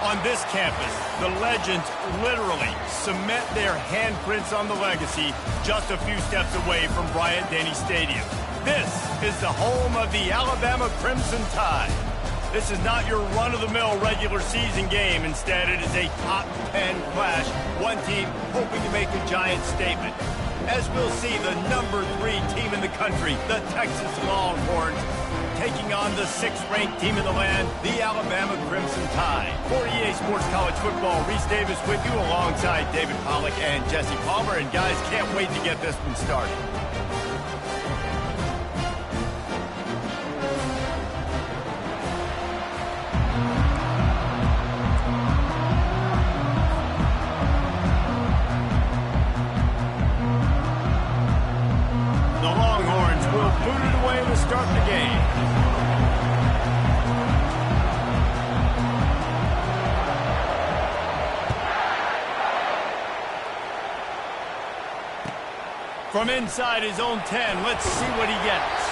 On this campus, the legends literally cement their handprints on the legacy just a few steps away from Bryant-Denny Stadium. This is the home of the Alabama Crimson Tide. This is not your run-of-the-mill regular season game. Instead, it is a top 10 clash. One team hoping to make a giant statement. As we'll see, the number 3 team in the country, the Texas Longhorns, taking on the 6th-ranked team in the land, the Alabama Crimson Tide. For EA Sports College Football, Reese Davis with you alongside David Pollack and Jesse Palmer. And guys, can't wait to get this one started. Start the game. From inside his own 10, let's see what he gets.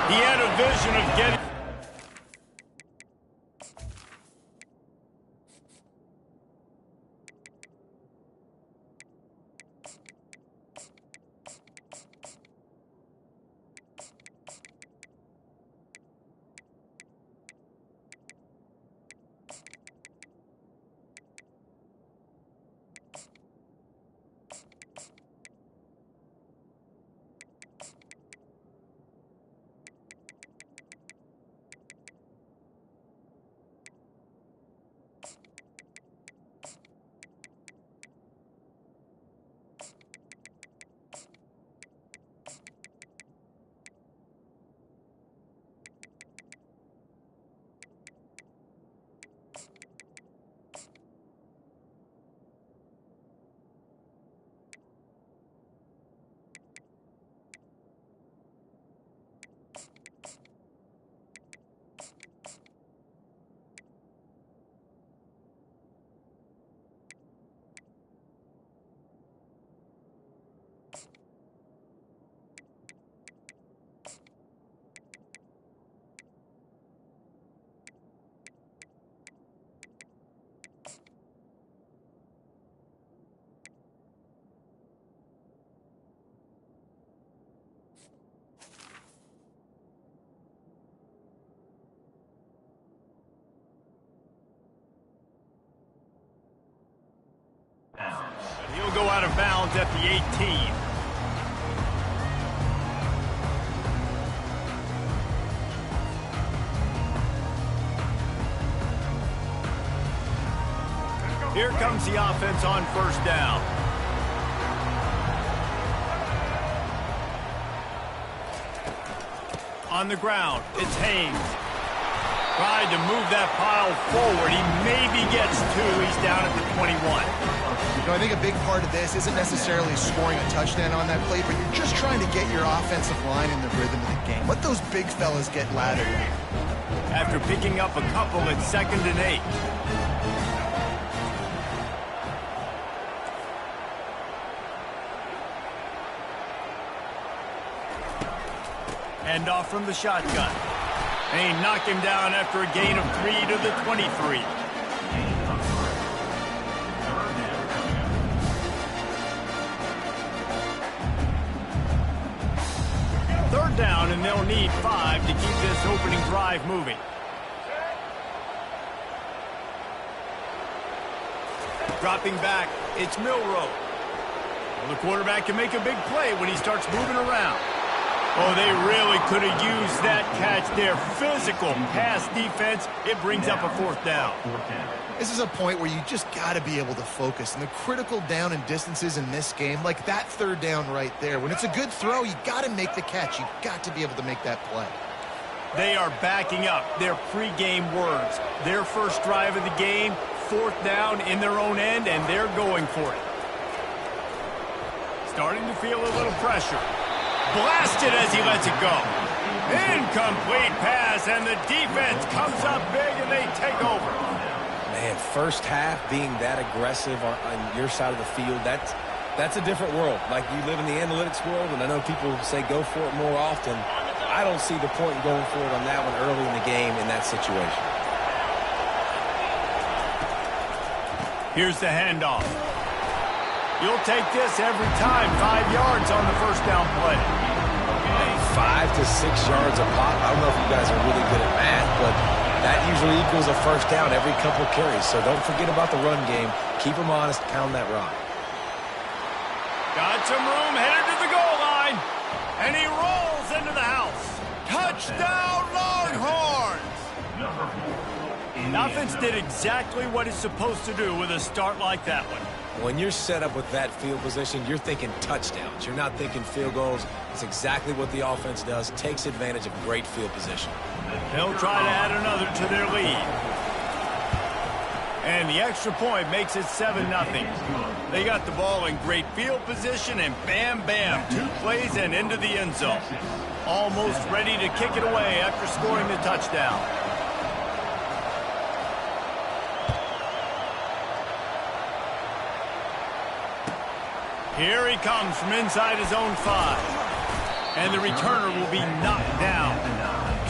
He had a vision of getting... He'll go out of bounds at the 18. Here comes the offense on first down. On the ground, it's Haynes. Tried to move that pile forward. He maybe gets 2. He's down at the 21. You know, I think a big part of this isn't necessarily scoring a touchdown on that play, but you're just trying to get your offensive line in the rhythm of the game. Let those big fellas get lathered. After picking up a couple at 2nd and 8. Hand off from the shotgun. They knock him down after a gain of 3 to the 23. Third down, and they'll need 5 to keep this opening drive moving. Dropping back, it's Milroe. Well, the quarterback can make a big play when he starts moving around. Oh, they really could have used that catch there. Physical pass defense. It brings up a 4th down. This is a point where you just got to be able to focus. And the critical down and distances in this game, like that 3rd down right there, when it's a good throw, you got to make the catch. You've got to be able to make that play. They are backing up their pregame words. Their first drive of the game, 4th down in their own end, and they're going for it. Starting to feel a little pressure. Blasted as he lets it go. Incomplete pass, and the defense comes up big, and they take over. Man, first half being that aggressive on your side of the field, that's a different world. Like, you live in the analytics world, and I know people say go for it more often. I don't see the point in going for it on that one early in the game in that situation. Here's the handoff. You'll take this every time. 5 yards on the first down play. 5 to 6 yards a pop. I don't know if you guys are really good at math, but that usually equals a first down every couple carries. So don't forget about the run game. Keep them honest. Pound that rock. Got some room, headed to the goal line. And he rolls into the house. Touchdown, Longhorns! The offense did exactly what it's supposed to do with a start like that one. When you're set up with that field position, you're thinking touchdowns. You're not thinking field goals. It's exactly what the offense does. Takes advantage of great field position. They'll try to add another to their lead. And the extra point makes it 7-0. They got the ball in great field position, and bam, bam, 2 plays and into the end zone. Almost ready to kick it away after scoring the touchdown. Here he comes from inside his own 5. And the returner will be knocked down.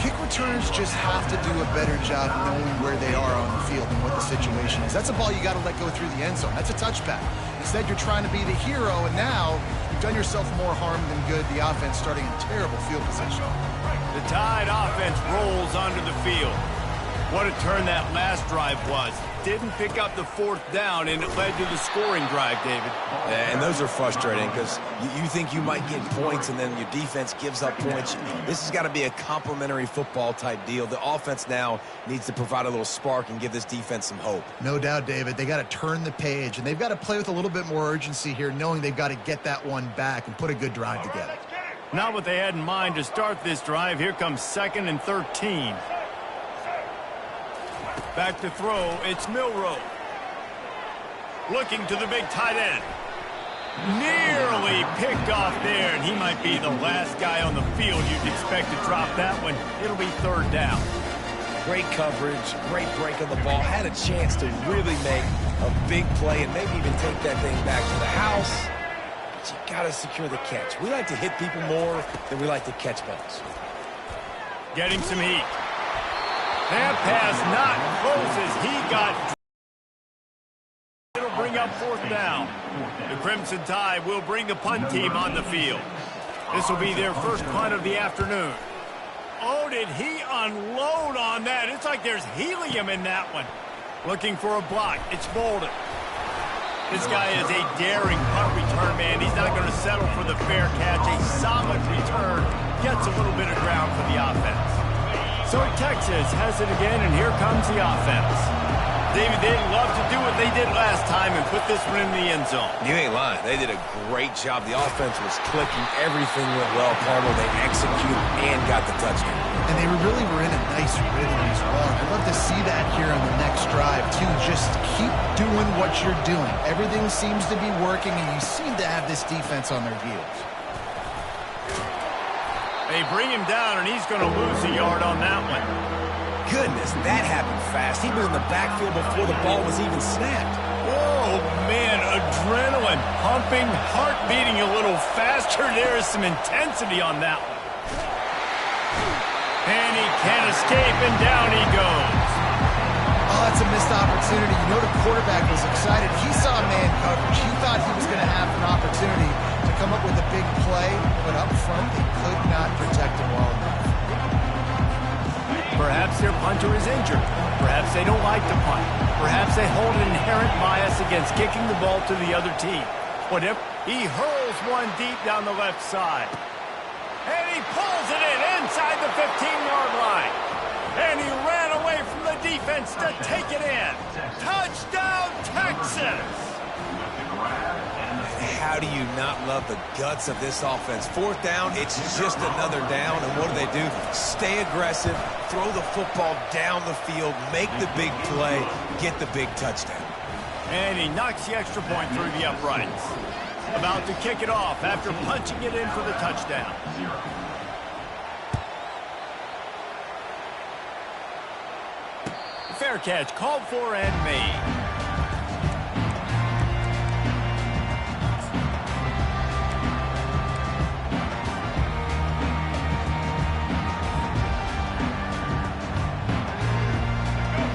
Kick returners just have to do a better job knowing where they are on the field and what the situation is. That's a ball you got to let go through the end zone. That's a touchback. Instead, you're trying to be the hero, and now you've done yourself more harm than good. The offense starting in terrible field position. The Tide offense rolls onto the field. What a turn that last drive was. Didn't pick up the 4th down, and it led to the scoring drive, David. Yeah, and those are frustrating because you think you might get points, and then your defense gives up points. This has got to be a complementary football type deal. The offense now needs to provide a little spark and give this defense some hope. No doubt, David. They got to turn the page, and they've got to play with a little bit more urgency here, knowing they've got to get that one back and put a good drive together. Not what they had in mind to start this drive. Here comes 2nd and 13. Back to throw, it's Milroe. Looking to the big tight end. Nearly picked off there, and he might be the last guy on the field you'd expect to drop that one. It'll be 3rd down. Great coverage, great break on the ball. Had a chance to really make a big play and maybe even take that thing back to the house. But you got to secure the catch. We like to hit people more than we like to catch balls. Getting some heat. That pass not close as he got. It'll bring up 4th down. The Crimson Tide will bring the punt team on the field. This will be their first punt of the afternoon. Oh, did he unload on that? It's like there's helium in that one. Looking for a block. It's Bolden. This guy is a daring punt return man. He's not going to settle for the fair catch. A solid return gets a little bit of ground for the offense. So Texas has it again, and here comes the offense. David, they'd love to do what they did last time and put this one in the end zone. You ain't lying. They did a great job. The offense was clicking. Everything went well. Palmer, they executed and got the touchdown. And they really were in a nice rhythm as well. I'd love to see that here on the next drive, too. Just keep doing what you're doing. Everything seems to be working, and you seem to have this defense on their heels. They bring him down, and he's going to lose a yard on that one. Goodness, that happened fast. He was in the backfield before the ball was even snapped. Oh, man, adrenaline pumping, heart beating a little faster. There is some intensity on that one. And he can't escape, and down he goes. Oh, that's a missed opportunity. You know the quarterback was excited. He saw man coverage. He thought he was going to have an opportunity to come up with a big play, but up front, they could not protect him well enough. Perhaps their punter is injured. Perhaps they don't like to punt. Perhaps they hold an inherent bias against kicking the ball to the other team. Whatever, he hurls one deep down the left side. And he pulls it in inside the 15-yard line. And he ran away from the defense to take it in. Touchdown, Texas! How do you not love the guts of this offense? 4th down, it's just another down, and what do? Stay aggressive, throw the football down the field, make the big play, get the big touchdown. And he knocks the extra point through the uprights. About to kick it off after punching it in for the touchdown. Fair catch called for and made.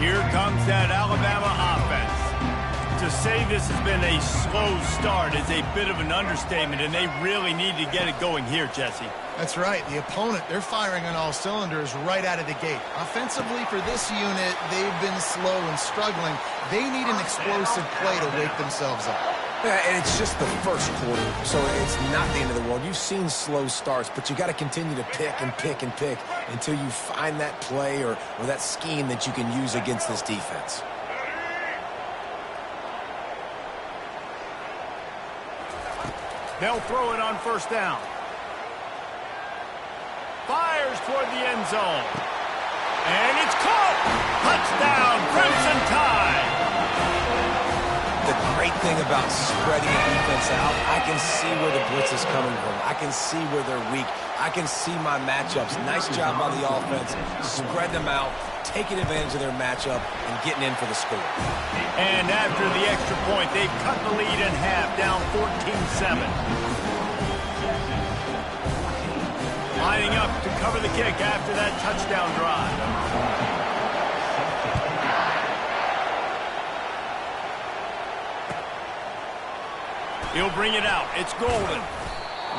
Here comes that Alabama offense. To To say this has been a slow start is a bit of an understatement, and they really need to get it going here, Jesse. That's right. The opponent, they're firing on all cylinders right out of the gate. Offensively for this unit, they've been slow and struggling. They need an explosive play to wake themselves up. Yeah, and it's just the first quarter, so it's not the end of the world. You've seen slow starts, but you got to continue to pick and pick and pick until you find that play or that scheme that you can use against this defense. They'll throw it on first down. Fires toward the end zone. And it's caught! Touchdown, Crimson Tide! The great thing about spreading the defense out, I can see where the blitz is coming from. I can see where they're weak. I can see my matchups. Nice job by the offense. Spread them out, taking advantage of their matchup, and getting in for the score. And after the extra point, they've cut the lead in half, down 14-7. Lining up to cover the kick after that touchdown drive. He'll bring it out. It's Golden.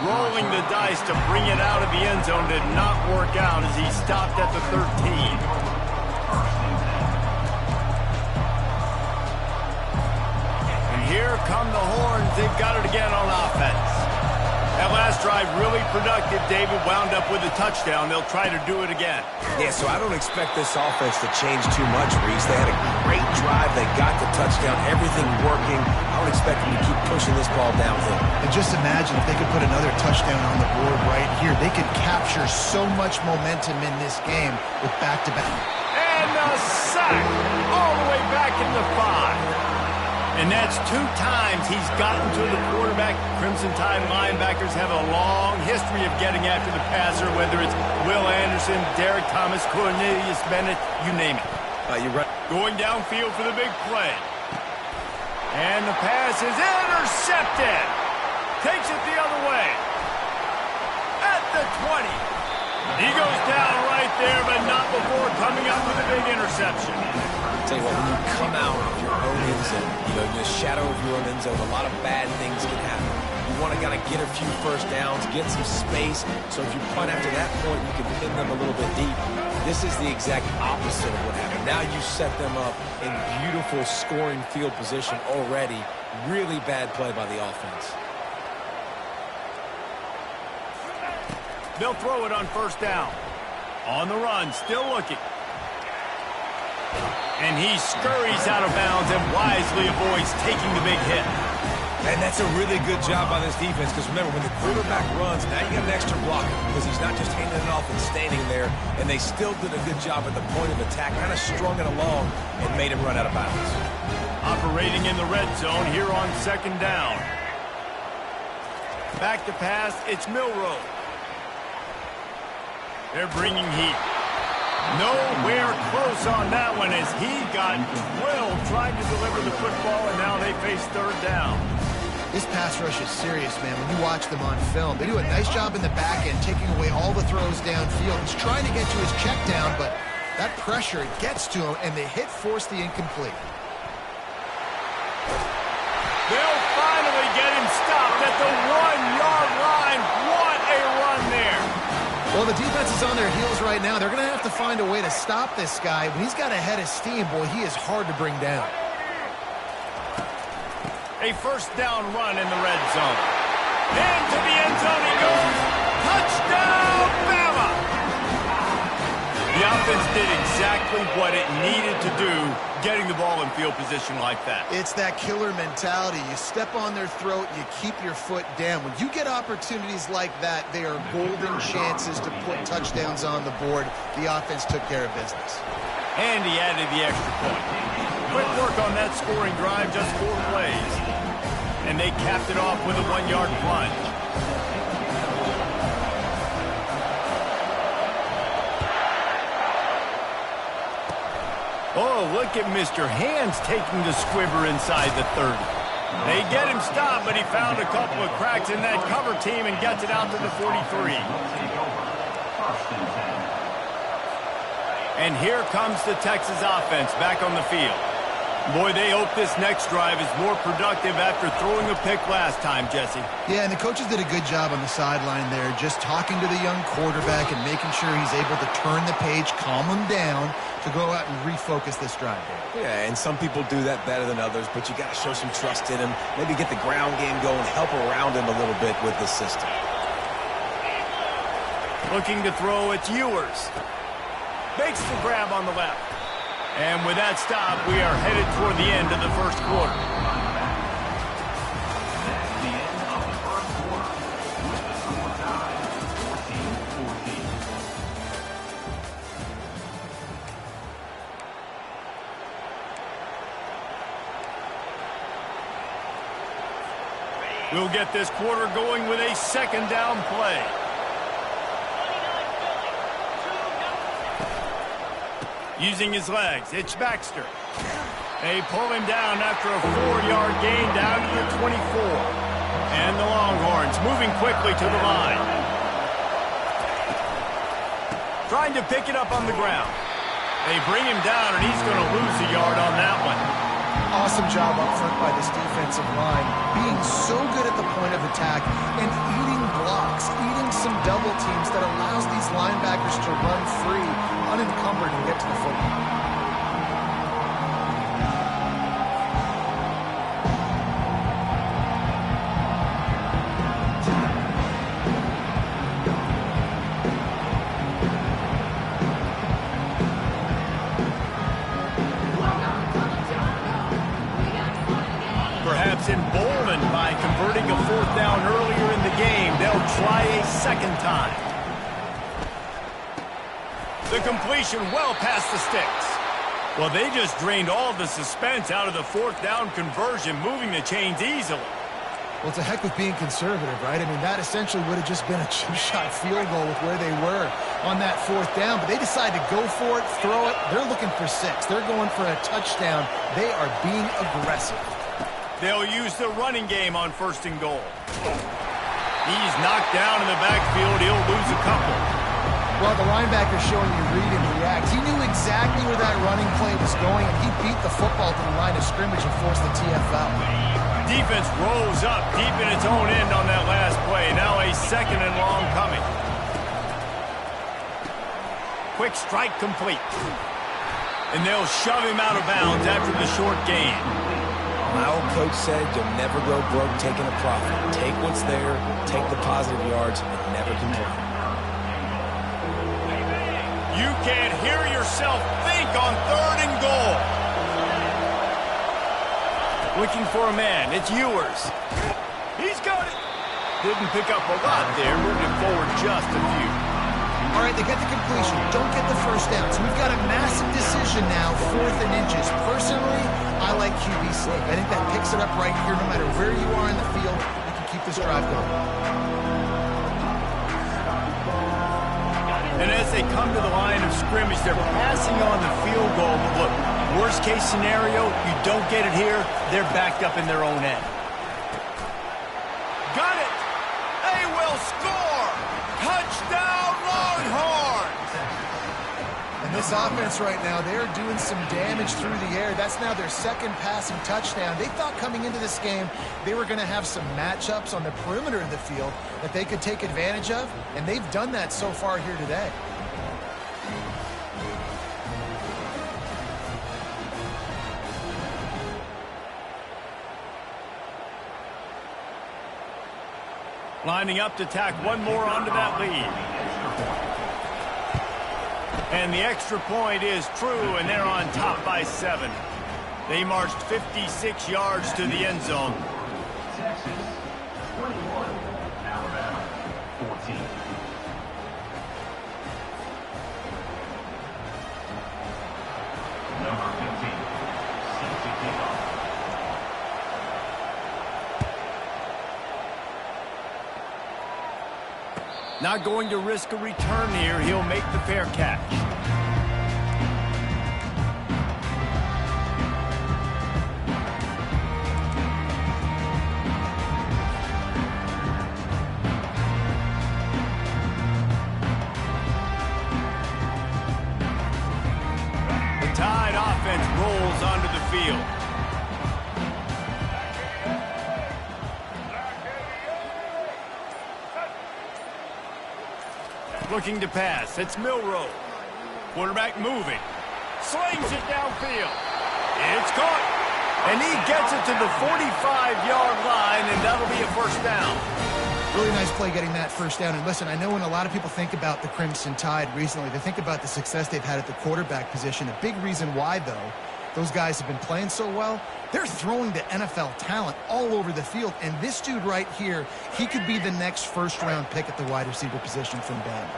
Rolling the dice to bring it out of the end zone did not work out as he stopped at the 13. And here come the horns. They've got it again on offense. That last drive really productive. David wound up with a touchdown. They'll try to do it again. Yeah, so I don't expect this offense to change too much, Reese. They had a great drive. They got the touchdown. Everything working. I don't expect them to keep pushing this ball downhill. And just imagine if they could put another touchdown on the board right here. They could capture so much momentum in this game with back-to-back. And a sack all the way back in the 5. And that's 2 times he's gotten to the quarterback. Crimson Tide linebackers have a long history of getting after the passer, whether it's Will Anderson, Derek Thomas, Cornelius Bennett, you name it. You're right. Going downfield for the big play. And the pass is intercepted. Takes it the other way. At the 20. He goes down right there, but not before coming up with a big interception. I'll tell you what, when you come out of your own end zone, in the shadow of your own end zone, a lot of bad things can happen. You want to kind of get a few first downs, get some space, so if you punt after that point, you can pin them a little bit deep. This is the exact opposite of what happened. Now you set them up in beautiful scoring field position already. Really bad play by the offense. They'll throw it on first down. On the run, still looking. And he scurries out of bounds and wisely avoids taking the big hit. And that's a really good job by this defense, because remember, when the quarterback runs, now you got an extra blocker, because he's not just handing it off and standing there, and they still did a good job at the point of attack, kind of strung it along and made him run out of bounds. Operating in the red zone here on second down. Back to pass, it's Milroe. They're bringing heat. Nowhere close on that one as he got drilled trying to deliver the football, and now they face third down. This pass rush is serious, man. When you watch them on film, they do a nice job in the back end, taking away all the throws downfield. He's trying to get to his check down, but that pressure gets to him, and the hit forced the incomplete. They'll finally get him stopped at the 1-yard line. What a run there. Well, the defense is on their heels right now. They're going to have to find a way to stop this guy. When he's got a head of steam, boy, he is hard to bring down. A first down run in the red zone. Into the end zone he goes. Touchdown, Bama! The offense did exactly what it needed to do, getting the ball in field position like that. It's that killer mentality. You step on their throat, you keep your foot down. When you get opportunities like that, they are golden chances to put touchdowns on the board. The offense took care of business. And he added the extra point. Quick work on that scoring drive, just 4 plays. And they capped it off with a 1-yard plunge. Oh, look at Mr. Hands taking the squibber inside the 30. They get him stopped, but he found a couple of cracks in that cover team and gets it out to the 43. And here comes the Texas offense back on the field. Boy, they hope this next drive is more productive after throwing a pick last time, Jesse. Yeah, and the coaches did a good job on the sideline there, just talking to the young quarterback and making sure he's able to turn the page, calm him down, to go out and refocus this drive. Yeah, and some people do that better than others, but you got to show some trust in him, maybe get the ground game going, help around him a little bit with the system. Looking to throw, it's Ewers. Makes the grab on the left. And with that stop, we are headed toward the end of the first quarter. We'll get this quarter going with a second down play. Using his legs, it's Baxter. They pull him down after a 4-yard gain down to the 24. And the Longhorns moving quickly to the line. Trying to pick it up on the ground. They bring him down, and he's going to lose a yard on that one. Awesome job up front by this defensive line, being so good at the point of attack and eating blocks, eating some double teams that allows these linebackers to run free, unencumbered, and get to the football. Emboldened by converting a 4th down earlier in the game, they'll try a second time. The completion well past the sticks. Well, they just drained all the suspense out of the 4th down conversion, moving the chains easily. Well, it's a heck with being conservative, right? I mean, that essentially would have just been a two-shot field goal with where they were on that 4th down, but they decided to go for it, throw it. They're looking for 6. They're going for a touchdown. They are being aggressive. They'll use the running game on 1st and goal. He's knocked down in the backfield. He'll lose a couple. Well, the linebacker's showing you read and react. He knew exactly where that running play was going, and he beat the football to the line of scrimmage and forced the TFL. Defense rose up deep in its own end on that last play. Now a 2nd and long coming. Quick strike complete. And they'll shove him out of bounds after the short gain. My old coach said you'll never go broke taking a profit. Take what's there, take the positive yards, and never complain. You can't hear yourself think on 3rd and goal. Looking for a man, it's Ewers. He's got it. Didn't pick up a lot there, moving forward just a few. All right, they get the completion. Don't get the 1st down. So we've got a massive decision now, 4th and inches. Personally, I like QB sneak. I think that picks it up right here. No matter where you are in the field, you can keep this drive going. And as they come to the line of scrimmage, they're passing on the field goal. But look, worst case scenario, you don't get it here, they're backed up in their own end. Got it! They will score! Touchdown, Longhorns! And this offense right now, they're doing some damage through the air. That's now their 2nd passing touchdown. They thought coming into this game they were going to have some matchups on the perimeter of the field that they could take advantage of, and they've done that so far here today. Lining up to tack one more onto that lead. And the extra point is true, and they're on top by 7. They marched 56 yards to the end zone. Texas, 21. Alabama, 14. Number 15, set to kick off. Not going to risk a return here. He'll make the fair catch. The Tide offense rolls onto the field. looking to pass. It's Milroe. Quarterback moving. Slings it downfield. It's caught. And he gets it to the 45-yard line, and that'll be a first down. Really nice play getting that first down. And listen, I know when a lot of people think about the Crimson Tide recently, they think about the success they've had at the quarterback position. A big reason why, though, those guys have been playing so well, they're throwing to NFL talent all over the field. And this dude right here, he could be the next first-round pick at the wide receiver position from Bama.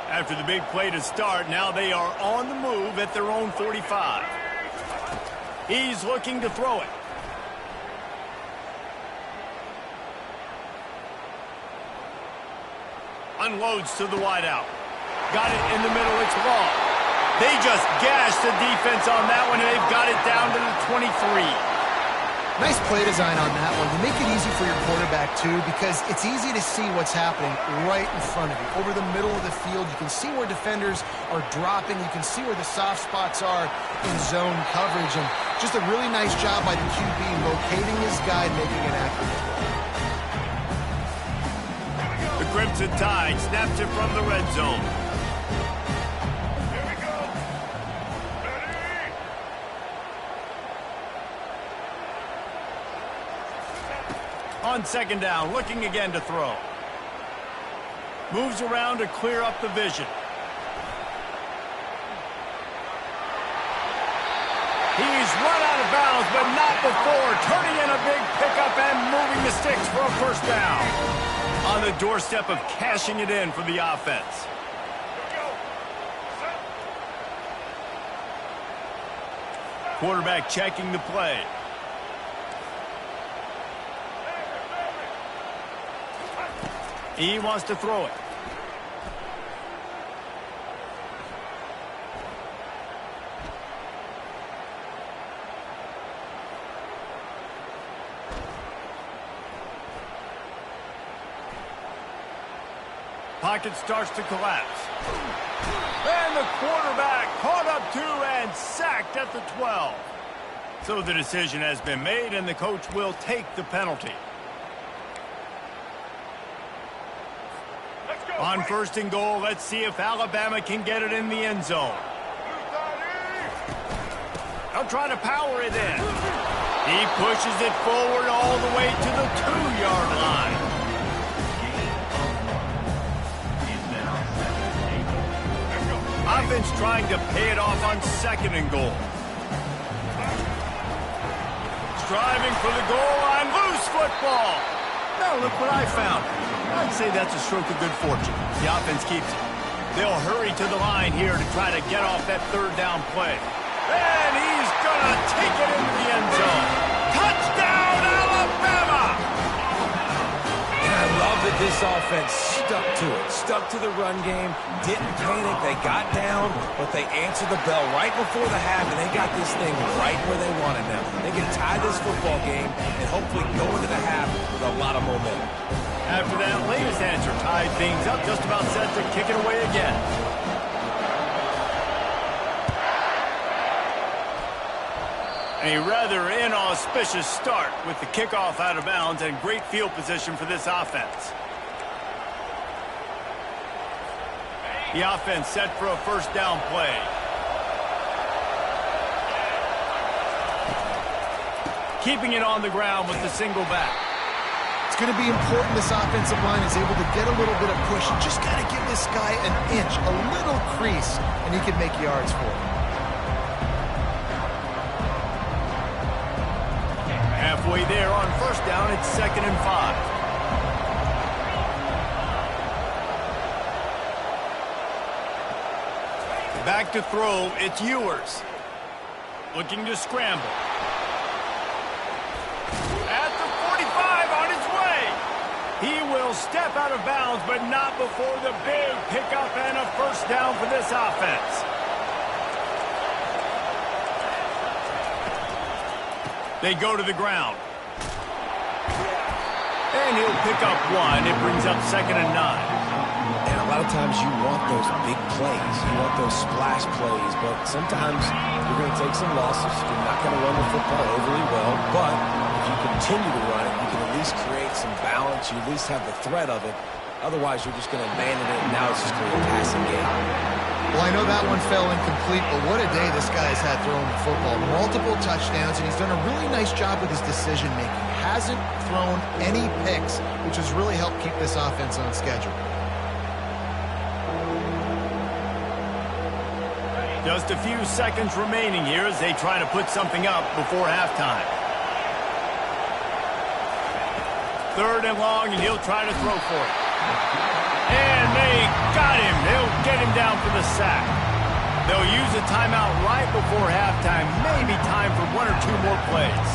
After the big play to start, now they are on the move at their own 45. He's looking to throw it. Unloads to the wideout. Got it in the middle. It's long. They just gashed the defense on that one, and they've got it down to the 23. Nice play design on that one. You make it easy for your quarterback, too, because it's easy to see what's happening right in front of you. Over the middle of the field, you can see where defenders are dropping. You can see where the soft spots are in zone coverage. And just a really nice job by the QB locating his guy and making an accurate throw. The Crimson Tide snaps it from the red zone. On second down, looking again to throw. Moves around to clear up the vision. He's run out of bounds, but not before turning in a big pickup and moving the sticks for a first down. On the doorstep of cashing it in for the offense. Quarterback checking the play. He wants to throw it. Pocket starts to collapse. And the quarterback caught up to and sacked at the 12. So the decision has been made, and the coach will take the penalty. On first and goal, let's see if Alabama can get it in the end zone. They'll try to power it in. He pushes it forward all the way to the 2-yard line. Offense trying to pay it off on second and goal. Striving for the goal line, loose football. Now look what I found. I'd say that's a stroke of good fortune. The offense keeps it. They'll hurry to the line here to try to get off that third down play. And he's going to take it into the end zone. Touchdown, Alabama! And I love that this offense stuck to it. Stuck to the run game. Didn't panic. They got down, but they answered the bell right before the half, and they got this thing right where they wanted now. They can tie this football game and hopefully go into the half with a lot of momentum. After that latest answer tied things up, just about set to kick it away again. A rather inauspicious start with the kickoff out of bounds and great field position for this offense. The offense set for a first down play. Keeping it on the ground with the single back. It's going to be important this offensive line is able to get a little bit of push. You just got to give this guy an inch, a little crease, and he can make yards for it. Halfway there on first down, it's 2nd and 5. Back to throw, it's Ewers. Looking to scramble. At the 45 on his way. He will step out of bounds, but not before the big pickup and a first down for this offense. They go to the ground. And he'll pick up one. It brings up 2nd and 9. And a lot of times you want those big plays. You want those splash plays. But sometimes you're going to take some losses. You're not going to run the football overly well. But if you continue to run it, you can at least create some balance. You at least have the threat of it. Otherwise, you're just going to abandon it, and now it's just going to be a passing game. Well, I know that one fell incomplete, but what a day this guy's had throwing the football. Multiple touchdowns, and he's done a really nice job with his decision-making. Hasn't thrown any picks, which has really helped keep this offense on schedule. Just a few seconds remaining here as they try to put something up before halftime. 3rd and long, and he'll try to throw for it. And they got him. They'll get him down for the sack. They'll use a timeout right before halftime. Maybe time for 1 or 2 more plays.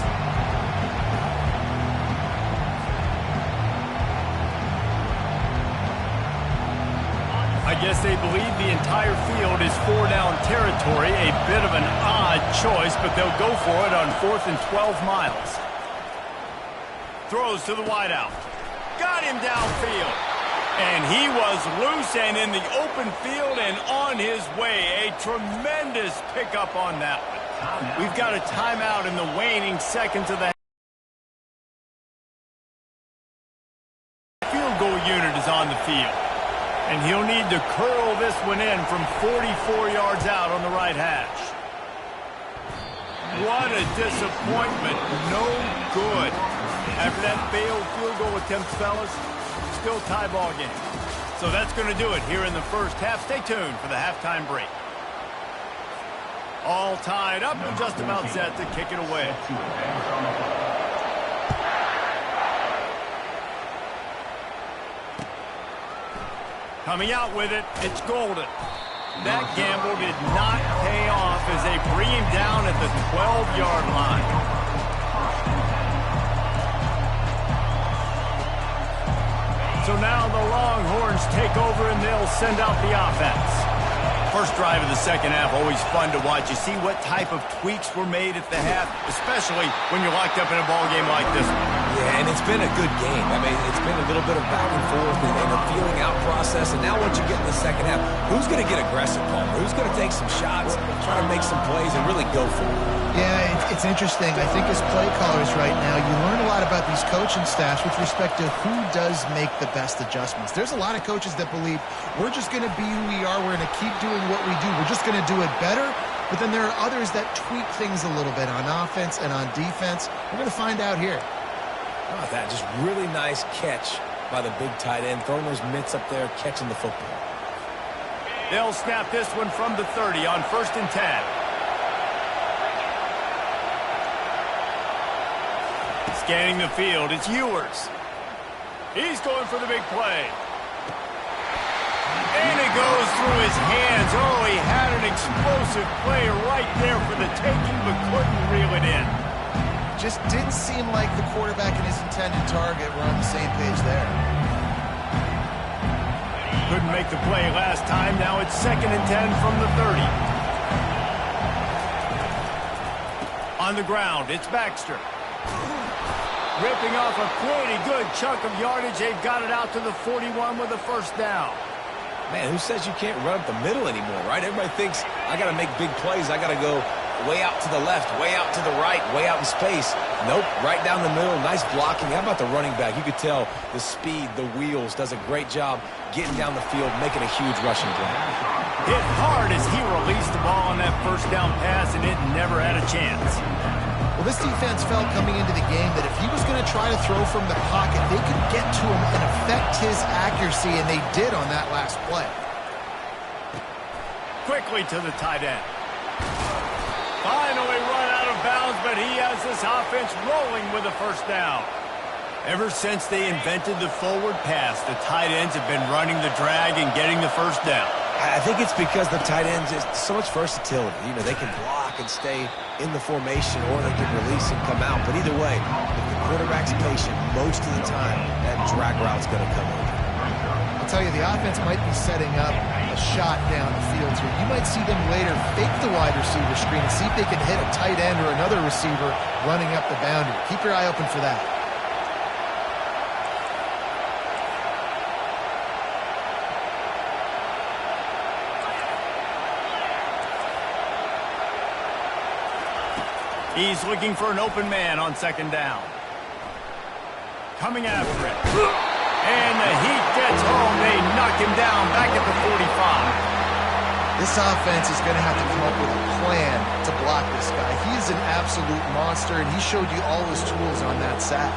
I guess they believe the entire field is 4-down territory. A bit of an odd choice, but they'll go for it on 4th and 12 miles. Throws to the wideout. Got him downfield. And he was loose and in the open field and on his way. A tremendous pickup on that one. We've got a timeout in the waning seconds of the field goal unit is on the field. And he'll need to curl this one in from 44 yards out on the right hash. What a disappointment. No good. After that failed field goal attempt, fellas, still tie ball game. So that's going to do it here in the first half. Stay tuned for the halftime break. All tied up and just about set to kick it away. Coming out with it, it's Golden. That gamble did not pay off as they bring him down at the 12-yard line. So now the Longhorns take over and they'll send out the offense. First drive of the second half, always fun to watch. You see what type of tweaks were made at the half, especially when you're locked up in a ball game like this one. Yeah, and it's been a good game. I mean, it's been a little bit of back and forth and a feeling out process. And now once you get in the second half, who's going to get aggressive, Palmer? Who's going to take some shots, try to make some plays, and really go for it? Yeah, it's interesting. I think as play callers right now, you learn a lot about these coaching staffs with respect to who does make the best adjustments. There's a lot of coaches that believe we're just going to be who we are. We're going to keep doing what we do. We're just going to do it better. But then there are others that tweak things a little bit on offense and on defense. We're going to find out here. How about that? Just really nice catch by the big tight end, throwing those mitts up there, catching the football. They'll snap this one from the 30 on 1st and 10. Scanning the field, it's Ewers. He's going for the big play. And it goes through his hands. Oh, he had an explosive play right there for the taking, but couldn't reel it in. Just didn't seem like the quarterback and his intended target were on the same page there. Couldn't make the play last time. Now it's 2nd and 10 from the 30. On the ground, it's Baxter. Ripping off a pretty good chunk of yardage. They've got it out to the 41 with a first down. Man, who says you can't run up the middle anymore, right? Everybody thinks I got to make big plays. I got to go way out to the left, way out to the right, way out in space. Nope, right down the middle. Nice blocking. How about the running back? You could tell the speed, the wheels, does a great job getting down the field, making a huge rushing play. Hit hard as he released the ball on that first down pass, and it never had a chance. Well, this defense felt coming into the game that if he was going to try to throw from the pocket, they could get to him and affect his accuracy, and they did on that last play. Quickly to the tight end. Finally run out of bounds, but he has this offense rolling with a first down. Ever since they invented the forward pass, the tight ends have been running the drag and getting the first down. I think it's because the tight ends is so much versatility. You know, they can block and stay in the formation, or they can release and come out. But either way, if the quarterback's patient, most of the time, that drag route's going to come over. I'll tell you, the offense might be setting up a shot down the field here. You might see them later fake the wide receiver screen and see if they can hit a tight end or another receiver running up the boundary. Keep your eye open for that. He's looking for an open man on 2nd down. Coming after it. And the heat gets home. They knock him down back at the 45. This offense is going to have to come up with a plan to block this guy. He is an absolute monster, and he showed you all his tools on that sack.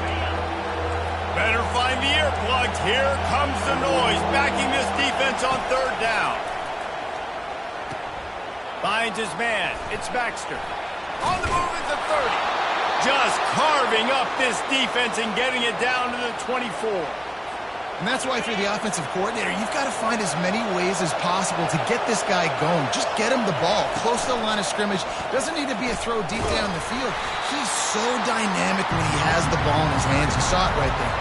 Better find the earplugs. Here comes the noise, backing this defense on third down. Finds his man. It's Baxter. On the move at the 30. Just carving up this defense and getting it down to the 24. And that's why, if you're the offensive coordinator, you've got to find as many ways as possible to get this guy going. Just get him the ball close to the line of scrimmage. Doesn't need to be a throw deep down the field. He's so dynamic when he has the ball in his hands. You saw it right there.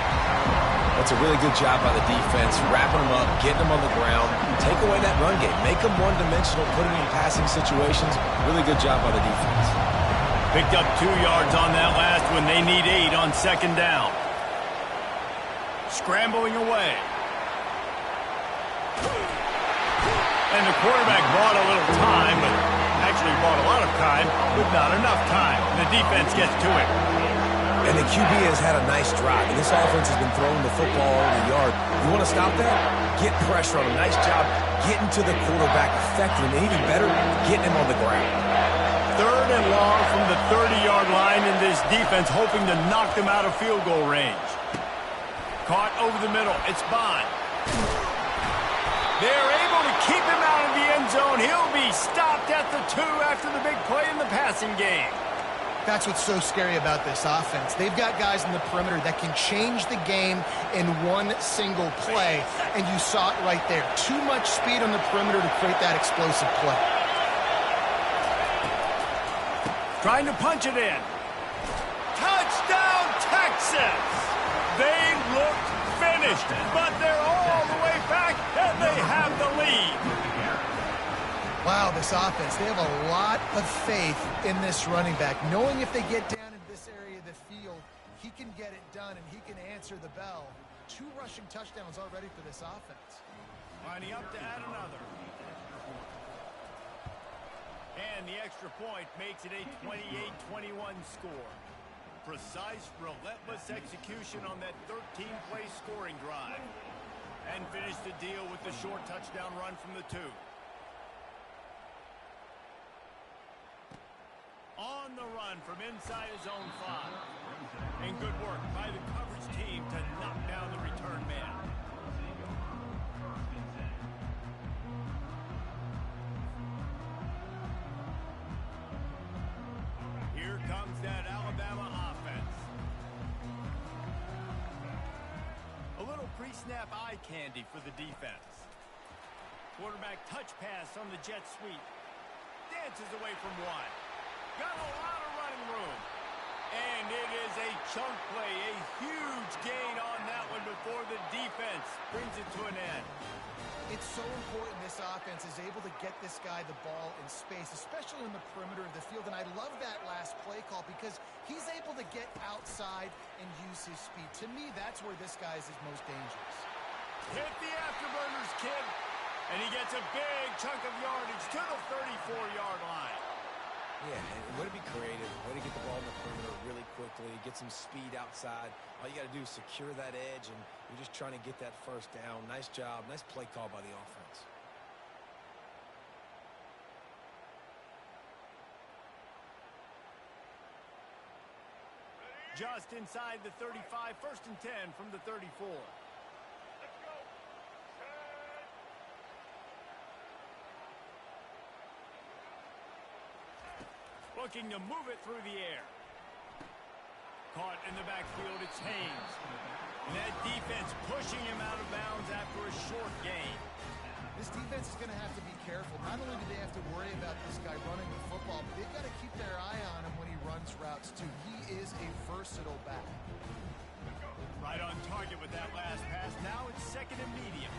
That's a really good job by the defense, wrapping him up, getting him on the ground. Take away that run game. Make him one-dimensional, put him in passing situations. Really good job by the defense. Picked up 2 yards on that last one. They need 8 on second down. Scrambling away. And the quarterback bought a little time, but actually bought a lot of time, but not enough time. The defense gets to it. And the QB has had a nice drive, and this offense has been throwing the football over the yard. You want to stop that? Get pressure on him. Nice job getting to the quarterback, affecting him, and even better, getting him on the ground. Third and long from the 30-yard line, and this defense hoping to knock them out of field goal range. Caught over the middle. It's Bond. They're able to keep him out of the end zone. He'll be stopped at the 2 after the big play in the passing game. That's what's so scary about this offense. They've got guys in the perimeter that can change the game in one single play, and you saw it right there. Too much speed on the perimeter to create that explosive play. Trying to punch it in. Touchdown, Texas! They looked finished, but they're all the way back, and they have the lead. Wow, this offense, they have a lot of faith in this running back, knowing if they get down in this area of the field, he can get it done, and he can answer the bell. 2 rushing touchdowns already for this offense. Lining up to add another. And the extra point makes it a 28-21 score. Precise, relentless execution on that 13-play scoring drive. And finish the deal with the short touchdown run from the 2. On the run from inside his own 5. And good work by the coverage team to knock down the return man. Here comes that Alabama offense. A little pre-snap eye candy for the defense. Quarterback touch pass on the jet sweep. Dances away from 1. Got a lot of running room. And it is a chunk play, a huge gain on that one before the defense brings it to an end. It's so important this offense is able to get this guy the ball in space, especially in the perimeter of the field. And I love that last play call because he's able to get outside and use his speed. To me, that's where this guy is his most dangerous. Hit the afterburners, kid. And he gets a big chunk of yardage to the 34-yard line. Yeah, and way to be creative, way to get the ball in the perimeter really quickly, get some speed outside. All you got to do is secure that edge, and you're just trying to get that first down. Nice job, nice play call by the offense. Just inside the 35, 1st and 10 from the 34. Looking to move it through the air. Caught in the backfield, it's Haynes. And that defense pushing him out of bounds after a short gain. This defense is going to have to be careful. Not only do they have to worry about this guy running the football, but they've got to keep their eye on him when he runs routes, too. He is a versatile back. Right on target with that last pass. Now it's 2nd and medium.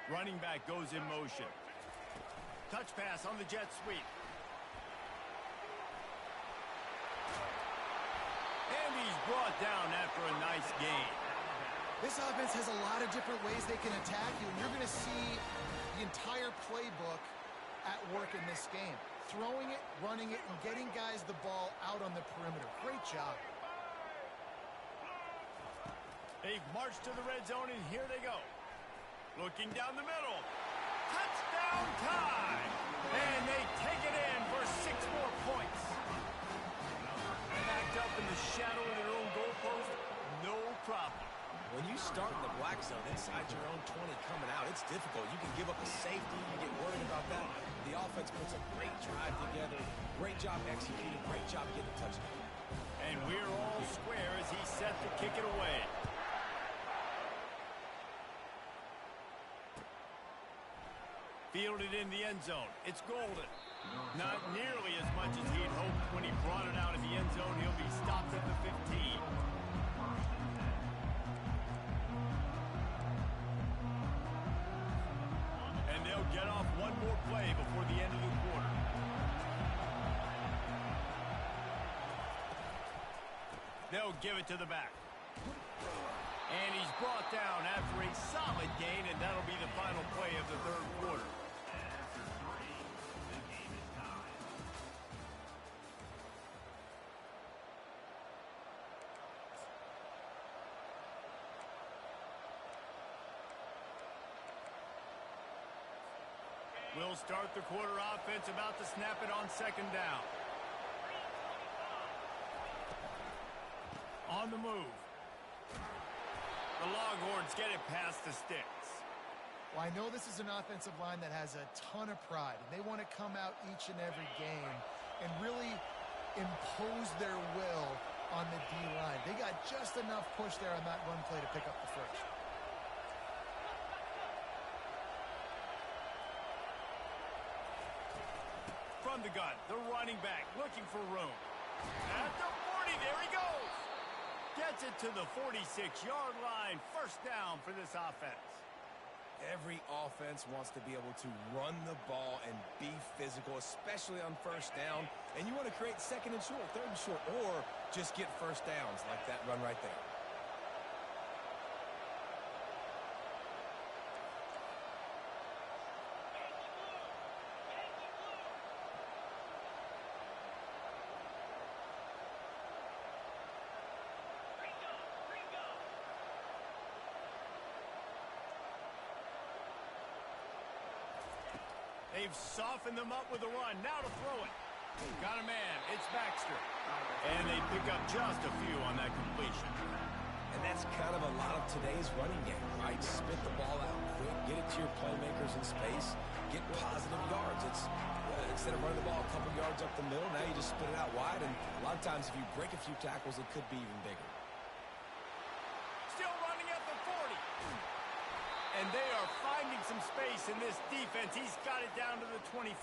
Running back goes in motion. Touch pass on the jet sweep. And he's brought down after a nice gain. This offense has a lot of different ways they can attack you, and you're going to see the entire playbook at work in this game. Throwing it, running it, and getting guys the ball out on the perimeter. Great job. They've marched to the red zone, and here they go. Looking down the middle. Touchdown time! And they take it in for 6 more points. Backed up in the shadow of their own goalpost, no problem. When you start in the black zone inside your own 20 coming out, it's difficult. You can give up a safety. You get worried about that. The offense puts a great drive together. Great job executing. Great job getting a touchdown. And we're all square as he's set to kick it away. Fielded in the end zone. It's Golden. Not nearly as much as he'd hoped when he brought it out of the end zone. He'll be stopped at the 15. And they'll get off one more play before the end of the quarter. They'll give it to the back. And he's brought down after a solid gain, and that'll be the final play of the third quarter. After 3, the game is tied. We'll start the quarter offense, about to snap it on second down. On the move. The Longhorns get it past the sticks. Well, I know this is an offensive line that has a ton of pride, and they want to come out each and every game and really impose their will on the D-line. They got just enough push there on that run play to pick up the first. From the gun, the running back looking for room. At the 40, there he goes. Gets it to the 46-yard line. First down for this offense. Every offense wants to be able to run the ball and be physical, especially on first down. And you want to create second and short, third and short, or just get first downs like that run right there. They've softened them up with a run. Now to throw it. Got a man. It's Baxter. And they pick up just a few on that completion. And that's kind of a lot of today's running game, right? Spit the ball out quick, get it to your playmakers in space, get positive yards. It's instead of running the ball a couple yards up the middle, now you just spit it out wide. And a lot of times if you break a few tackles, it could be even bigger. Still running at the 40. And they are finding some space in this defense. He's got it down to the 25.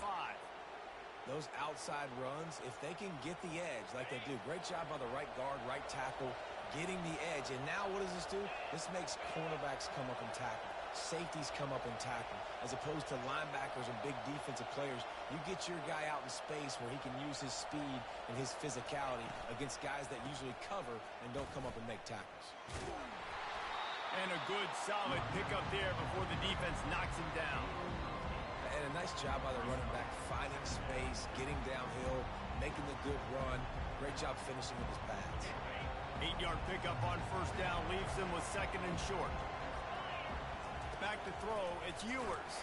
Those outside runs, if they can get the edge like they do, great job by the right guard, right tackle, getting the edge. And now what does this do? This makes cornerbacks come up and tackle. Safeties come up and tackle. As opposed to linebackers and big defensive players, you get your guy out in space where he can use his speed and his physicality against guys that usually cover and don't come up and make tackles. And a good, solid pickup there before the defense knocks him down. And a nice job by the running back, finding space, getting downhill, making the good run. Great job finishing with his pads. 8-yard pickup on first down leaves him with second and short. Back to throw, it's Ewers.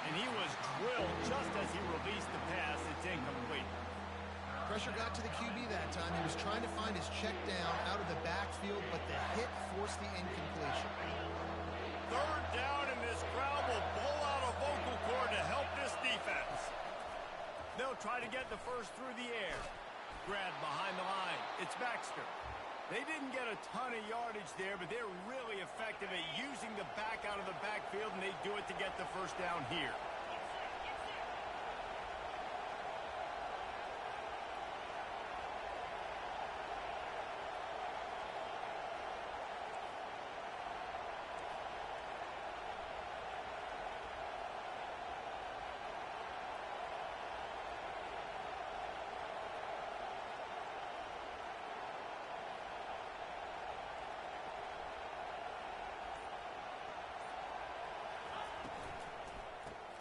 And he was drilled just as he released the pass. It's incomplete. Pressure got to the QB that time. He was trying to find his check down out of the backfield, but the hit forced the incompletion. Third down, and this crowd will blow out a vocal cord to help this defense. They'll try to get the first through the air. Grab behind the line. It's Baxter. They didn't get a ton of yardage there, but they're really effective at using the back out of the backfield, and they do it to get the first down here.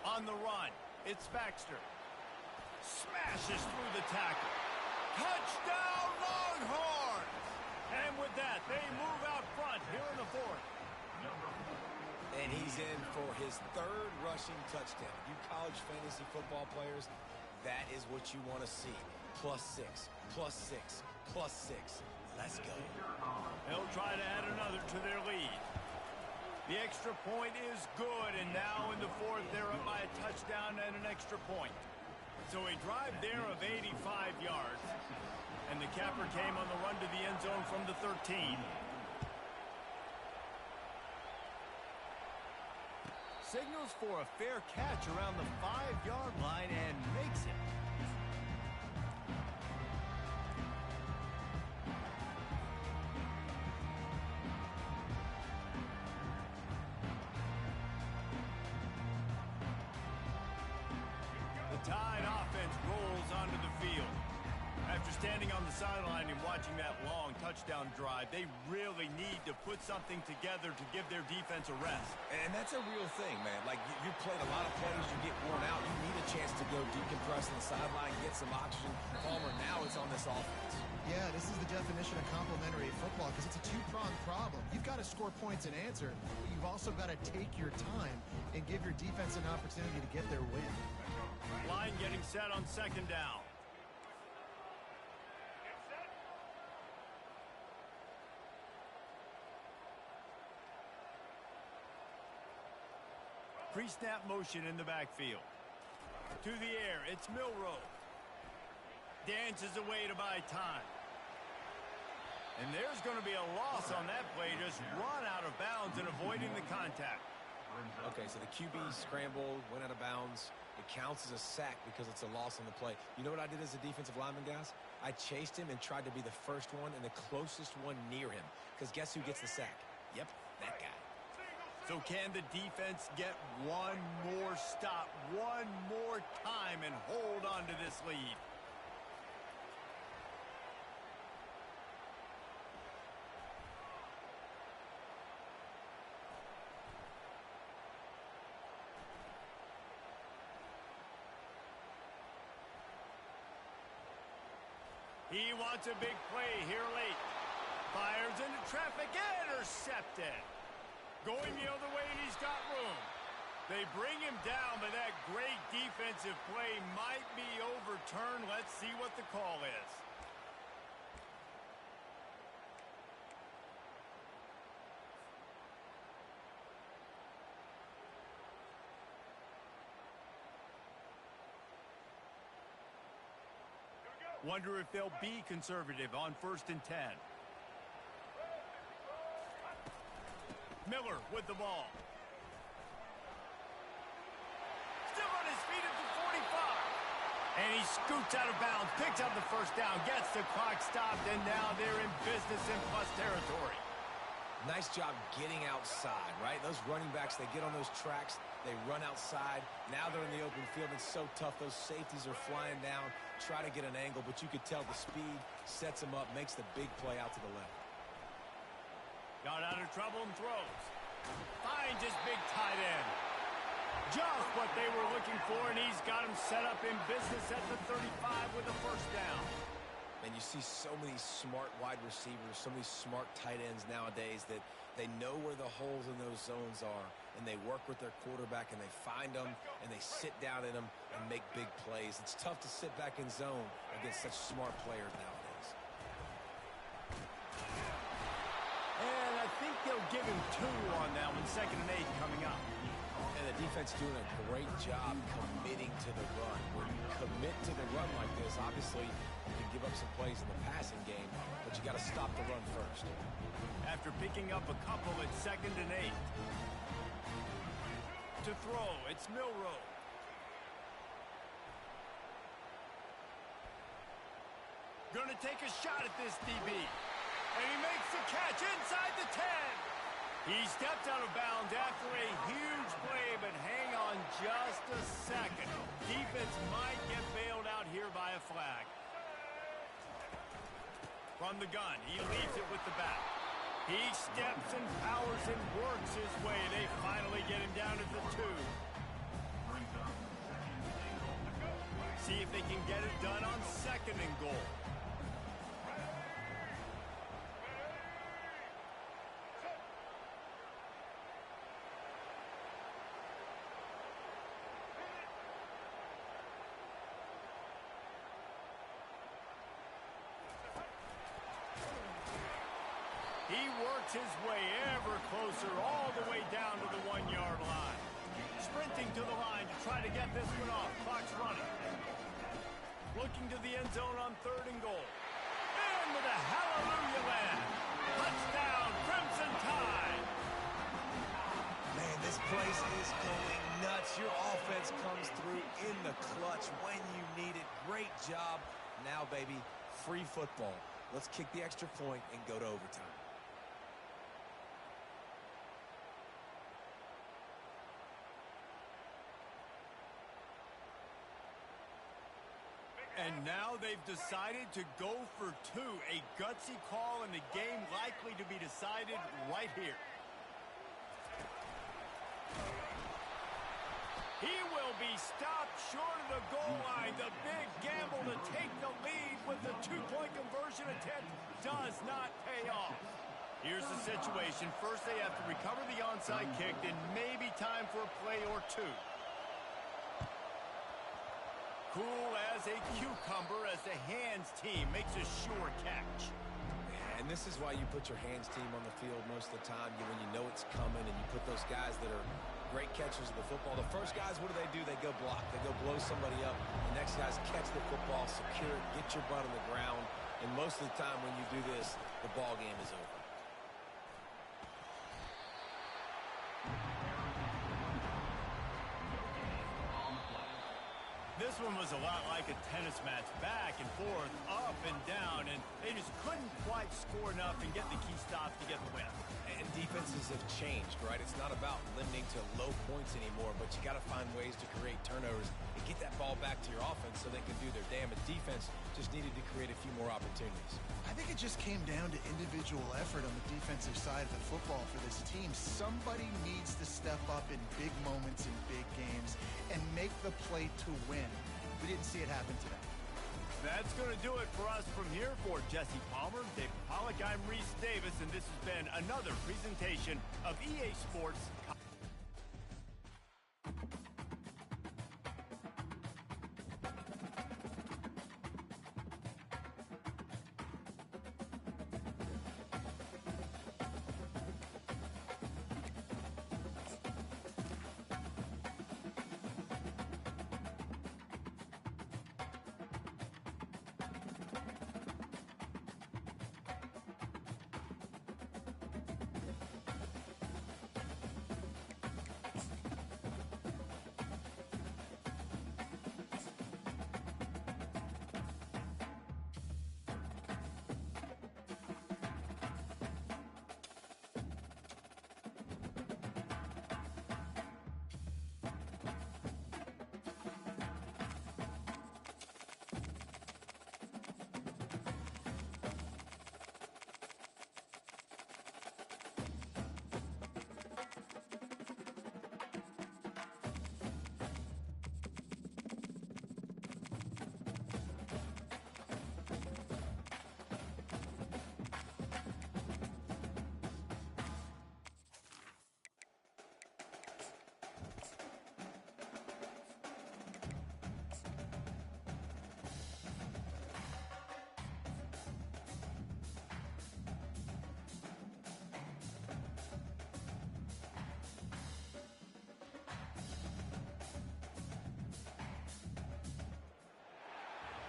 On the run, it's Baxter. Smashes through the tackle. Touchdown, Longhorns! And with that, they move out front here in the fourth. And he's in for his third rushing touchdown. You college fantasy football players, that is what you want to see. +6, +6, +6. Let's go. They'll try to add another to their lead. The extra point is good, and now in the fourth, they're up by a touchdown and an extra point. So a drive there of 85 yards, and the capper came on the run to the end zone from the 13. Signals for a fair catch around the 5-yard line and makes it. The Tide offense rolls onto the field. After standing on the sideline and watching that long touchdown drive, they really need to put something together to give their defense a rest. And that's a real thing, man. Like, you played a lot of plays, you get worn out. You need a chance to go decompress on the sideline, get some oxygen. Palmer, now it's on this offense. Yeah, this is the definition of complementary football because it's a two-pronged problem. You've got to score points and answer, but you've also got to take your time and give your defense an opportunity to get their win. Line getting set on second down. Pre-snap motion in the backfield. To the air, it's Milroe. Dances away to buy time. And there's going to be a loss on that play. Just run out of bounds and avoiding the contact. Okay, so the QB scrambled, went out of bounds. It counts as a sack because it's a loss on the play. You know what I did as a defensive lineman, guys? I chased him and tried to be the first one and the closest one near him. Because guess who gets the sack? Yep, that guy. So can the defense get one more stop, one more time, and hold on to this lead? He wants a big play here late. Fires into traffic, intercepted. Going the other way, and he's got room. They bring him down, but that great defensive play might be overturned. Let's see what the call is. Wonder if they'll be conservative on 1st and 10. Miller with the ball. Still on his feet at the 45. And he scoots out of bounds, picks up the first down, gets the clock stopped, and now they're in business in plus territory. Nice job getting outside, right? Those running backs, they get on those tracks, they run outside. Now they're in the open field. It's so tough. Those safeties are flying down, try to get an angle, but you could tell the speed sets them up, makes the big play out to the left. Got out of trouble and throws. Finds his big tight end. Just what they were looking for, and he's got him set up in business at the 35 with a first down. And you see so many smart wide receivers, so many smart tight ends nowadays that they know where the holes in those zones are, and they work with their quarterback, and they find them, and they sit down in them and make big plays. It's tough to sit back in zone against such smart players nowadays. And I think they'll give him 2 on that one, 2nd and 8 coming up. And the defense doing a great job committing to the run. When you commit to the run like this, obviously you can give up some plays in the passing game, but you got to stop the run first. After picking up a couple at 2nd and 8. To throw, it's Milroe. Gonna take a shot at this DB. And he makes the catch inside the 10. He stepped out of bounds after a huge play, but hang on just a second. Defense might get bailed out here by a flag. From the gun, he leaves it with the back. He steps and powers and works his way. They finally get him down to the 2. See if they can get it done on 2nd and goal. He works his way ever closer all the way down to the 1-yard line. Sprinting to the line to try to get this one off. Clock's running. Looking to the end zone on 3rd and goal. And with a hallelujah land. Touchdown, Crimson Tide. Man, this place is going nuts. Your offense comes through in the clutch when you need it. Great job. Now, baby, free football. Let's kick the extra point and go to overtime. And now they've decided to go for 2. A gutsy call, and the game likely to be decided right here. He will be stopped short of the goal line. The big gamble to take the lead with the 2-point conversion attempt does not pay off. Here's the situation. First, they have to recover the onside kick, then maybe time for a play or 2. Cool as a cucumber as the hands team makes a sure catch. And this is why you put your hands team on the field most of the time, when you know it's coming, and you put those guys that are great catchers of the football. The first guys, what do? They go block. They go blow somebody up. The next guys catch the football, secure it, get your butt on the ground. And most of the time when you do this, the ball game is over. This one was a lot like a tennis match, back and forth, up and down, and they just couldn't quite score enough and get the key stops to get the win. And defenses have changed, right? It's not about limiting to low points anymore, but you got to find ways to create turnovers and get that ball back to your offense so they can do their damage. Defense just needed to create a few more opportunities. I think it just came down to individual effort on the defensive side of the football for this team. Somebody needs to step up in big moments in big games and make the play to win. We didn't see it happen today. That's going to do it for us from here. For Jesse Palmer, David Pollack, I'm Reese Davis, and this has been another presentation of EA Sports.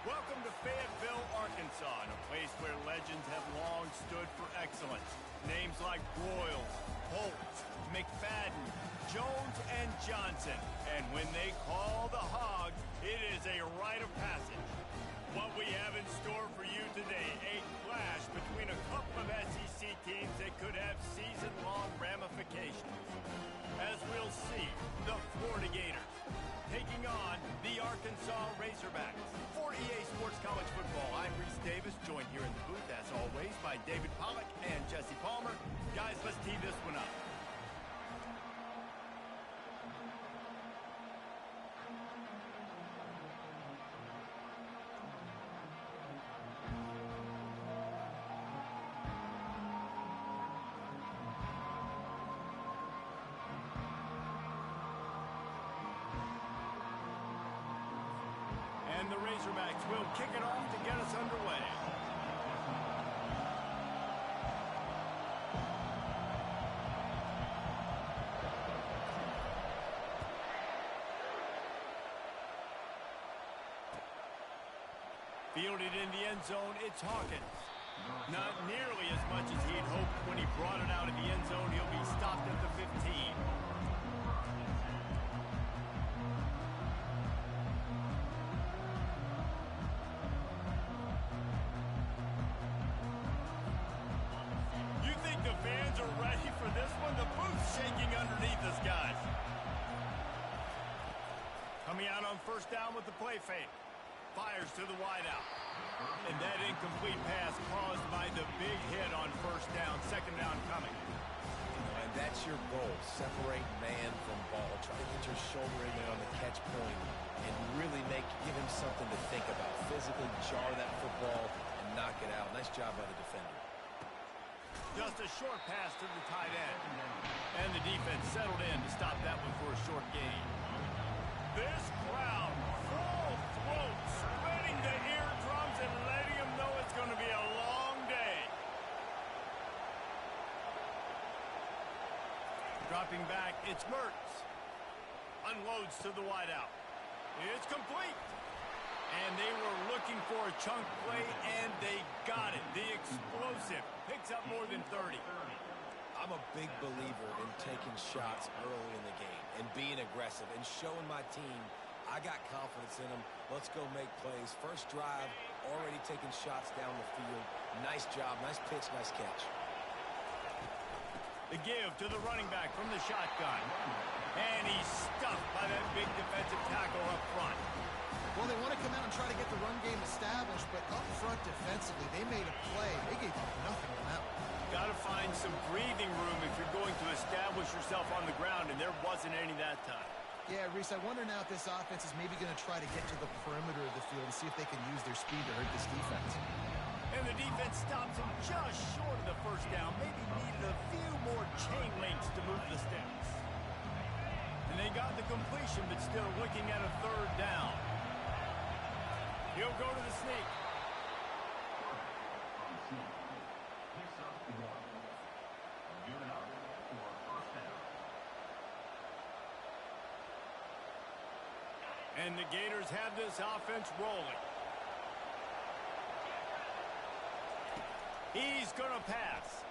Welcome to Fayetteville, Arkansas, a place where legends have long stood for excellence. Names like Broyles, Holt, McFadden, Jones, and Johnson. And when they call the Hogs, it is a rite of passage. What we have in store for you today, a clash between a couple of SEC teams that could have season-long ramifications. As we'll see, the Florida Gators taking on the Arkansas Razorbacks. For EA Sports College Football, I'm Reese Davis, joined here in the booth, as always, by David Pollack and Jesse Palmer. Guys, let's tee this one up. And the Razorbacks will kick it off to get us underway. Fielded in the end zone, it's Hawkins. Not nearly as much as he'd hoped when he brought it out of the end zone. He'll be stopped at the 15. Fans are ready for this one. The booth's shaking underneath us, guys. Coming out on first down with the play fake. Fires to the wideout. And that incomplete pass caused by the big hit on first down. Second down coming. And that's your goal. Separate man from ball. Try to get your shoulder in there on the catch point and really give him something to think about. Physically jar that football and knock it out. Nice job by the defender. Just a short pass to the tight end. And the defense settled in to stop that one for a short gain. This crowd, full throat, splitting the eardrums and letting them know it's going to be a long day. Dropping back, it's Mertz. Unloads to the wideout. It's complete. And they were looking for a chunk play, and they got it. The explosive picks up more than 30. I'm a big believer in taking shots early in the game and being aggressive and showing my team I got confidence in them. Let's go make plays. First drive, already taking shots down the field. Nice job, nice pitch, nice catch. The give to the running back from the shotgun. And he's stuffed by that big defensive tackle up front. Well, they want to come out and try to get the run game established, but up front defensively, they made a play. They gave up nothing on that one. Got to find some breathing room if you're going to establish yourself on the ground, and there wasn't any that time. Yeah, Reese, I wonder now if this offense is maybe going to try to get to the perimeter of the field and see if they can use their speed to hurt this defense. And the defense stops him just short of the first down. Maybe needed a few more chain links to move the sticks. And they got the completion, but still looking at a third down. He'll go to the sneak. And the Gators have this offense rolling. He's going to pass.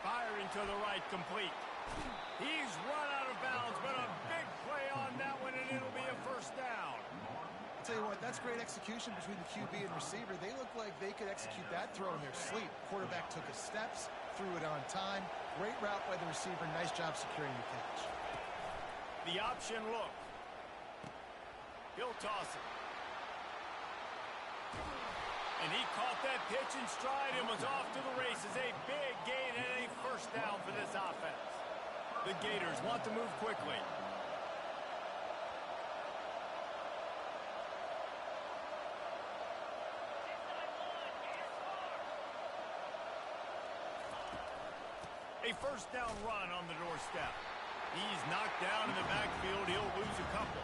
Firing to the right, complete. He's run out of bounds, but a big play on that one, and it'll be a first down. I'll tell you what, that's great execution between the QB and receiver. They look like they could execute that throw in their sleep. Quarterback took his steps, threw it on time. Great route by the receiver. Nice job securing the catch. The option look. He'll toss it. And he caught that pitch in stride and was off to the races. A big gain and a first down for this offense. The Gators want to move quickly. A first down run on the doorstep. He's knocked down in the backfield. He'll lose a couple.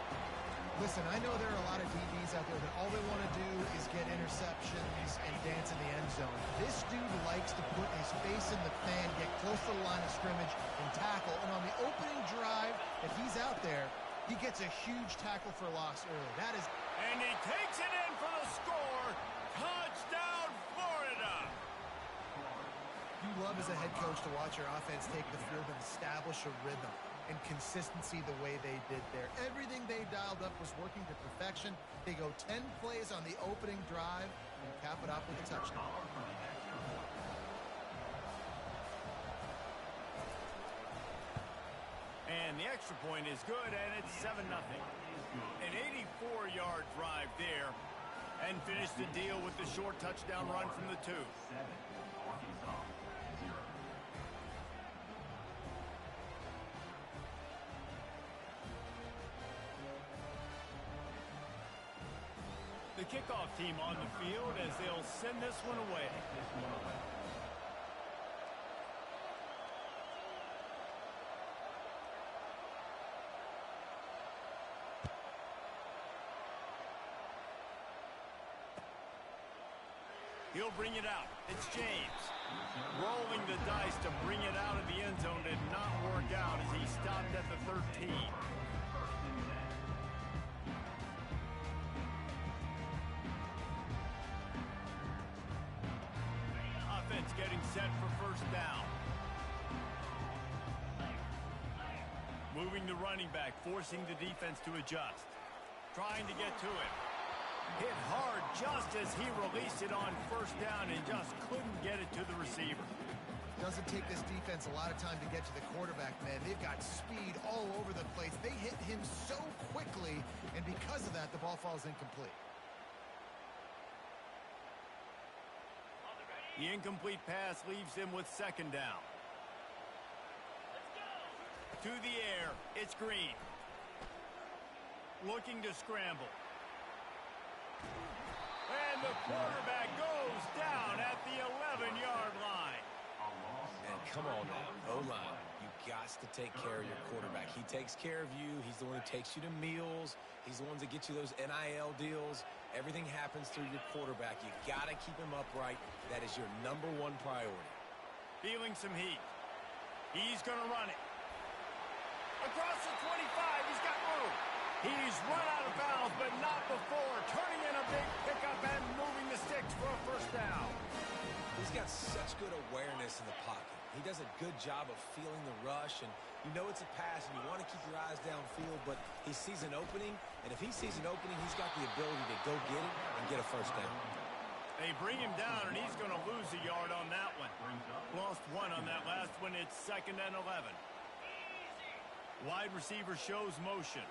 Listen, I know there are a lot of DBs out there that all they want to do is get interceptions and dance in the end zone. This dude likes to put his face in the fan, get close to the line of scrimmage, and tackle. And on the opening drive that he's out there, he gets a huge tackle for loss early. That is... And he takes it in for the score. Touchdown, Florida! You love as a head coach to watch your offense take the field and establish a rhythm and consistency the way they did there. Everything they dialed up was working to perfection. They go 10 plays on the opening drive and cap it off with a touchdown. And the extra point is good, and it's 7-0. An 84-yard drive there, and finished the deal with the short touchdown run from the 2. The kickoff team on the field as they'll send this one away. He'll bring it out. It's James. Rolling the dice to bring it out of the end zone did not work out as he stopped at the 13. offense getting set for first down. Moving the running back, forcing the defense to adjust. Trying to get to him. Hit hard just as he released it on first down and just couldn't get it to the receiver. Doesn't take this defense a lot of time to get to the quarterback, man. They've got speed all over the place. They hit him so quickly, and because of that, the ball falls incomplete. The incomplete pass leaves him with second down. To the air, it's Green. Looking to scramble. And the quarterback goes down at the 11-yard line. And come on now, O-line, you got to take care of your quarterback. He takes care of you. He's the one who takes you to meals. He's the one that gets you those NIL deals. Everything happens through your quarterback. You got to keep him upright. That is your #1 priority. Feeling some heat. He's going to run it. Across the 25, he's got room. He's run out of bounds, but not before. Turning in a big pickup and moving the sticks for a first down. He's got such good awareness in the pocket. He does a good job of feeling the rush, and you know it's a pass, and you want to keep your eyes downfield, but he sees an opening, and if he sees an opening, he's got the ability to go get it and get a first down. They bring him down, and he's going to lose a yard on that one. Lost one on that last one. It's 2nd and 11. Wide receiver shows motion.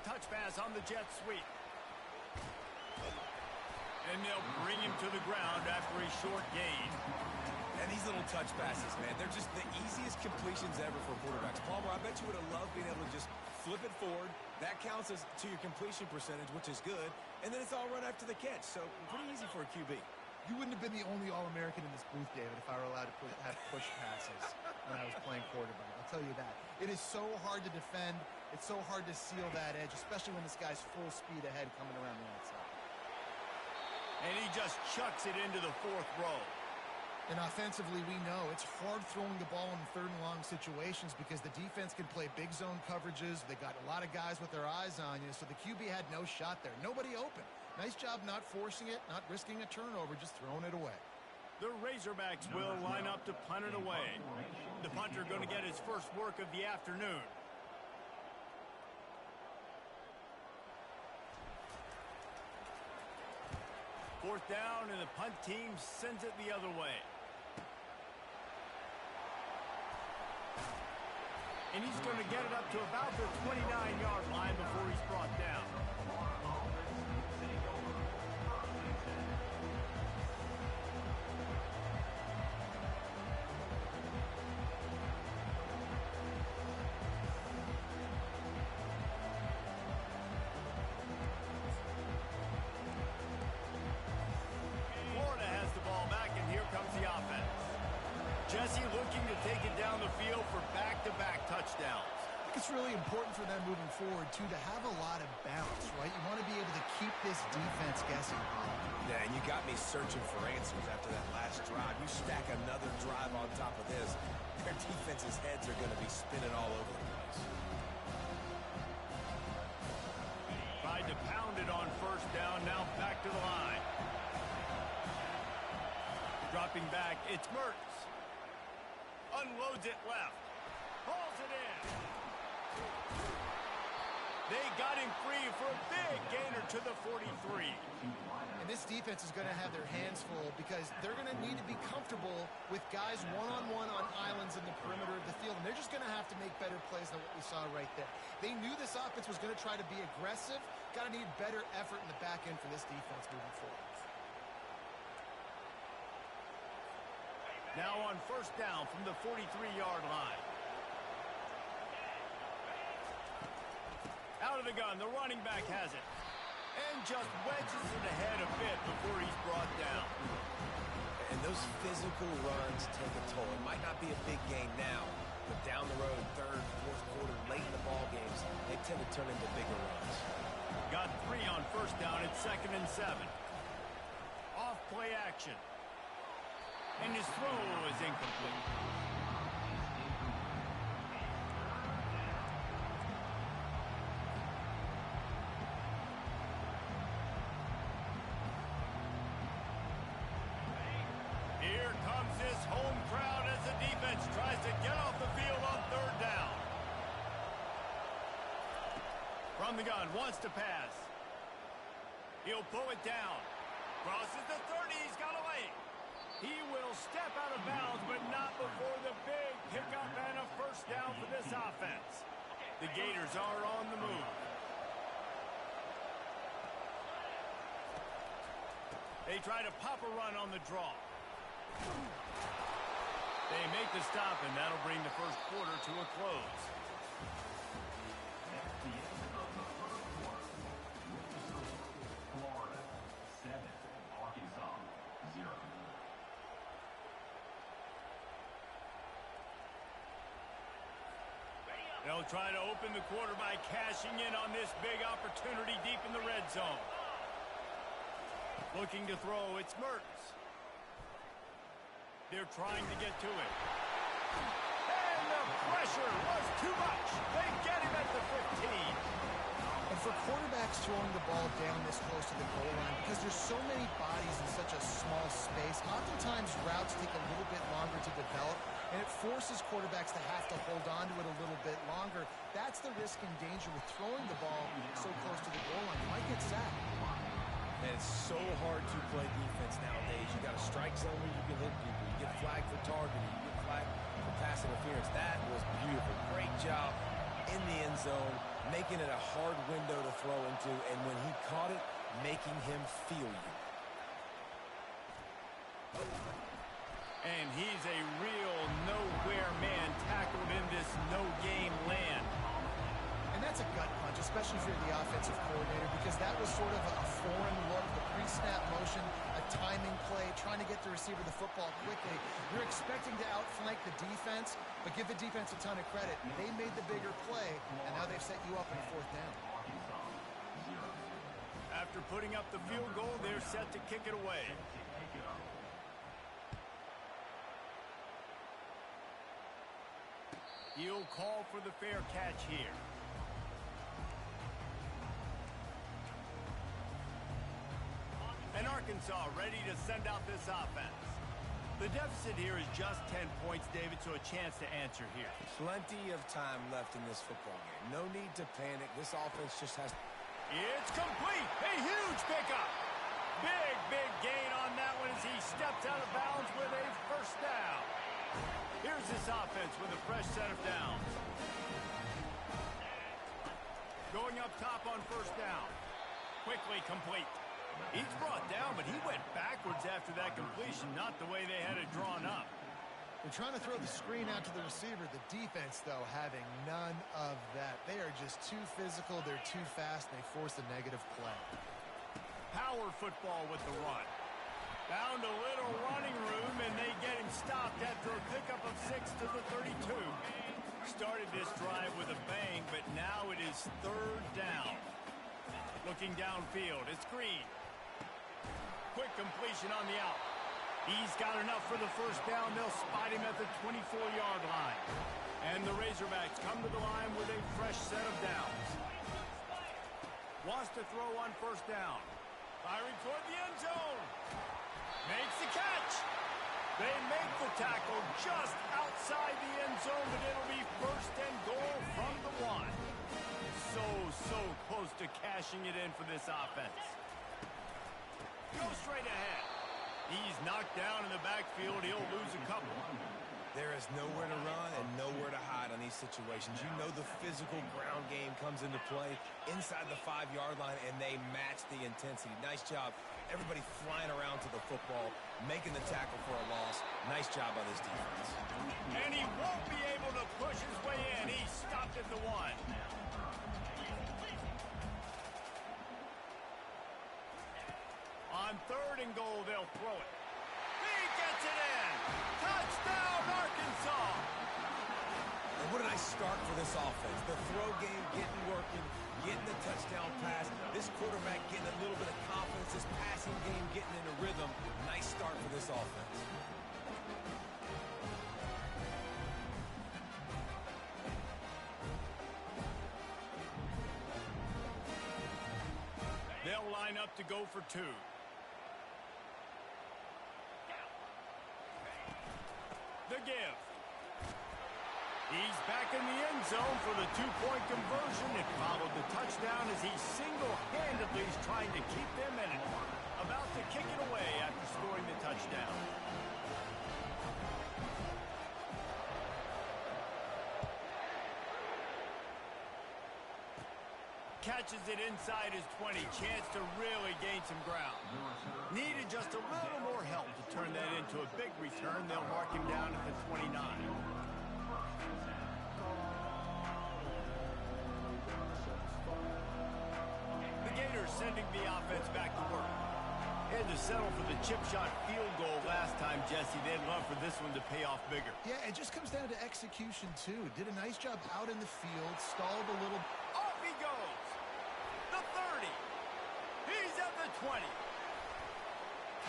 Touch pass on the jet sweep. And they'll bring him to the ground after a short gain. And these little touch passes, man, they're just the easiest completions ever for quarterbacks. Palmer, I bet you would have loved being able to just flip it forward. That counts as to your completion percentage, which is good. And then it's all run after the catch. So pretty easy for a QB. You wouldn't have been the only All-American in this booth, David, if I were allowed to have push passes when I was playing quarterback. I'll tell you that. It is so hard to defend. It's so hard to seal that edge, especially when this guy's full speed ahead coming around the outside. And he just chucks it into the 4th row. And offensively, we know it's hard throwing the ball in 3rd and long situations because the defense can play big zone coverages. They got a lot of guys with their eyes on you, so the QB had no shot there. Nobody open. Nice job not forcing it, not risking a turnover, just throwing it away. The Razorbacks will line up to punt it away. The punter going to get his first work of the afternoon. Fourth down, and the punt team sends it the other way. And he's going to get it up to about the 29-yard line before he's brought down. Florida has the ball back, and here comes the offense. Jesse looking to take it down the field for back-to-back touchdowns. I think it's really important for them moving forward, too, to have a lot of balance, right? You want to be able to keep this defense guessing. Yeah, and you got me searching for answers after that last drive. You stack another drive on top of this, their defense's heads are going to be spinning all over the place. Tried to pound it on first down, now back to the line. Dropping back, it's Mertz. Unloads it left. Hauls it in. They got him free for a big gainer to the 43. And this defense is going to have their hands full because they're going to need to be comfortable with guys one-on-one on islands in the perimeter of the field. And they're just going to have to make better plays than what we saw right there. They knew this offense was going to try to be aggressive. Got to need better effort in the back end for this defense moving forward. Now on first down from the 43-yard line. Out of the gun, the running back has it. And just wedges it ahead a bit before he's brought down. And those physical runs take a toll. It might not be a big gain now, but down the road, 3rd, 4th quarter, late in the ball games, they tend to turn into bigger runs. Got 3 on first down at 2nd and 7. Off play action. And his throw is incomplete. Here comes his home crowd as the defense tries to get off the field on third down. From the gun, wants to pass. He'll pull it down. Crosses the 30, he's got away. He will step out of bounds, but not before the big pickup and a first down for this offense. The Gators are on the move. They try to pop a run on the draw. They make the stop, and that'll bring the first quarter to a close. That's the end of the first quarter. Florida 7, Arkansas 0. They'll try to open the quarter by cashing in on this big opportunity deep in the red zone. Looking to throw, it's Mertz. They're trying to get to it. And the pressure was too much. They get him at the 15. And for quarterbacks throwing the ball down this close to the goal line, because there's so many bodies in such a small space, oftentimes routes take a little bit longer to develop, and it forces quarterbacks to have to hold on to it a little bit longer. That's the risk and danger with throwing the ball so close to the goal line. You might get sacked. And it's so hard to play defense nowadays. You got a strike zone where you can hit people. You get flagged for targeting. You get flagged for pass interference. That was beautiful. Great job in the end zone, making it a hard window to throw into, and when he caught it, making him feel you. And he's a real nowhere man tackled in this no-game land. And that's a gut punch, especially if you're the offensive coordinator, because that was sort of a foreign look, the pre-snap motion, a timing play, trying to get the receiver the football quickly. You're expecting to outflank the defense, but give the defense a ton of credit. They made the bigger play, and now they've set you up in fourth down. After putting up the field goal, they're set to kick it away. He'll call for the fair catch here. And Arkansas ready to send out this offense. The deficit here is just 10 points, David, so a chance to answer here. Plenty of time left in this football game. No need to panic. This offense just has... It's complete. A huge pickup. Big gain on that one as he steps out of bounds with a first down. Here's this offense with a fresh set of downs. Going up top on first down. Quickly complete. He's brought down, but he went backwards after that completion, not the way they had it drawn up. They're trying to throw the screen out to the receiver. The defense, though, having none of that. They are just too physical. They're too fast. And they force a negative play. Power football with the run. Found a little running room, and they get him stopped after a pickup of 6 to the 32. Started this drive with a bang, but now it is third down. Looking downfield, it's Green. Quick completion on the out. He's got enough for the first down. They'll spot him at the 24-yard line. And the Razorbacks come to the line with a fresh set of downs. Wants to throw on first down. Firing toward the end zone. Makes the catch. They make the tackle just outside the end zone, but it'll be first and goal from the 1. So close to cashing it in for this offense. Go straight ahead. He's knocked down in the backfield. He'll lose a couple. There is nowhere to run and nowhere to hide on these situations. You know the physical ground game comes into play inside the 5-yard line, and they match the intensity. Nice job. Everybody flying around to the football, making the tackle for a loss. Nice job by this defense. And he won't be able to push his way in. He stopped at the 1. On third and goal, they'll throw it. He gets it in. Touchdown, Arkansas. And what a nice start for this offense. The throw game getting working, getting the touchdown pass. This quarterback getting a little bit of confidence. This passing game getting into rhythm. Nice start for this offense. They'll line up to go for 2. The give. He's back in the end zone for the two-point conversion. It followed the touchdown as he single-handedly is trying to keep them in it. About to kick it away after scoring the touchdown. Catches it inside his 20. Chance to really gain some ground. Needed just a little more help to turn that into a big return. They'll mark him down at the 29. The Gators sending the offense back to work. Had to settle for the chip shot field goal last time, Jesse. They'd love for this one to pay off bigger. Yeah, it just comes down to execution, too. Did a nice job out in the field, stalled a little. Off he goes. The 30. He's at the 20.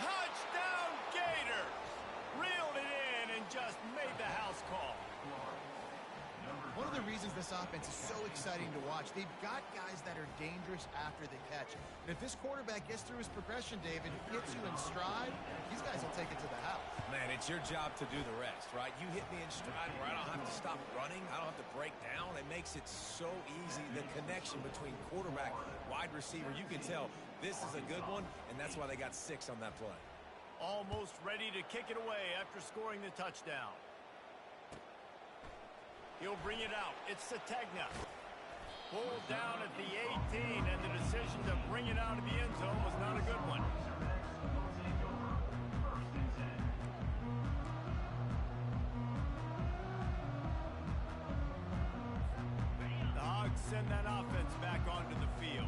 Touchdown, Gators. Reeled it in and just made the house call. One of the reasons this offense is so exciting to watch, they've got guys that are dangerous after the catch. And if this quarterback gets through his progression, David, hits you in stride, these guys will take it to the house. Man, it's your job to do the rest, right? You hit me in stride where I don't have to stop running. I don't have to break down. It makes it so easy. The connection between quarterback, wide receiver, you can tell this is a good one, and that's why they got 6 on that play. Almost ready to kick it away after scoring the touchdown. He'll bring it out. It's Sategna. Pulled down at the 18, and the decision to bring it out of the end zone was not a good one. The Hogs send that offense back onto the field.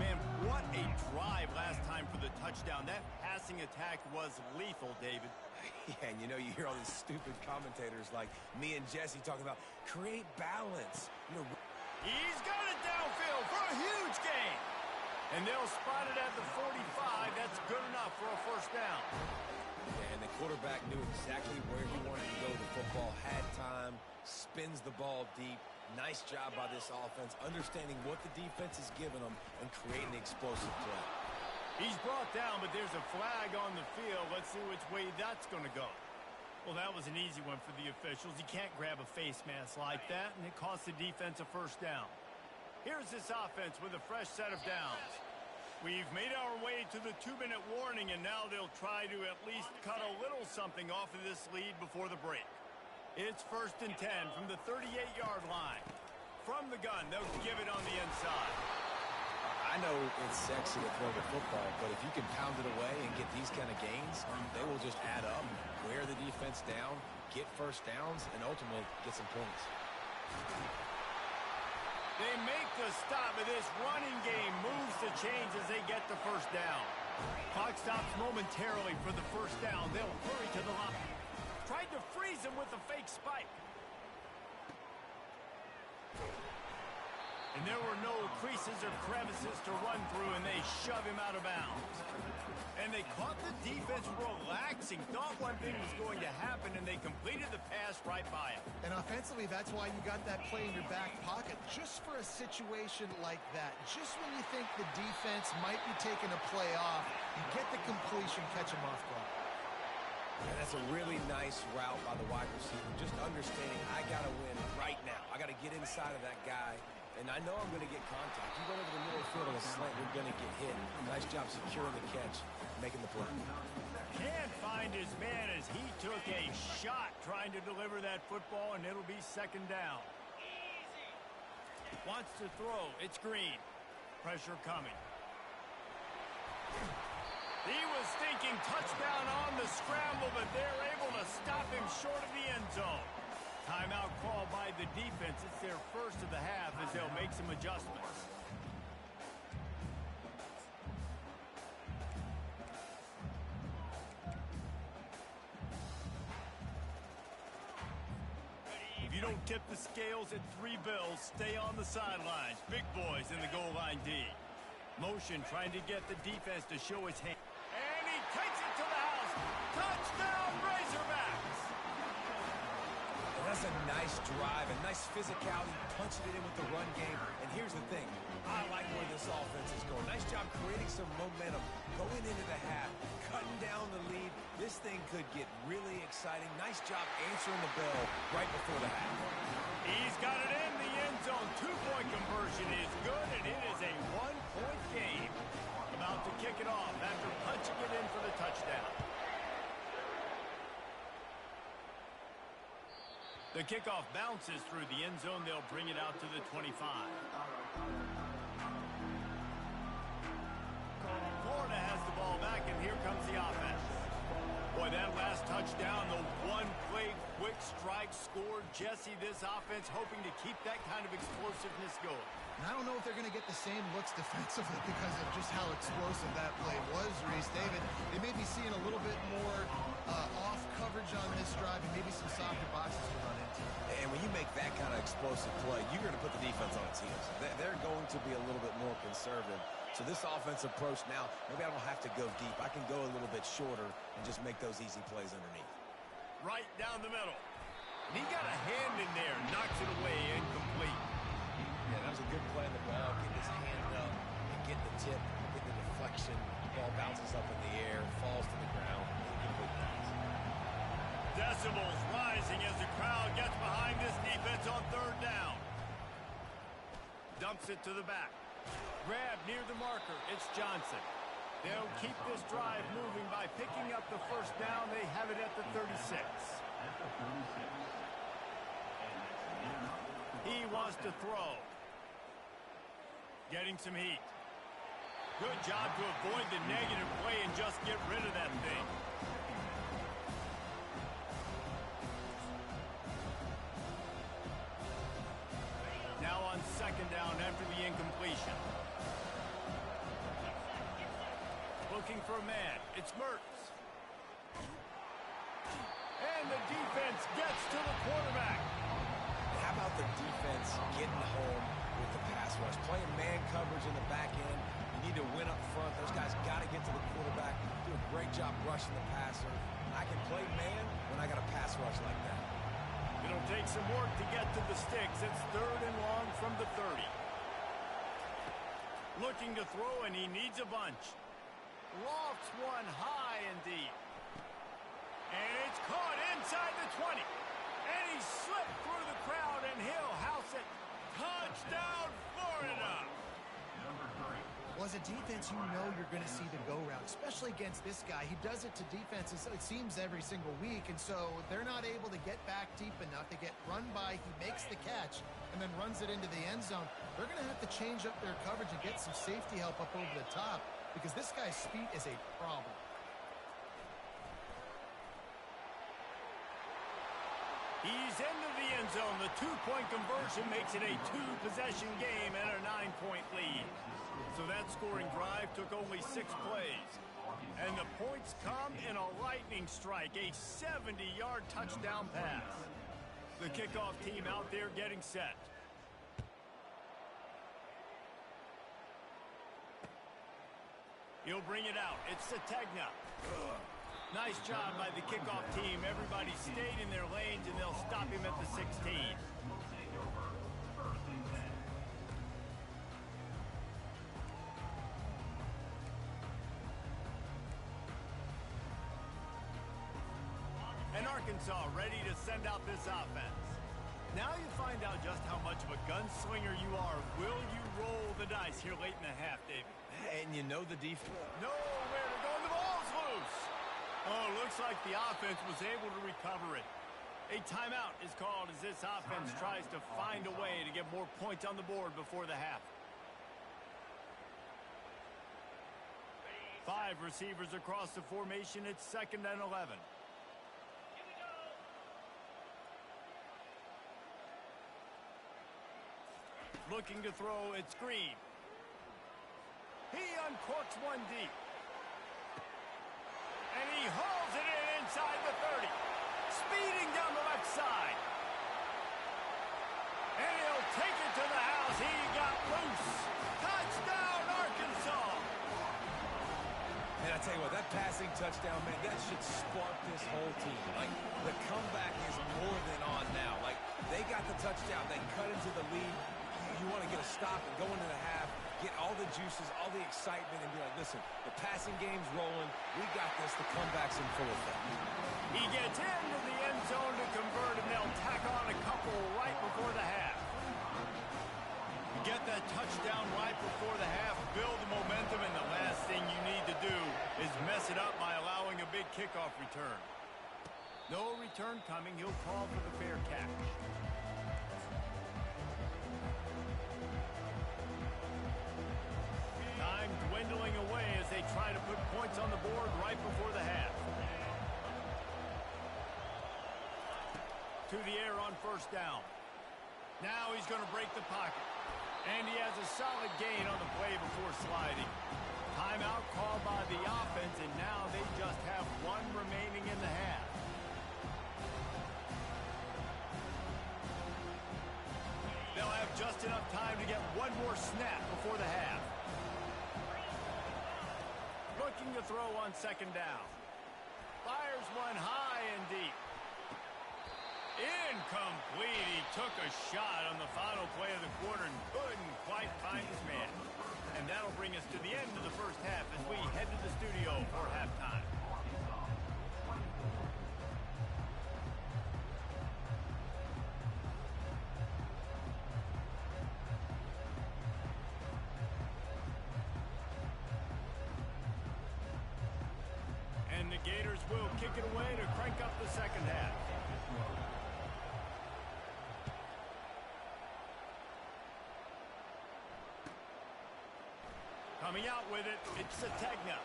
Man, what a drive last time for the touchdown. That passing attack was lethal, David. Yeah, and you hear all these stupid commentators like me and Jesse talking about create balance. He's got it downfield for a huge gain. And they'll spot it at the 45. That's good enough for a first down. Yeah, and the quarterback knew exactly where he wanted to go. The football had time, spins the ball deep. Nice job by this offense, understanding what the defense is giving them and creating the explosive play. He's brought down, but there's a flag on the field. Let's see which way that's going to go. Well, that was an easy one for the officials. You can't grab a face mask like that, and it cost the defense a first down. Here's this offense with a fresh set of downs. We've made our way to the 2-minute warning, and now they'll try to at least cut a little something off of this lead before the break. It's 1st and 10 from the 38-yard line. From the gun, they'll give it on the inside. I know it's sexy to throw the football, but if you can pound it away and get these kind of gains, they will just add up, wear the defense down, get first downs, and ultimately get some points. They make the stop, but this running game moves the chains as they get the first down. Clock stops momentarily for the first down. They'll hurry to the line. Tried to freeze him with a fake spike. And there were no creases or crevices to run through, and they shove him out of bounds. And they caught the defense relaxing, thought one thing was going to happen, and they completed the pass right by him. And offensively, that's why you got that play in your back pocket, just for a situation like that. Just when you think the defense might be taking a play off, you get the completion, catch him off guard. Yeah, that's a really nice route by the wide receiver. Just understanding I got to win right now. I got to get inside of that guy. And I know I'm going to get contact. You go over the middle of the field on a slant, you're going to get hit. Nice job securing the catch, making the play. Can't find his man as he took a shot trying to deliver that football, and it'll be second down. Wants to throw. It's Green. Pressure coming. He was thinking touchdown on the scramble, but they're able to stop him short of the end zone. Timeout called by the defense. It's their first of the half as they'll make some adjustments. If you don't tip the scales at 3 bills, stay on the sidelines. Big boys in the goal line D. Motion trying to get the defense to show his hand. And he takes it to the house. Touchdown, Razorbacks! That's a nice drive, a nice physicality, punching it in with the run game. And here's the thing. I like where this offense is going. Nice job creating some momentum, going into the half, cutting down the lead. This this thing could get really exciting. Nice job answering the bell right before the half. He's got it in the end zone. Two-point conversion is good, and it is a one-point game. About to kick it off after punching it in for the touchdown. The kickoff bounces through the end zone. They'll bring it out to the 25. Florida has the ball back, and here comes the offense. Boy, that last touchdown, the one-play quick strike scored. Jesse, this offense hoping to keep that kind of explosiveness going. And I don't know if they're going to get the same looks defensively because of just how explosive that play was, Reese. David, they may be seeing a little bit more off coverage on this drive and maybe some softer boxes to run into. And when you make that kind of explosive play, you're going to put the defense on its heels. They're going to be a little bit more conservative. So this offensive approach now, maybe I don't have to go deep. I can go a little bit shorter and just make those easy plays underneath. Right down the middle. And he got a hand in there, knocks it away, incomplete. Yeah, that was a good play on the ball. Get his hand up and get the tip, get the deflection. The ball bounces up in the air, falls to the ground, incomplete pass. Decibels rising as the crowd gets behind this defense on third down. Dumps it to the back. Grab near the marker. It's Johnson. They'll keep this drive moving by picking up the first down. They have it at the 36. He wants to throw. Getting some heat. Good job to avoid the negative play and just get rid of that thing. Now on second down after the incompletion. Looking for a man. It's Mertz. And the defense gets to the quarterback. How about the defense getting home with the pass rush? Playing man coverage in the back end. You need to win up front. Those guys got to get to the quarterback. Do a great job rushing the passer. I can play man when I got a pass rush like that. It'll take some work to get to the sticks. It's third and long from the 30. Looking to throw, and he needs a bunch. Lofts one high and deep. And it's caught inside the 20. And he slipped through the crowd, and he'll house it. Touchdown, Florida! Well, as a defense, you know you're going to see the go-route, especially against this guy. He does it to defenses, it seems, every single week, and so they're not able to get back deep enough. They get run by, he makes the catch, and then runs it into the end zone. They're going to have to change up their coverage and get some safety help up over the top because this guy's speed is a problem. He's into the end zone. The two-point conversion makes it a two-possession game and a 9-point lead. So that scoring drive took only 6 plays. And the points come in a lightning strike, a 70-yard touchdown pass. The kickoff team out there getting set. He'll bring it out. It's Sategna. Nice job by the kickoff team. Everybody stayed in their lanes, and they'll stop him at the 16. And Arkansas ready to send out this offense. Now you find out just how much of a gunslinger you are. Will you roll the dice here late in the half, David? And you know the defense. Nowhere to go, and the ball's loose. Oh, looks like the offense was able to recover it. A timeout is called as this offense tries to find a way to get more points on the board before the half. 5 receivers across the formation. It's 2nd and 11. Looking to throw, it's Green. He uncorks one deep. And he hauls it in inside the 30. Speeding down the left side. And he'll take it to the house. He got loose. Touchdown, Arkansas. And I tell you what, that passing touchdown, man, that should spark this whole team. Like, the comeback is more than on now. Like, they got the touchdown. They cut into the lead. You want to get a stop and go into the half, get all the juices, all the excitement, and be like, listen, the passing game's rolling. We got this. The comeback's in full effect. return. No return coming. He'll call for the fair catch. Time dwindling away as they try to put points on the board right before the half. To the air on first down. Now he's going to break the pocket. And he has a solid gain on the play before sliding. Timeout called by the offense, and now they just have one remaining in the half. They'll have just enough time to get one more snap before the half. Looking to throw on second down. Fires one high and deep. Incomplete. He took a shot on the final play of the quarter and couldn't quite find his man. And that'll bring us to the end of the first half as we head to the studio for halftime. And the Gators will kick it away to crank up the second half. Coming out with it, it's Sategna.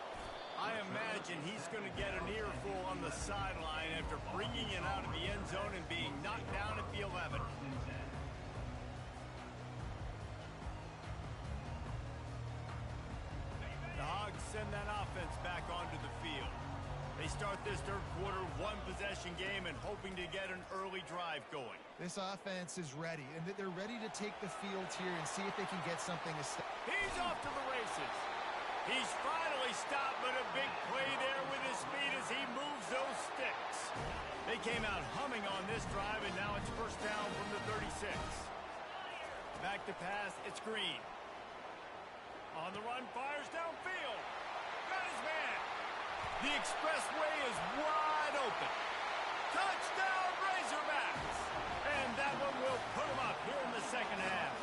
I imagine he's going to get an earful on the sideline after bringing it out of the end zone and being knocked down at the 11. The Hogs send that offense back onto the field. They start this third quarter one-possession game and hoping to get an early drive going. This offense is ready, and they're ready to take the field here and see if they can get something. He's off to the races. He's finally stopped, but a big play there with his speed as he moves those sticks. They came out humming on this drive, and now it's first down from the 36. Back to pass, it's Green. On the run, fires downfield. Got his man. The expressway is wide open. Touchdown, Razorbacks! And that one will put them up here in the second half.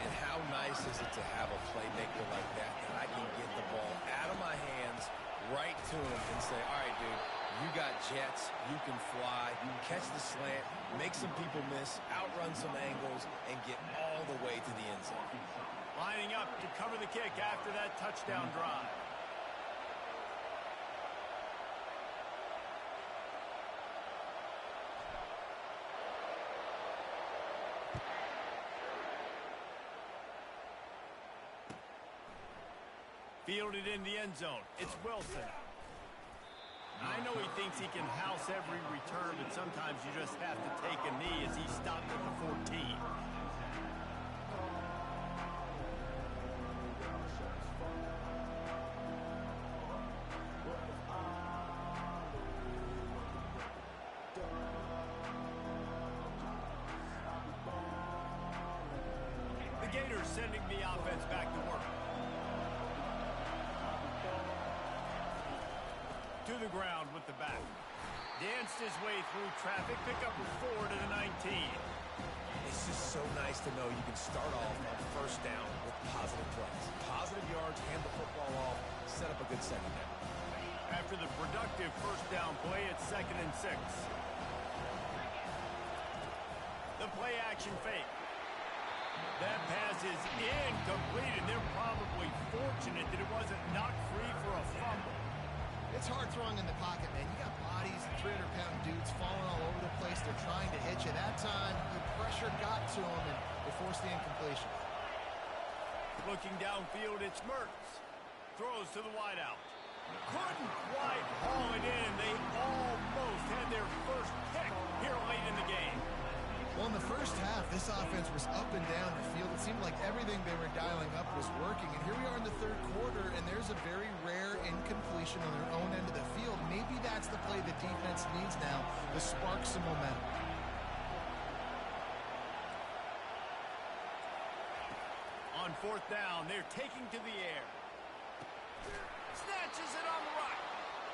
And how nice is it to have a playmaker like that I can get the ball out of my hands right to him and say, all right, dude, you got jets, you can fly, you can catch the slant, make some people miss, outrun some angles, and get all the way to the end zone. Lining up to cover the kick after that touchdown drive. Fielded in the end zone. It's Wilson. I know he thinks he can house every return, but sometimes you just have to take a knee as he stopped at the 14. The Gators sending the offense back to work. To the ground with the back. Danced his way through traffic. Pickup of 4 to the 19. It's just so nice to know you can start off on first down with positive plays. Positive yards, hand the football off, set up a good second down. After the productive first down play, it's 2nd and 6. The play action fake. That pass is incomplete, and they're probably fortunate that it wasn't knocked free for a fumble. It's hard throwing in the pocket, man. You got bodies and 300-pound dudes falling all over the place. They're trying to hit you. That time, the pressure got to them, and they forced the incompletion. Looking downfield, it's Mertz. Throws to the wideout. Couldn't quite haul it in. They almost had their first pick here late in the game. Well, in the first half, this offense was up and down the field. It seemed like everything they were dialing up was working. And here we are in the third quarter, and there's a very rare incompletion on their own end of the field. Maybe that's the play the defense needs now to spark some momentum. On fourth down, they're taking to the air. Snatches it on the right.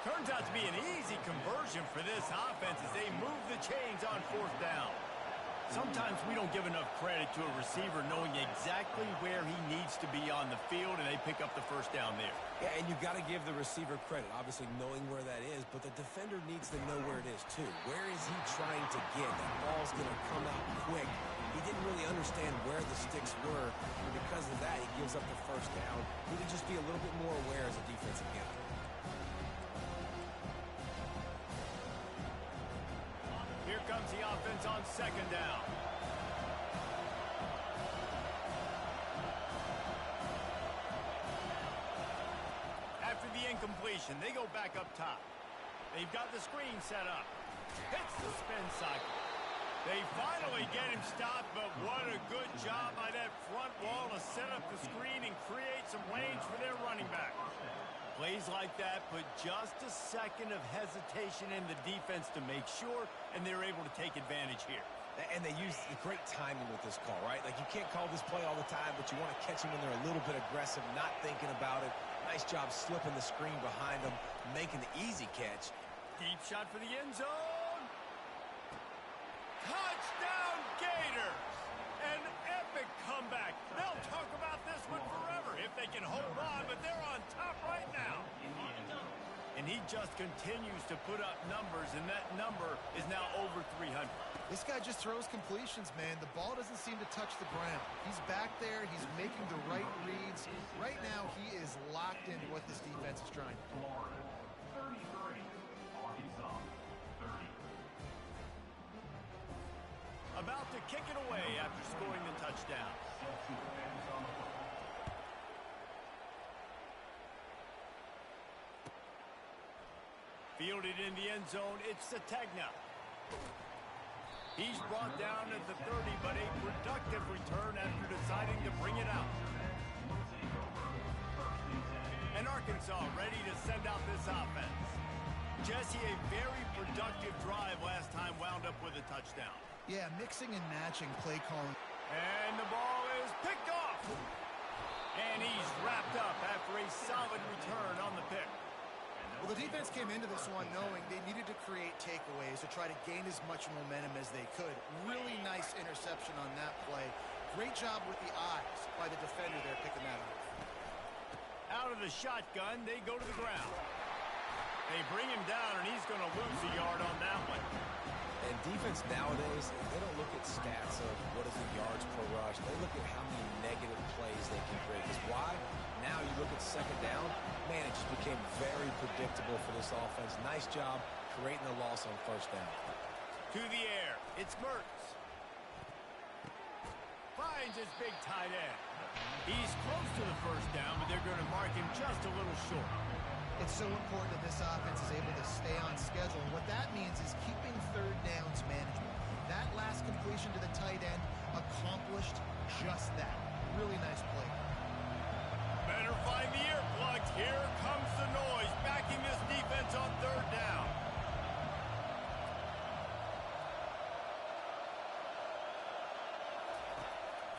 Turns out to be an easy conversion for this offense as they move the chains on fourth down. Sometimes we don't give enough credit to a receiver knowing exactly where he needs to be on the field, and they pick up the first down there. Yeah, and you got to give the receiver credit, obviously knowing where that is, but the defender needs to know where it is too. Where is he trying to get? That ball's going to come out quick. He didn't really understand where the sticks were, and because of that, he gives up the first down. He can just be a little bit more aware as a defensive guy. Here comes the offense on second down. After the incompletion, they go back up top. They've got the screen set up. Hits the spin cycle. They finally get him stopped, but what a good job by that front wall to set up the screen and create some lanes for their running back. Plays like that put just a second of hesitation in the defense to make sure, and they're able to take advantage here. And they use great timing with this call, right? Like, you can't call this play all the time, but you want to catch them when they're a little bit aggressive, not thinking about it. Nice job slipping the screen behind them, making the easy catch. Deep shot for the end zone. Touchdown Gators! An epic comeback. They'll talk about this one forever if they can hold on, but they're on top right now. And he just continues to put up numbers, and that number is now over 300. This guy just throws completions, man. The ball doesn't seem to touch the ground. He's back there. He's making the right reads. Right now, he is locked into what this defense is trying to do. Florida, 33. Arkansas, 30. About to kick it away after scoring the touchdown. Fielded in the end zone, it's Sategna. He's brought down at the 30, but a productive return after deciding to bring it out. And Arkansas ready to send out this offense. Jesse, a very productive drive last time wound up with a touchdown. Yeah, mixing and matching play calling. And the ball is picked off. And he's wrapped up after a solid return on the pick. Well, the defense came into this one knowing they needed to create takeaways to try to gain as much momentum as they could. Really nice interception on that play. Great job with the eyes by the defender there picking that up. Out of the shotgun, they go to the ground. They bring him down, and he's going to lose a yard on that one. And defense nowadays, they don't look at stats of what is the yards per rush. They look at how many negative plays they can create. Because why? Now you look at second down, man, it just became very predictable for this offense. Nice job creating the loss on first down. To the air, it's Mertz. Finds his big tight end. He's close to the first down, but they're going to mark him just a little short. It's so important that this offense is able to stay on schedule. And what that means is keeping third downs manageable. That last completion to the tight end accomplished just that. Really nice play. Better find the earplugs. Here comes the noise, backing this defense on third down.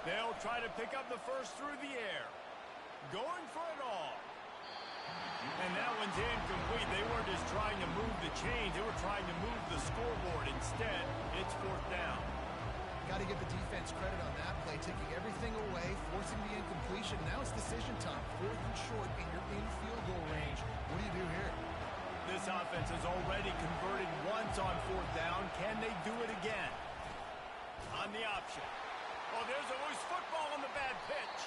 They'll try to pick up the first through the air. Going for it all. And that one's incomplete. They weren't just trying to move the chains. They were trying to move the scoreboard. Instead, it's fourth down. Got to give the defense credit on that play, taking everything away, forcing the incompletion. Now it's decision time. Fourth and short, and you're in field goal range. What do you do here? This offense has already converted once on fourth down. Can they do it again? On the option. Oh, there's a loose football on the bad pitch.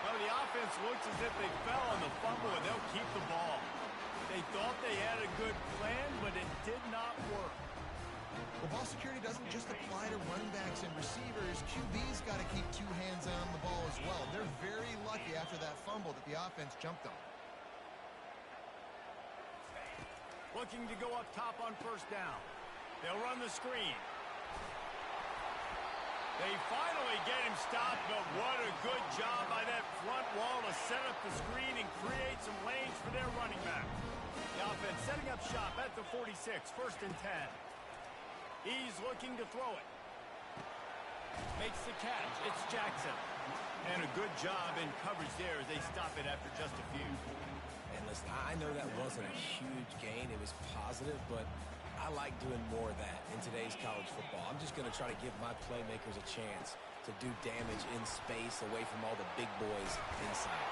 Well, the offense looks as if they fell on the fumble, and they'll keep the ball. They thought they had a good plan, but it did not work. Well, ball security doesn't just apply to running backs and receivers. QB's got to keep two hands on the ball as well. They're very lucky after that fumble that the offense jumped on. Looking to go up top on first down. They'll run the screen. They finally get him stopped, but what a good job by that front wall to set up the screen and create some lanes for their running back. The offense setting up shop at the 46, first and 10. He's looking to throw it. Makes the catch. It's Jackson. And a good job in coverage there as they stop it after just a few. And listen, I know that wasn't a huge gain. It was positive, but I like doing more of that in today's college football. I'm just going to try to give my playmakers a chance to do damage in space away from all the big boys inside.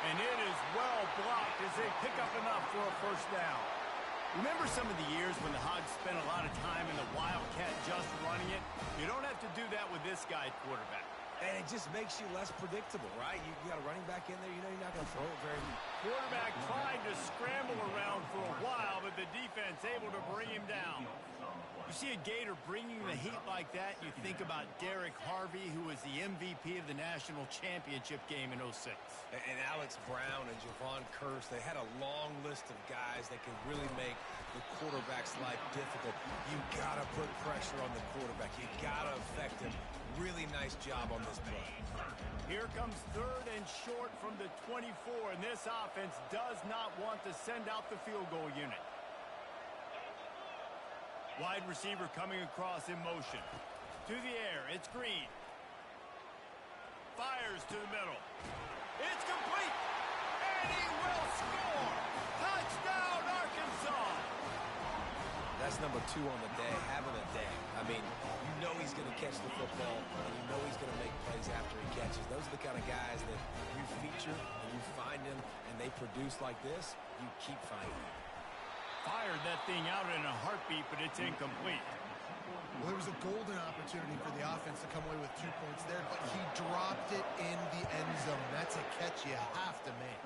And it is well blocked as they pick up enough for a first down. Remember some of the years when the Hogs spent a lot of time in the Wildcat just running it? You don't have to do that with this guy at quarterback. And it just makes you less predictable, right? You got a running back in there, you know you're not going to throw it very much. Quarterback tried to scramble around for a while, but the defense able to bring him down. You see a Gator bringing the heat like that, you think about Derek Harvey, who was the MVP of the national championship game in '06. And Alex Brown and Javon Kearse, they had a long list of guys that can really make the quarterback's life difficult. You got to put pressure on the quarterback. You got to affect him. Really nice job on this play. Here comes 3rd and short from the 24, and this offense does not want to send out the field goal unit. Wide receiver coming across in motion. To the air, it's Green. Fires to the middle. It's complete, and he will score! Touchdown, Arkansas! That's number 2 on the day, having a day. I mean, you know he's going to catch the football, and you know he's going to make plays after he catches. Those are the kind of guys that you feature, and you find them, and they produce like this, you keep finding them. Fired that thing out in a heartbeat, but it's incomplete. Well, there was a golden opportunity for the offense to come away with 2 points there, but he dropped it in the end zone. That's a catch you have to make.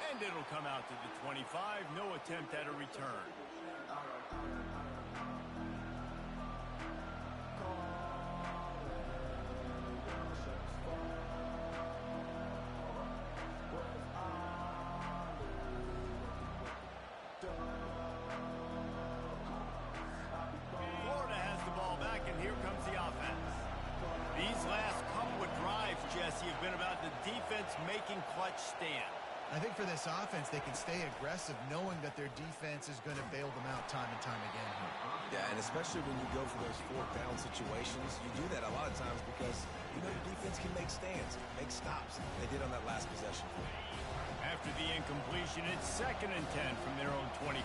And it'll come out to the 25. No attempt at a return. Florida has the ball back, and here comes the offense. These last couple of drives, Jesse, have been about the defense making clutch stands. I think for this offense, they can stay aggressive knowing that their defense is going to bail them out time and time again here. Yeah, and especially when you go for those 4th down situations, you do that a lot of times because you know your defense can make stands, make stops. They did on that last possession. After the incompletion, it's 2nd and 10 from their own 25.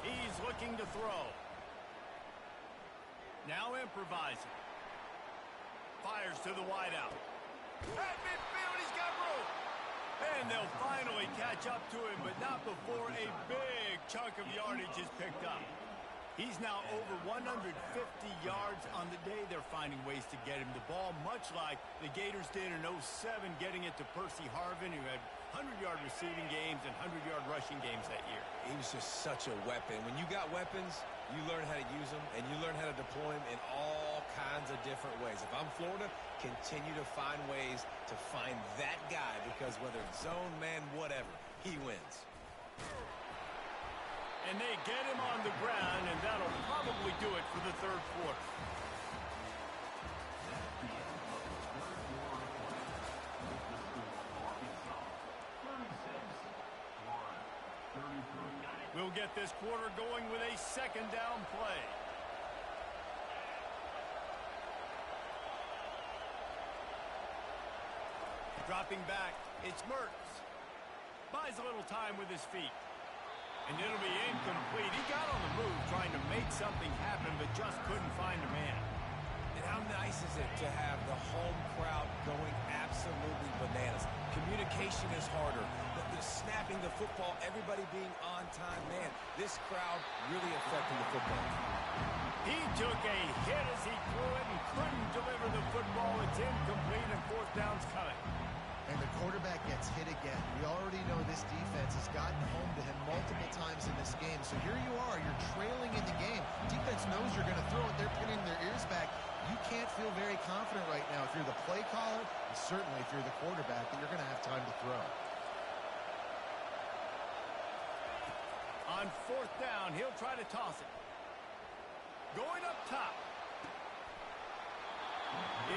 He's looking to throw. Now improvising. Fires to the wideout. At midfield, he's got room. And they'll finally catch up to him, but not before a big chunk of yardage is picked up. He's now over 150 yards on the day. They're finding ways to get him the ball, much like the Gators did in '07, getting it to Percy Harvin, who had 100-yard receiving games and 100-yard rushing games that year. He was just such a weapon. When you got weapons, you learn how to use them, and you learn how to deploy them in all kinds of different ways. If I'm Florida, continue to find ways to find that guy, because whether it's zone, man, whatever, he wins. And they get him on the ground, and that'll probably do it for the 3rd quarter. We'll get this quarter going with a 2nd down play. Dropping back, it's Mertz. Buys a little time with his feet. And it'll be incomplete. He got on the move trying to make something happen, but just couldn't find a man. And how nice is it to have the home crowd going absolutely bananas? Communication is harder. The snapping the football, everybody being on time. Man, this crowd really affecting the football. He took a hit as he threw it and couldn't deliver the football. It's incomplete, and 4th down's coming. And the quarterback gets hit again. We already know this defense has gotten home to him multiple times in this game. So here you are, you're trailing in the game. Defense knows you're going to throw it. They're pinning their ears back. You can't feel very confident right now if you're the play caller, and certainly if you're the quarterback, that you're going to have time to throw. On 4th down, he'll try to toss it. Going up top.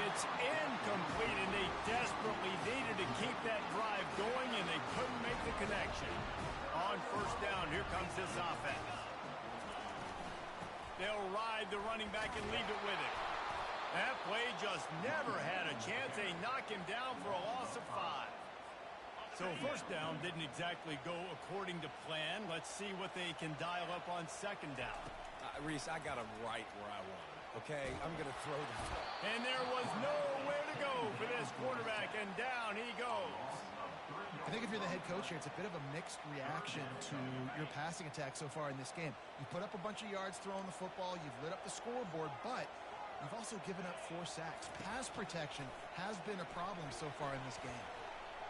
It's incomplete, and they desperately needed to keep that drive going, and they couldn't make the connection. On 1st down, here comes this offense. They'll ride the running back and leave it with him. That play just never had a chance. They knock him down for a loss of 5. So first down didn't exactly go according to plan. Let's see what they can dial up on second down. Reese, I got him right where I want him, okay? I'm going to throw the ball. And there was nowhere to go for this quarterback, and down he goes. I think if you're the head coach here, it's a bit of a mixed reaction to your passing attack so far in this game. You put up a bunch of yards throwing the football, you've lit up the scoreboard, but you've also given up 4 sacks. Pass protection has been a problem so far in this game.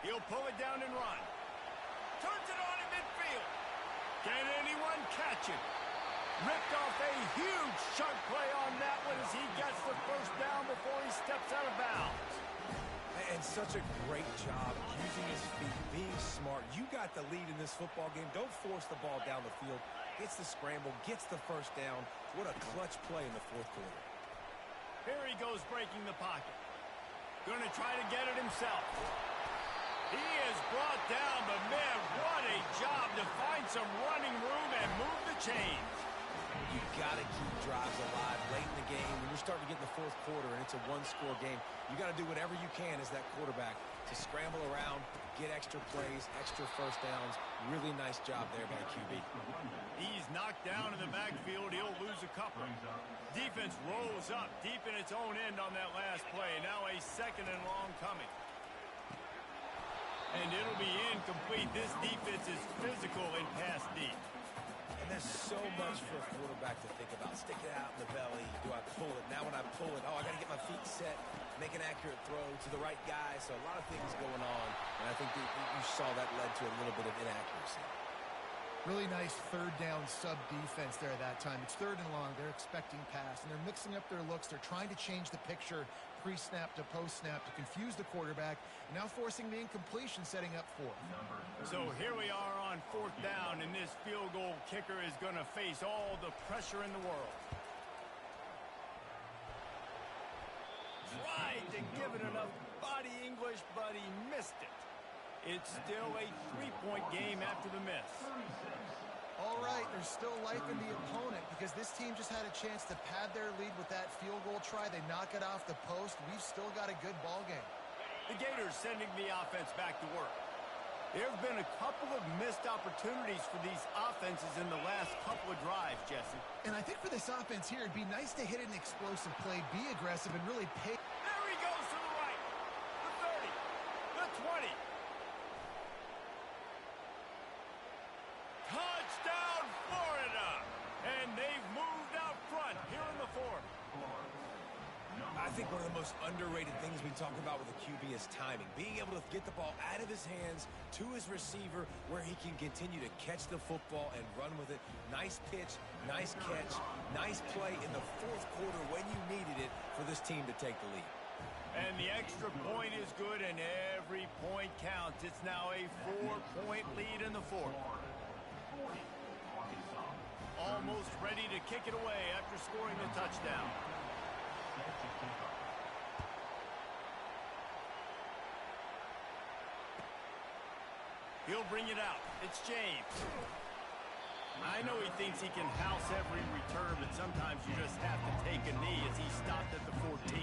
He'll pull it down and run. Turns it on in midfield. Can anyone catch it? Ripped off a huge chunk play on that one as he gets the first down before he steps out of bounds. And such a great job using his feet, being smart. You got the lead in this football game. Don't force the ball down the field. Gets the scramble, gets the first down. What a clutch play in the fourth quarter. Here he goes breaking the pocket. Going to try to get it himself. He is brought down, but man, what a job to find some running room and move the chains. You got to keep drives alive late in the game. When you're starting to get in the fourth quarter and it's a one-score game, you got to do whatever you can as that quarterback to scramble around, get extra plays, extra first downs. Really nice job there by QB. He's knocked down in the backfield. He'll lose a couple. Defense rolls up deep in its own end on that last play. Now a second and long coming. And it'll be incomplete. This defense is physical in pass deep. And there's so much for a quarterback to think about. Stick it out in the belly. Do I pull it? Now when I pull it, I got to get my feet set, make an accurate throw to the right guy. So a lot of things going on. And I think you saw that led to a little bit of inaccuracy. Really nice third down sub defense there at that time. It's third and long. They're expecting pass, and they're mixing up their looks. They're trying to change the picture pre-snap to post-snap to confuse the quarterback, and now forcing the incompletion, setting up fourth. So here we are on fourth down, and this field goal kicker is going to face all the pressure in the world. Tried to give it enough body English, but he missed it. It's still a 3-point game after the miss. All right, there's still life in the opponent because this team just had a chance to pad their lead with that field goal try. They knock it off the post. We've still got a good ball game. The Gators sending the offense back to work. There have been a couple of missed opportunities for these offenses in the last couple of drives, Jesse. And I think for this offense here, it'd be nice to hit an explosive play, be aggressive, and really pay. There he goes to the right. The 30. The 20. Touchdown, Florida! And they've moved out front here in the fourth. I think one of the most underrated things we talk about with a QB is timing. Being able to get the ball out of his hands to his receiver where he can continue to catch the football and run with it. Nice pitch, nice catch, nice play in the fourth quarter when you needed it for this team to take the lead. And the extra point is good, and every point counts. It's now a 4-point lead in the fourth. Almost ready to kick it away after scoring the touchdown. He'll bring it out. It's James. I know he thinks he can house every return, but sometimes you just have to take a knee as he stopped at the 14.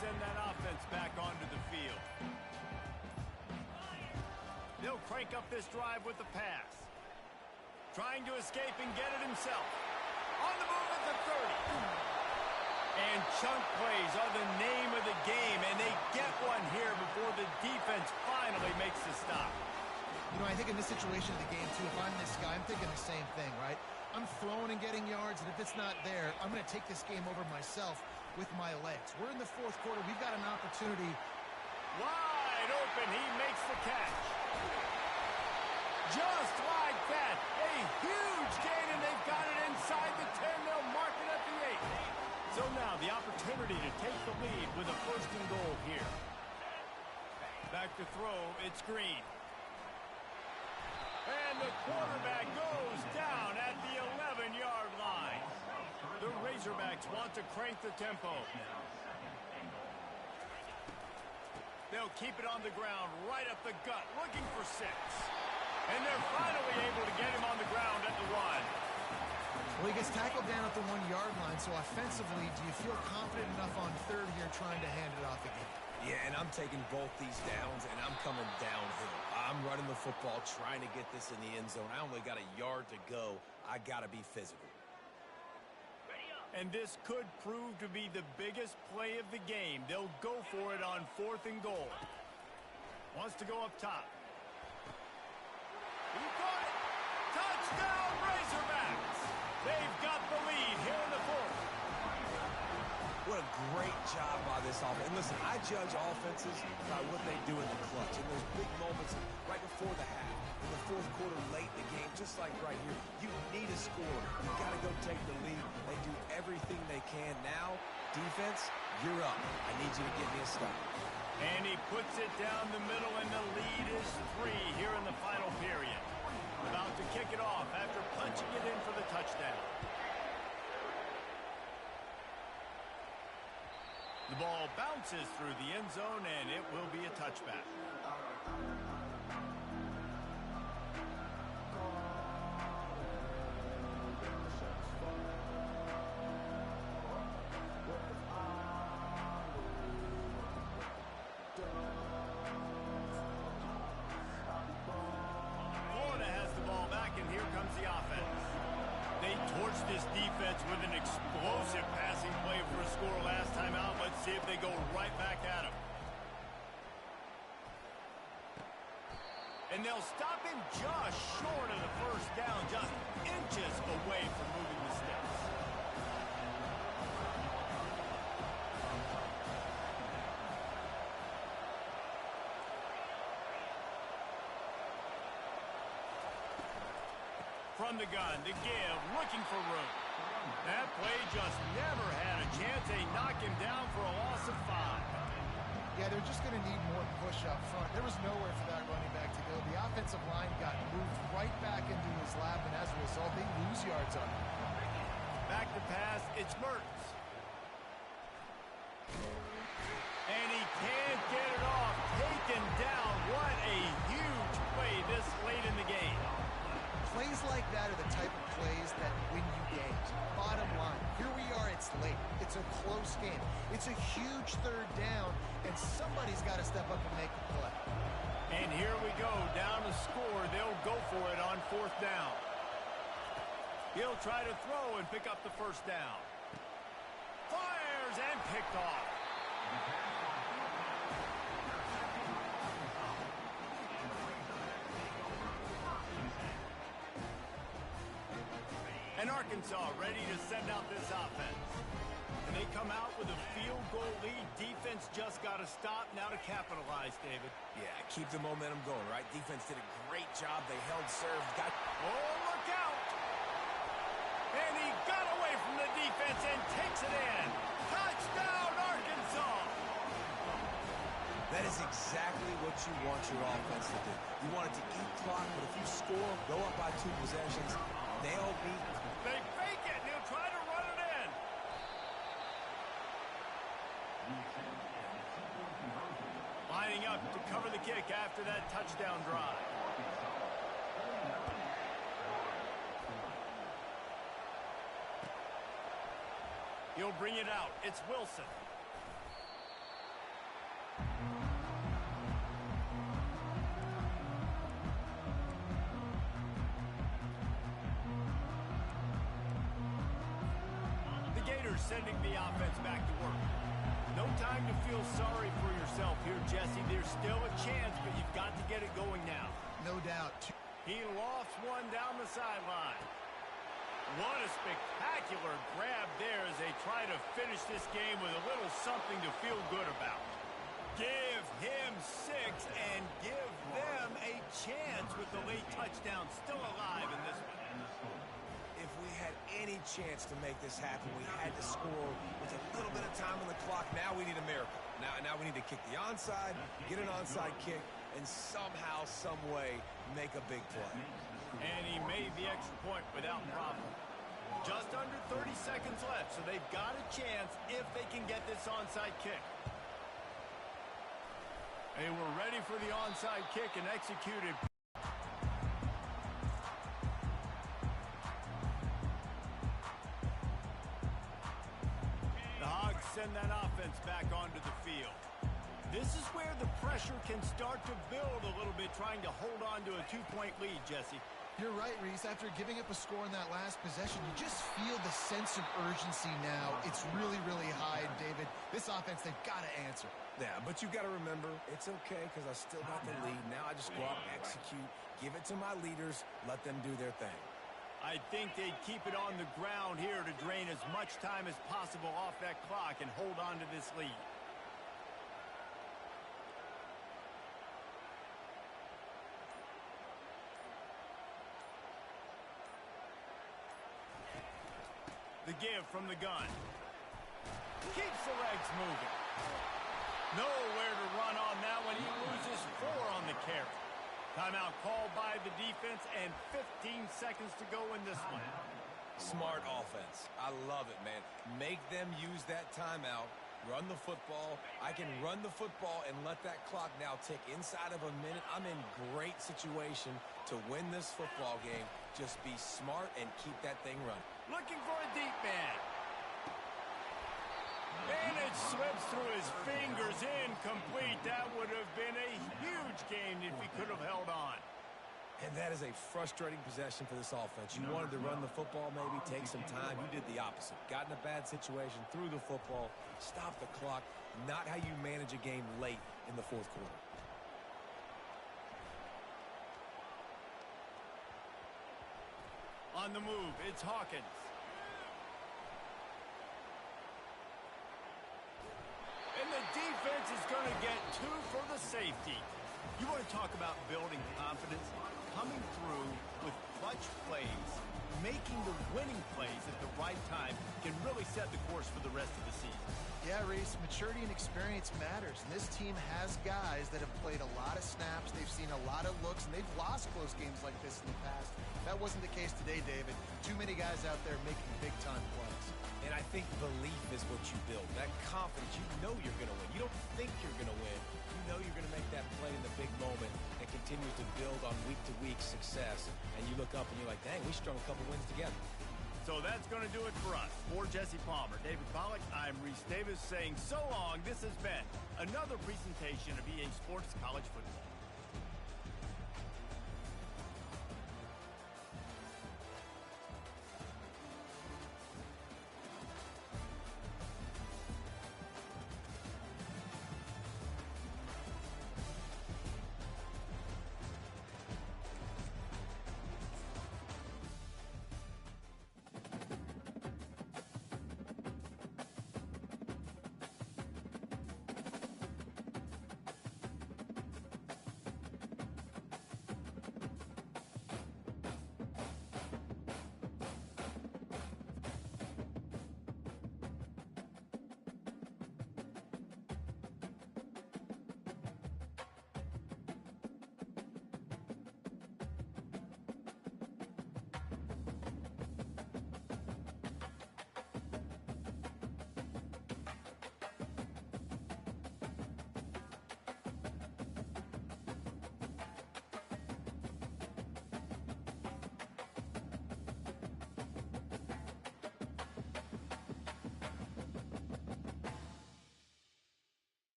Send that offense back onto the field. They'll crank up this drive with the pass. Trying to escape and get it himself. On the move at the 30. And chunk plays are the name of the game, and they get one here before the defense finally makes the stop. You know, I think in this situation of the game, too, if I'm this guy, I'm thinking the same thing, right? I'm throwing and getting yards, and if it's not there, I'm going to take this game over myself with my legs. We're in the fourth quarter. We've got an opportunity. Wide open. He makes the catch. Just like that. A huge gain, and they've got it inside the 10. They'll mark it at the 8. So now the opportunity to take the lead with a first and goal here. Back to throw. It's Green. And the quarterback goes down at the 11-yard line. The Razorbacks want to crank the tempo. They'll they'll keep it on the ground, right up the gut, looking for 6. And they're finally able to get him on the ground at the 1. Well, he gets tackled down at the 1-yard line, so offensively, do you feel confident enough on third here trying to hand it off again? Yeah, and I'm taking both these downs, and I'm coming downhill. I'm running the football, trying to get this in the end zone. I only got a yard to go. I got to be physical. And this could prove to be the biggest play of the game. They'll go for it on 4th and goal. Wants to go up top. He caught it! Touchdown, Razorbacks! They've got the lead here in the 4th. What a great job by this offense. And listen, I judge offenses by what they do in the clutch. In those big moments right before the half, in the 4th quarter, late in the game, just like right here, you need a score. You got to go take the lead. They do everything they can. Now, defense, you're up. I need you to get me a stop. And he puts it down the middle, and the lead is 3 here in the final period. About to kick it off after punching it in for the touchdown. The ball bounces through the end zone, and it will be a touchback. Florida has the ball back, and here comes the offense. They torched this defense with an explosive passing play for a score last time out. Let's see if they go right back at him. And they'll stop him just short of the first down, just inches away from moving the sticks. From the gun, to give, looking for room. That play just never had a chance. They knock him down for a loss of 5. Yeah, they're just going to need more push up front. There was nowhere for that running back to go. The offensive line got moved right back into his lap, and as a result, they lose yards on him. Back to pass, it's Mertens. And he can't get it off. Taken down. What a huge play this late in the game. Plays like that are the type of plays that win you games. Bottom line, here we are, it's late. It's a close game. It's a huge third down, and somebody's got to step up and make the play. And here we go, down to score. They'll go for it on 4th down. He'll try to throw and pick up the first down. Fires and picked off. And Arkansas ready to send out this offense. And they come out with a field goal lead. Defense just got to stop now to capitalize, David. Yeah, keep the momentum going, right? Defense did a great job. They held serve. Oh, look out! And he got away from the defense and takes it in. Touchdown, Arkansas! That is exactly what you want your offense to do. You want it to eat clock, but if you score, go up by 2 possessions, they'll be... They fake it, and he'll try to run it in. Lining up to cover the kick after that touchdown drive. He'll bring it out. It's Wilson. Sending the offense back to work. No time to feel sorry for yourself here, Jesse. There's still a chance, but you've got to get it going now. No doubt. He lost one down the sideline. What a spectacular grab there as they try to finish this game with a little something to feel good about. Give him 6 and give them a chance with the late touchdown still alive in this one. If we had any chance to make this happen, we had to score with a little bit of time on the clock. Now we need a miracle. Now we need to kick the onside, get an onside kick, and somehow, some way, make a big play. And he made the extra point without problem. Just under 30 seconds left, so they've got a chance if they can get this onside kick. They were ready for the onside kick and executed. The Hogs send that offense back onto the field. This is where the pressure can start to build a little bit, trying to hold on to a 2-point lead, Jesse. You're right, Reese. After giving up a score in that last possession, you just feel the sense of urgency now. It's really, really high. And David, this offense, they've got to answer. Yeah, but you got to remember, it's okay because I still got the lead. Now I just go out and execute, give it to my leaders, let them do their thing. I think they'd keep it on the ground here to drain as much time as possible off that clock and hold on to this lead. The give from the gun. Keeps the legs moving. Nowhere to run on that one. He loses 4 on the carry. Timeout called by the defense and 15 seconds to go in this one. Smart offense. I love it, man. Make them use that timeout. Run the football. I can run the football and let that clock now tick inside of a minute. I'm in great situation to win this football game. Just be smart and keep that thing running. Looking for a deep man. And it slips through his fingers, incomplete. That would have been a huge gain if he could have held on. And that is a frustrating possession for this offense. You wanted to run the football, maybe take some time. You did the opposite. Got in a bad situation, threw the football, stopped the clock. Not how you manage a game late in the fourth quarter. On the move, it's Hawkins. And the defense is going to get 2 for the safety. You want to talk about building confidence? Coming through with clutch plays, making the winning plays at the right time can really set the course for the rest of the season. Yeah, Reese, maturity and experience matters. And this team has guys that have played a lot of snaps. They've seen a lot of looks, and they've lost close games like this in the past. That wasn't the case today, David. Too many guys out there making big-time plays. And I think belief is what you build. That confidence, you know you're going to win. You don't think you're going to win. You know you're going to make that play in the big moment and continue to build on week-to-week success. And you look up and you're like, dang, we strung a couple wins together. So that's going to do it for us. For Jesse Palmer, David Pollack, I'm Reese Davis saying so long. This has been another presentation of EA Sports College Football.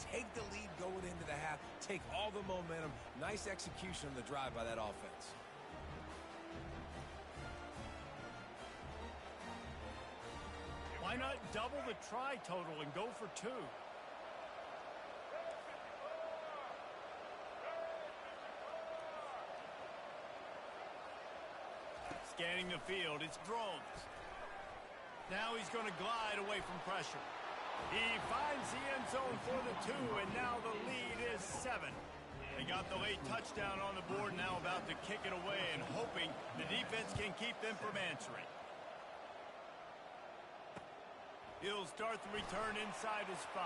take the lead going into the half, take all the momentum. Nice execution on the drive by that offense. Why not double the try total and go for 2? Scanning the field, it's Drones. Now he's going to glide away from pressure. He finds the end zone for the 2, and now the lead is 7. They got the late touchdown on the board, now about to kick it away and hoping the defense can keep them from answering. He'll start the return inside his 5.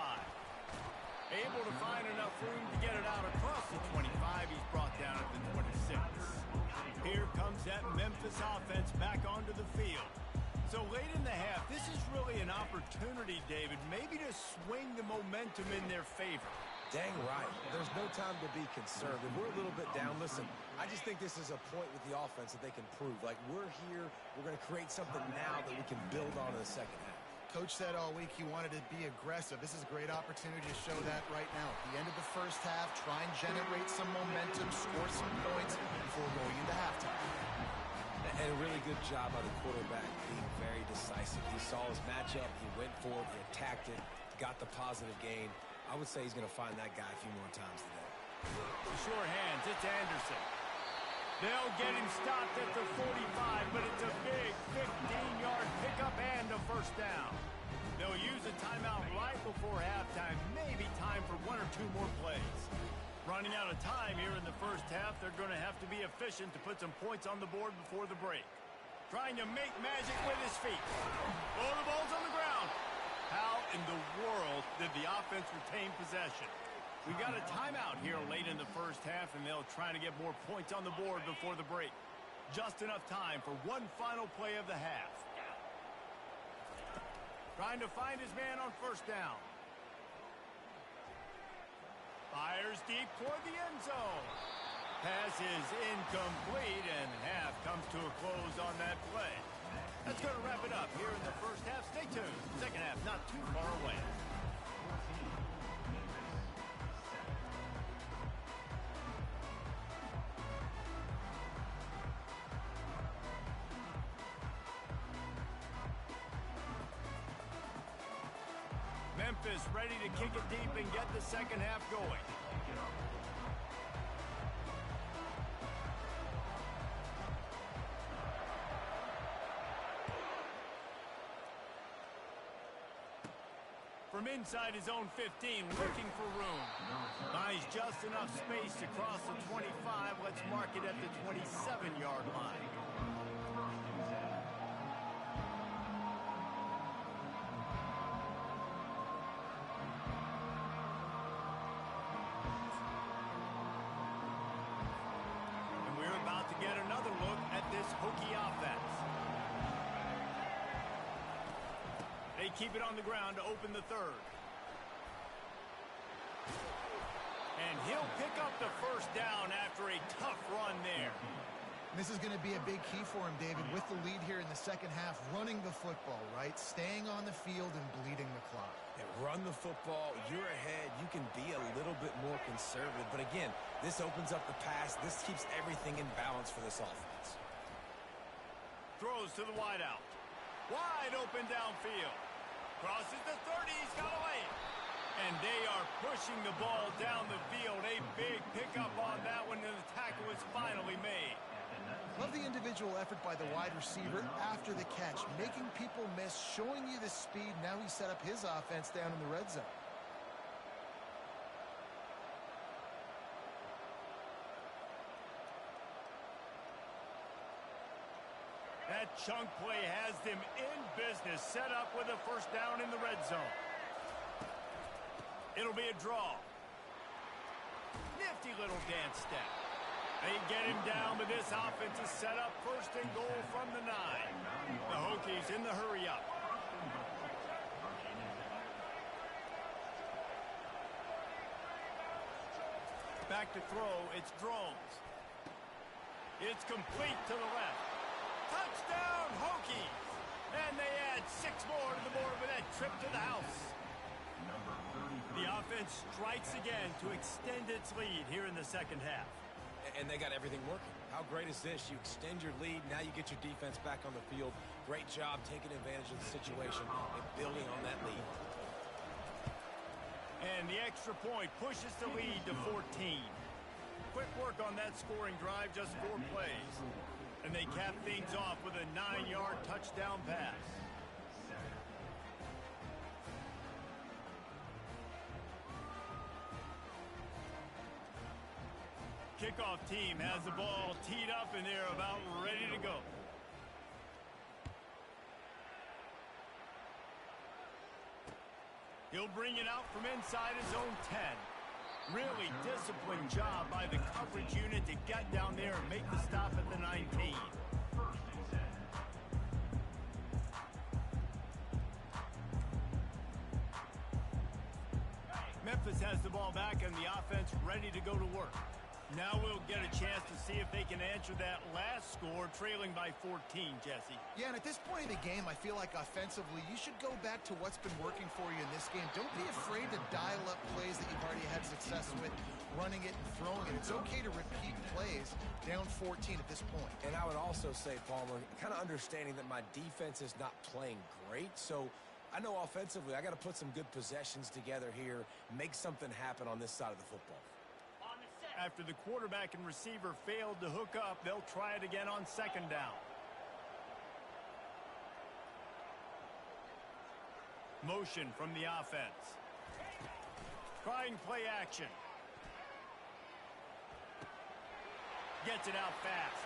Able to find enough room to get it out across the 25. He's brought down at the 26. Here comes that Memphis offense back onto the field. So late in the half, this is really an opportunity, David, maybe to swing the momentum in their favor. Dang right. There's no time to be conservative. We're a little bit down. Listen, I just think this is a point with the offense that they can prove. Like, we're here, we're going to create something now that we can build on in the second half. Coach said all week he wanted to be aggressive. This is a great opportunity to show that right now. At the end of the first half, try and generate some momentum, score some points before going into halftime. And a really good job by the quarterback being very decisive. He saw his matchup, he went for it, he attacked it, got the positive gain. I would say he's going to find that guy a few more times today. The short hands, it's Anderson. They'll get him stopped at the 45, but it's a big 15-yard pickup and a first down. They'll use a timeout right before halftime, maybe time for 1 or 2 more plays. Running out of time here in the first half, they're going to have to be efficient to put some points on the board before the break. Trying to make magic with his feet. Oh, the ball's on the ground. How in the world did the offense retain possession? We got a timeout here late in the first half, and they'll try to get more points on the board before the break. Just enough time for one final play of the half. Trying to find his man on first down. Fires deep toward the end zone. Pass is incomplete, and half comes to a close on that play. That's going to wrap it up here in the first half. Stay tuned. Second half not too far away. Memphis ready to kick it deep and get the second half going. From inside his own 15, looking for room. Finds just enough space to cross the 25. Let's mark it at the 27-yard line. Get another look at this Hokie offense. They keep it on the ground to open the third. And he'll pick up the first down after a tough run there. This is going to be a big key for him, David, with the lead here in the second half, running the football, right? Staying on the field and bleeding the clock. And run the football, you're ahead, you can be a little bit more conservative. But again, this opens up the pass. This keeps everything in balance for this offense. Throws to the wideout. Wide open downfield. Crosses the 30, he's got away. And they are pushing the ball down the field. A big pickup on that one, and the tackle is finally made. Love the individual effort by the wide receiver after the catch, making people miss, showing you the speed. Now he set up his offense down in the red zone. That chunk play has them in business, set up with a first down in the red zone. It'll be a draw. Nifty little dance step. They get him down, but this offense is set up first and goal from the 9. The Hokies in the hurry up. Back to throw, it's Drones. It's complete to the left. Touchdown, Hokies! And they add 6 more to the board with that trip to the house. The offense defense strikes again to extend its lead here in the second half. And they got everything working. How great is this? You extend your lead, now you get your defense back on the field. Great job taking advantage of the situation and building on that lead. And the extra point pushes the lead to 14. Quick work on that scoring drive, just 4 plays. And they cap things off with a 9-yard touchdown pass. Kickoff team has the ball teed up and they're about ready to go. He'll bring it out from inside his own 10. Really disciplined job by the coverage unit to get down there and make the stop at the 19. Memphis has the ball back and the offense ready to go to work. Now we'll get a chance to see if they can answer that last score, trailing by 14, Jesse. Yeah, and at this point in the game, I feel like offensively, you should go back to what's been working for you in this game. Don't be afraid to dial up plays that you've already had success with, running it and throwing it. It's okay to repeat plays down 14 at this point. And I would also say, Palmer, kind of understanding that my defense is not playing great, so I know offensively I got to put some good possessions together here, make something happen on this side of the football. After the quarterback and receiver failed to hook up, they'll try it again on second down. Motion from the offense. Trying play action. Gets it out fast.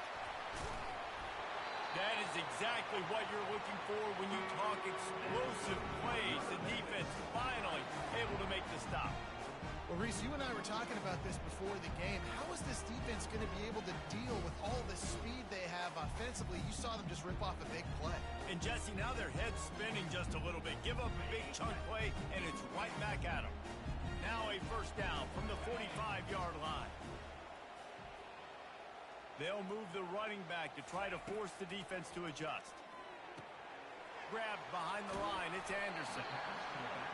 That is exactly what you're looking for when you talk explosive plays. The defense finally able to make the stop. Well, Reese, you and I were talking about this before the game. How is this defense going to be able to deal with all the speed they have offensively? You saw them just rip off a big play. And, Jesse, now their head's spinning just a little bit. Give up a big chunk play, and it's right back at them. Now a first down from the 45-yard line. They'll move the running back to try to force the defense to adjust. Grabbed behind the line, it's Anderson.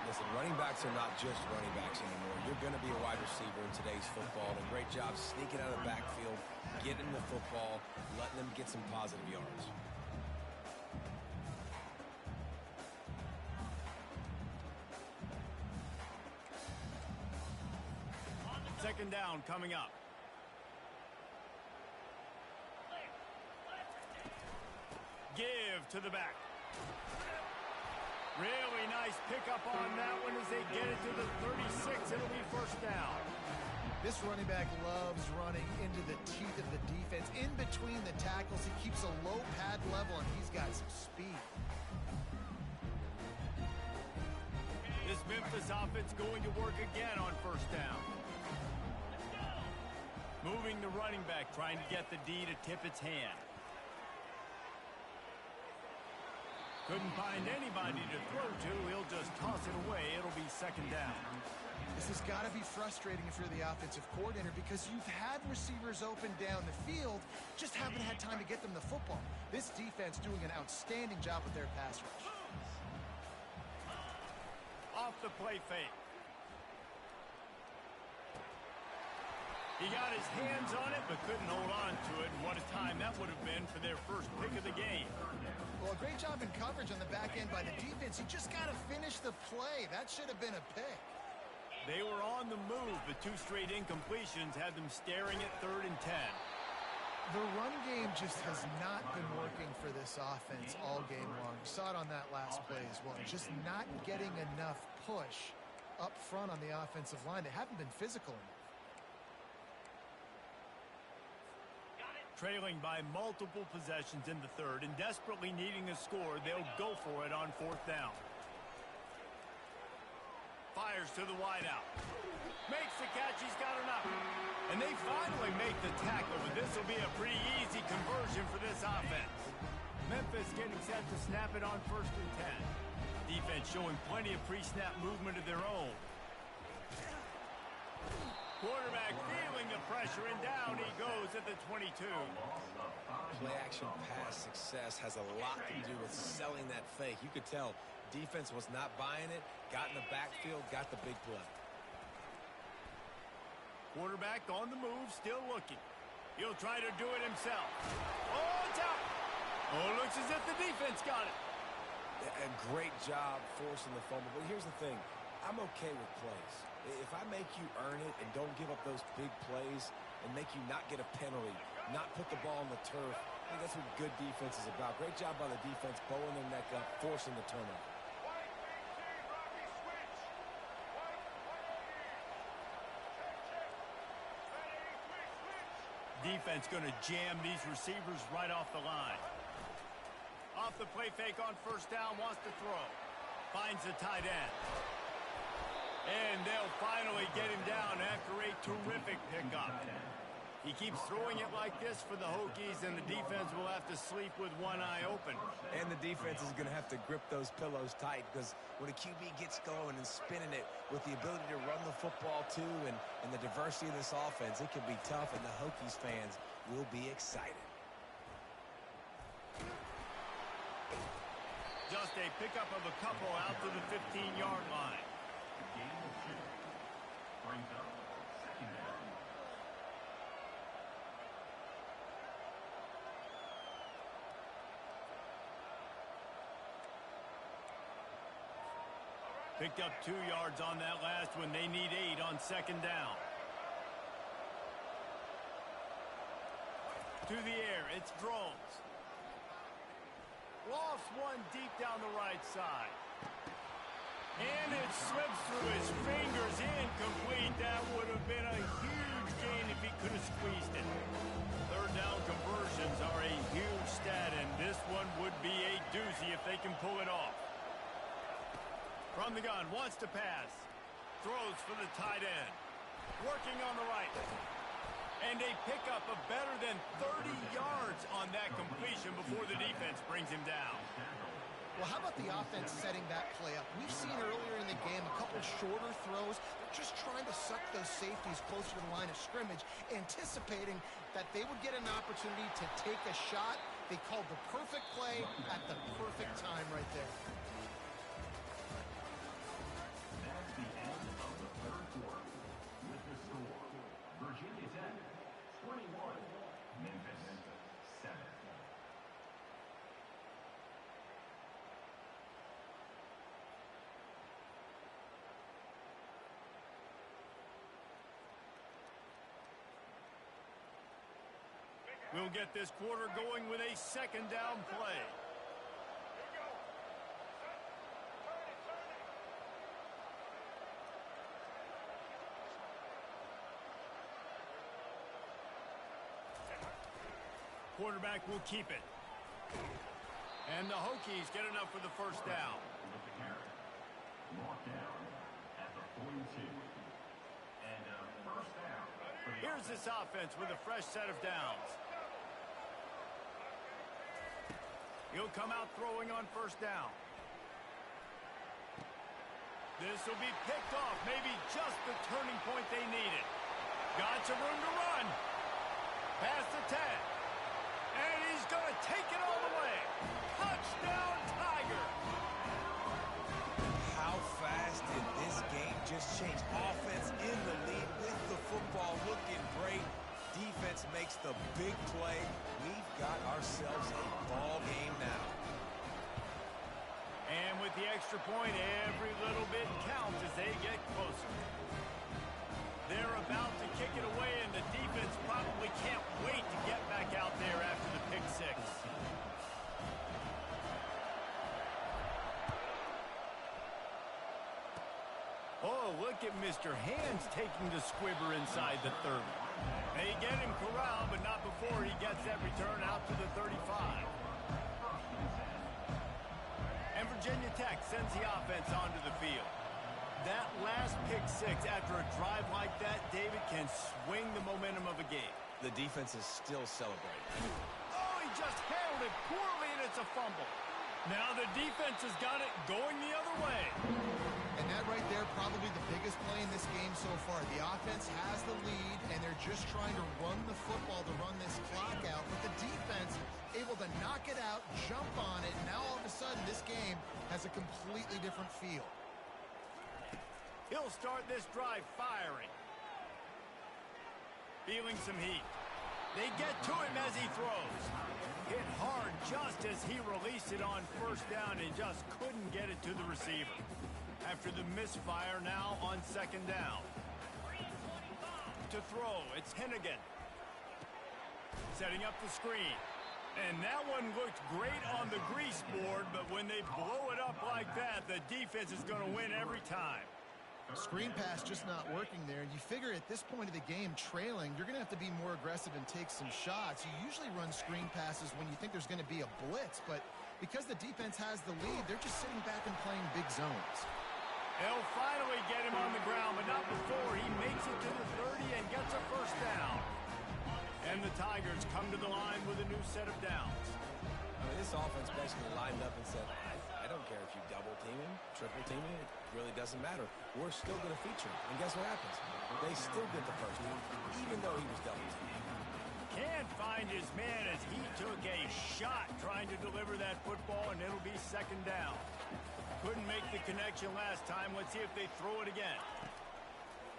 Listen, running backs are not just running backs anymore. You're going to be a wide receiver in today's football. And great job sneaking out of the backfield, getting the football, letting them get some positive yards. Second down coming up. Give to the back. Really nice pickup on that one as they get it to the 36. It'll be first down. This running back loves running into the teeth of the defense. In between the tackles, he keeps a low pad level, and he's got some speed. This Memphis offense going to work again on first down. Moving the running back, trying to get the D to tip its hand. Couldn't find anybody to throw to. He'll just toss it away. It'll be second down. This has got to be frustrating if you're the offensive coordinator because you've had receivers open down the field, just haven't had time to get them the football. This defense doing an outstanding job with their pass rush. Off the play fake. He got his hands on it, but couldn't hold on to it. And what a time that would have been for their first pick of the game. Well, a great job in coverage on the back end by the defense. You just got to finish the play. That should have been a pick. They were on the move, but 2 straight incompletions had them staring at 3rd and 10. The run game just has not been working for this offense all game long. You saw it on that last play as well. Just not getting enough push up front on the offensive line. They haven't been physical enough. Trailing by multiple possessions in the 3rd and desperately needing a score, they'll go for it on 4th down. Fires to the wideout. Makes the catch. He's got enough. And they finally make the tackle, but this will be a pretty easy conversion for this offense. Memphis getting set to snap it on 1st and 10. Defense showing plenty of pre-snap movement of their own. Quarterback feeling the pressure, and down he goes at the 22. Play-action pass success has a lot to do with selling that fake. You could tell defense was not buying it, got in the backfield, got the big play. Quarterback on the move, still looking. He'll try to do it himself. Oh, it's out. Oh, looks as if the defense got it. A great job forcing the fumble. But here's the thing. I'm okay with plays. If I make you earn it and don't give up those big plays and make you not get a penalty, not put the ball on the turf, I think that's what good defense is about. Great job by the defense, bowing their neck up, forcing the turnover. Defense going to jam these receivers right off the line. Off the play fake on first down, wants to throw. Finds the tight end. And they'll finally get him down after a terrific pickup. He keeps throwing it like this for the Hokies, and the defense will have to sleep with one eye open. And the defense is going to have to grip those pillows tight, because when a QB gets going and spinning it with the ability to run the football too and the diversity of this offense, it can be tough, and the Hokies fans will be excited. Just a pickup of a couple out to the 15-yard line. Game of 2. Brings up second down. Picked up 2 yards on that last one. They need 8 on second down. To the air, it's Drones. Lost one deep down the right side. And it slips through his fingers, incomplete. That would have been a huge gain if he could have squeezed it. Third down conversions are a huge stat, and this one would be a doozy if they can pull it off. From the gun, wants to pass. Throws for the tight end. Working on the right. And a pickup of better than 30 yards on that completion before the defense brings him down. Well, how about the offense setting that play up? We've seen earlier in the game a couple shorter throws. They're just trying to suck those safeties closer to the line of scrimmage, anticipating that they would get an opportunity to take a shot. They called the perfect play at the perfect time right there. That's the end of the third quarter. With the score, Virginia Tech 21, Memphis 7. We'll get this quarter going with a second down play. Quarterback will keep it. And the Hokies get enough for the first down. With the carry. Marked down at the 42. And first down. For the Here's this offense with a fresh set of downs. He'll come out throwing on first down. This will be picked off. Maybe just the turning point they needed. Got some room to run. Past the 10. And he's going to take it all the way. Touchdown, Tiger. How fast did this game just change? Offense in the lead with the football, looking great. Defense makes the big play. We've got ourselves a ball game now. And with the extra point, every little bit counts as they get closer. They're about to kick it away, and the defense probably can't wait to get back out there after the pick six. Oh, look at Mr. Hands taking the squibber inside the 30. They get him corralled, but not before he gets that return out to the 35. And Virginia Tech sends the offense onto the field. That last pick six after a drive like that, David, can swing the momentum of a game. The defense is still celebrating. Oh, he just handled it poorly, and it's a fumble. Now the defense has got it going the other way. And that right there, probably the biggest play in this game so far. The offense has the lead, and they're just trying to run the football to run this clock out. But the defense able to knock it out, jump on it, and now all of a sudden this game has a completely different feel. He'll start this drive firing. feeling some heat. They get to him as he throws. Hit hard just as he released it on first down and just couldn't get it to the receiver. After the misfire, now on second down. To throw, it's Hennigan. Setting up the screen. And that one looked great on the grease board, but when they blow it up like that, the defense is going to win every time. Screen pass just not working there, and you figure at this point of the game, trailing, you're going to have to be more aggressive and take some shots. You usually run screen passes when you think there's going to be a blitz, but because the defense has the lead, they're just sitting back and playing big zones. They'll finally get him on the ground, but not before he makes it to the 30 and gets a first down. And the Tigers come to the line with a new set of downs. I mean, this offense basically lined up and said, I don't care if you double team him, triple team him, it really doesn't matter. We're still going to feature him. And guess what happens? They still get the first down, even though he was double teamed. Can't find his man as he took a shot trying to deliver that football, and it'll be second down. Couldn't make the connection last time. Let's see if they throw it again.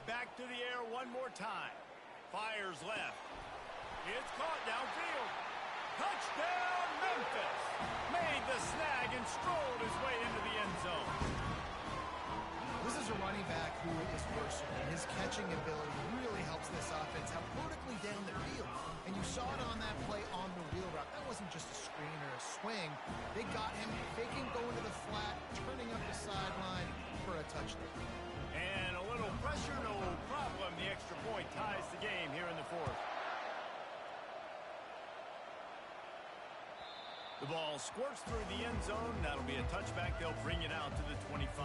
Back to the air one more time. Fires left. It's caught downfield. Touchdown, Memphis! Made the snag and strolled his way into the end zone. This is a running back who is versatile. His catching ability really helps this offense out vertically down the field. And you saw it on that play on the wheel route. That wasn't just a screen or a swing. They got him faking, going to the flat, turning up the sideline for a touchdown. And a little pressure, no problem. The extra point ties the game here in the fourth. The ball squirts through the end zone. That'll be a touchback. They'll bring it out to the 25.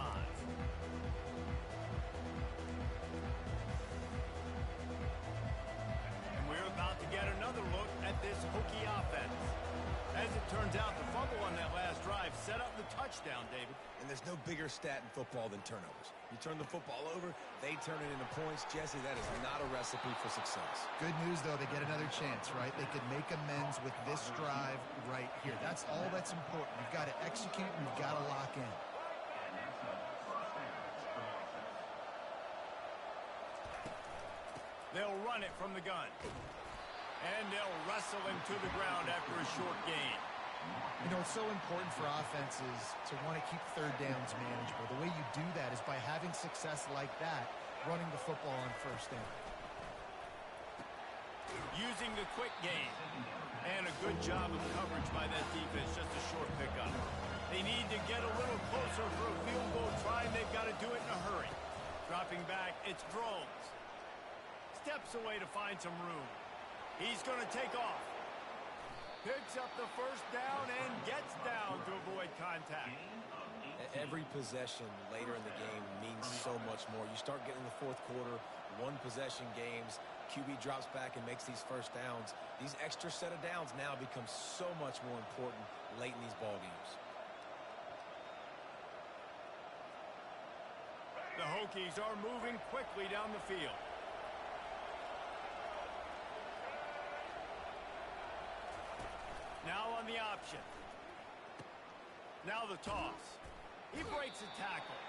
And we're about to get another look at this Hokie offense. As it turns out, the fumble on that last drive set up the touchdown, David. And there's no bigger stat in football than turnovers. You turn the football over, they turn it into points. Jesse, that is not a recipe for success. Good news, though, they get another chance, right? They could make amends with this drive right here. That's all that's important. You've got to execute and you've got to lock in. They'll run it from the gun. And they'll wrestle him to the ground after a short gain. You know, it's so important for offenses to want to keep third downs manageable. The way you do that is by having success like that, running the football on first down. Using the quick game. And a good job of coverage by that defense, just a short pickup. They need to get a little closer for a field goal try, and they've got to do it in a hurry. Dropping back, it's Drones. Steps away to find some room. He's going to take off. Picks up the first down and gets down to avoid contact. Every possession later in the game means so much more. You start getting in the fourth quarter, one possession games, QB drops back and makes these first downs. These extra set of downs now become so much more important late in these ball games. The Hokies are moving quickly down the field. Now on the option. Now the toss. He breaks a tackle.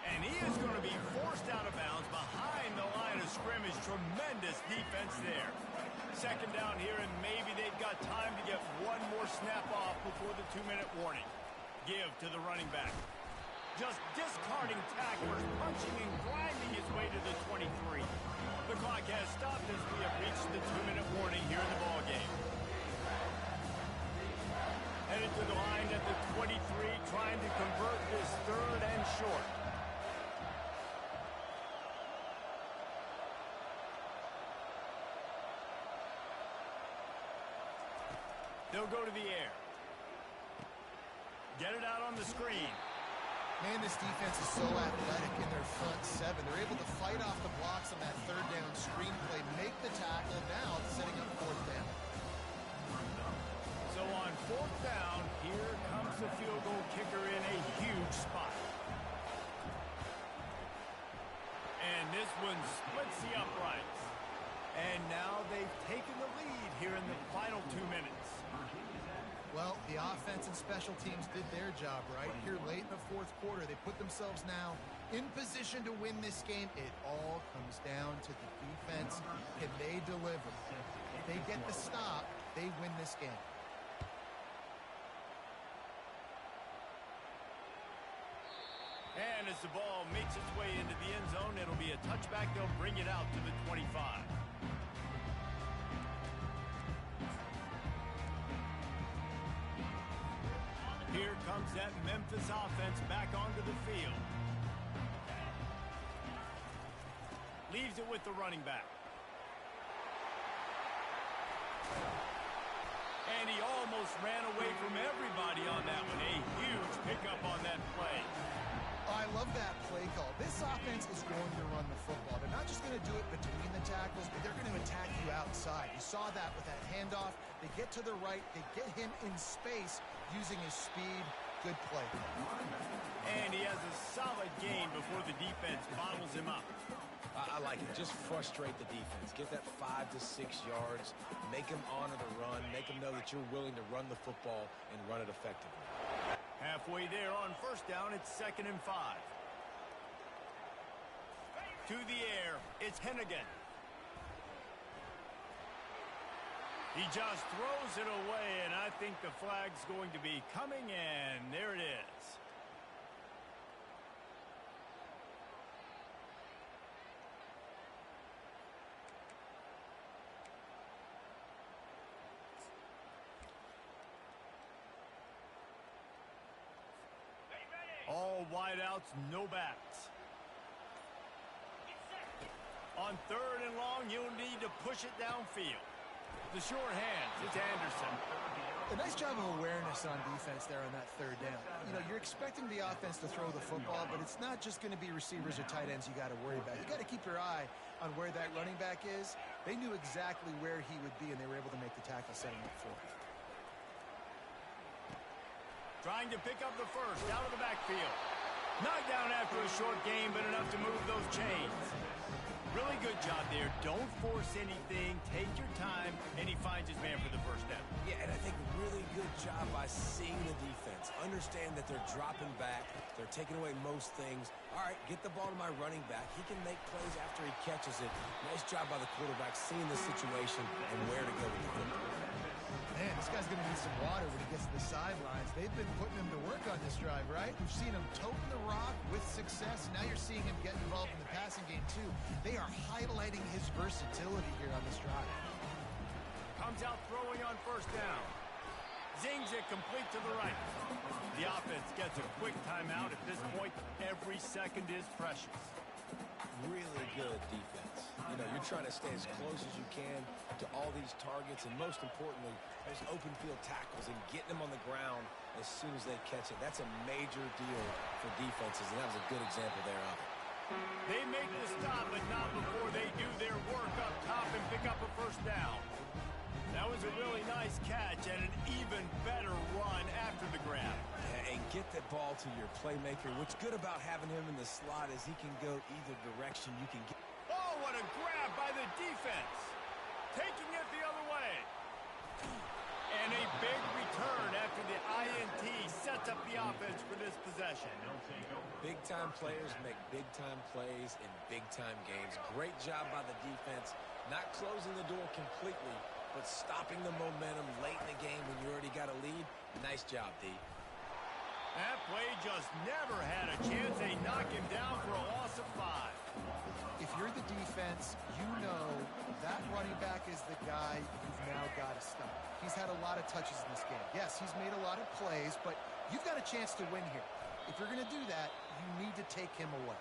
And he is going to be forced out of bounds behind the line of scrimmage. Tremendous defense there. Second down here, and maybe they've got time to get one more snap off before the 2-minute warning. Give to the running back. Just discarding tacklers, punching and grinding his way to the 23. The clock has stopped as we have reached the 2-minute warning here in the ballgame. Headed to the line at the 23, trying to convert this third and short. They'll go to the air. Get it out on the screen. Man, this defense is so athletic in their front seven. They're able to fight off the blocks on that third down screen play, make the tackle, now setting up fourth down. So on fourth down, here comes the field goal kicker in a huge spot. And this one splits the uprights. And now they've taken the lead here in the final 2 minutes. Well, the offense and special teams did their job right here late in the fourth quarter. They put themselves now in position to win this game. It all comes down down to the defense. Can they deliver? If they get the stop, they win this game. And as the ball makes its way into the end zone, it'll be a touchback. They'll bring it out to the 25. Here comes that Memphis offense back onto the field. Leaves it with the running back. And he almost ran away from everybody on that one. A huge pickup on that play. I love that play call. This offense is going to run the football. They're not just going to do it between the tackles, but they're going to attack you outside. You saw that with that handoff. They get to the right. They get him in space using his speed. Good play. And he has a solid gain before the defense bottles him up. I like it. Just frustrate the defense. Get that 5 to 6 yards. Make them honor the run. Make them know that you're willing to run the football and run it effectively. Halfway there on first down, it's 2nd and 5. To the air, it's Hennigan. He just throws it away, and I think the flag's going to be coming, and there it is. All wideouts, no backs. On 3rd and long, you'll need to push it downfield. The short hands, it's Anderson. A nice job of awareness on defense there on that 3rd down. You know, you're expecting the offense to throw the football, but it's not just going to be receivers or tight ends you got to worry about. You got to keep your eye on where that running back is. They knew exactly where he would be, and they were able to make the tackle setting up for him. Trying to pick up the first, out of the backfield. Knocked down after a short game, but enough to move those chains. Really good job there. Don't force anything. Take your time, and he finds his man for the first down. Yeah, and I think really good job by seeing the defense. Understand that they're dropping back. They're taking away most things. All right, get the ball to my running back. He can make plays after he catches it. Nice job by the quarterback seeing the situation and where to go with the football. Man, this guy's going to need some water when he gets to the sidelines. They've been putting him to work on this drive, right? We've seen him toting the rock with success. Now you're seeing him get involved in the passing game, too. They are highlighting his versatility here on this drive. Comes out throwing on first down. Zings it complete to the right. The offense gets a quick timeout. At this point, every second is precious. Really good defense. You know, you're trying to stay as close as you can to all these targets, and most importantly, those open field tackles and getting them on the ground as soon as they catch it. That's a major deal for defenses, and that was a good example there of it. They make the stop, but not before they do their work up top and pick up a first down. That was a really nice catch and an even better run after the grab. Yeah, and get the ball to your playmaker. What's good about having him in the slot is he can go either direction. You can get... Oh, what a grab by the defense. Taking it the other way. And a big return after the INT sets up the offense for this possession. Big-time players make big-time plays in big-time games. Great job by the defense, not closing the door completely, but stopping the momentum late in the game when you already got a lead. Nice job, D. That play just never had a chance. They knock him down for a loss of 5. If you're the defense, you know that running back is the guy you've now got to stop. He's had a lot of touches in this game. Yes, he's made a lot of plays, but you've got a chance to win here. If you're going to do that, you need to take him away.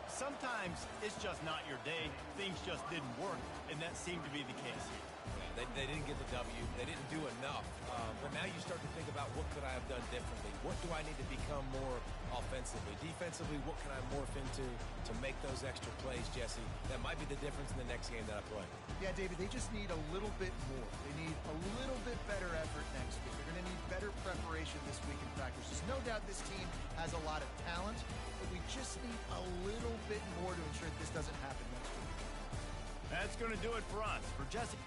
Sometimes it's just not your day. Things just didn't work, and that seemed to be the case here. They didn't get the W. They didn't do enough. But now you start to think about what could I have done differently? What do I need to become more offensively? Defensively, what can I morph into to make those extra plays, Jesse? That might be the difference in the next game that I play. Yeah, David, they just need a little bit more. They need a little bit better effort next week. They're going to need better preparation this week in practice. There's no doubt this team has a lot of talent, but we just need a little bit more to ensure that this doesn't happen next week. That's going to do it for us. For Jesse.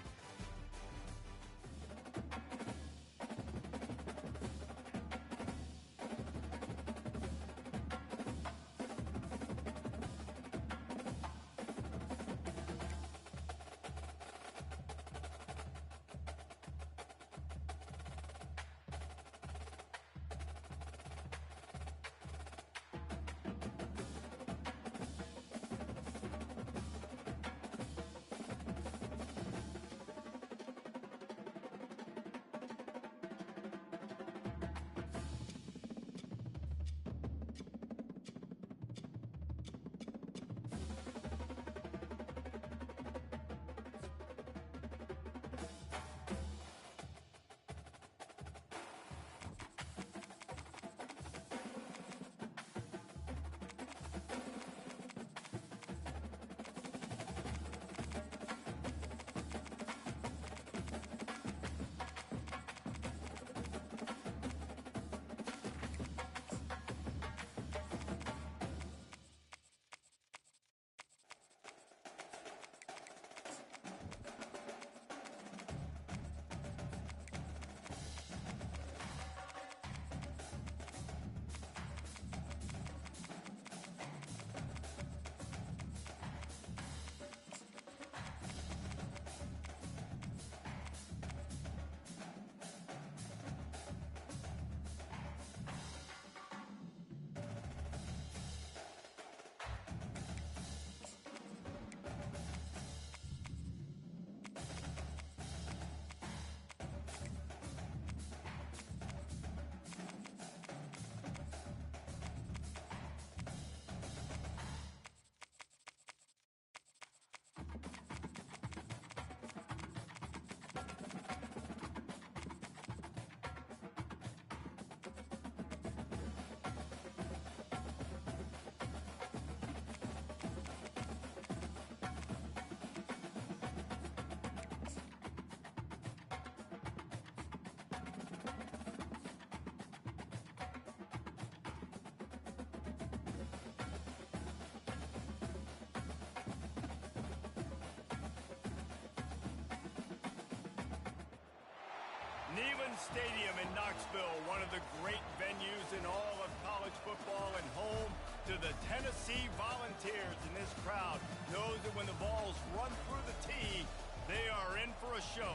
Stadium in Knoxville, one of the great venues in all of college football and home to the Tennessee Volunteers. And this crowd knows that when the balls run through the tee, they are in for a show.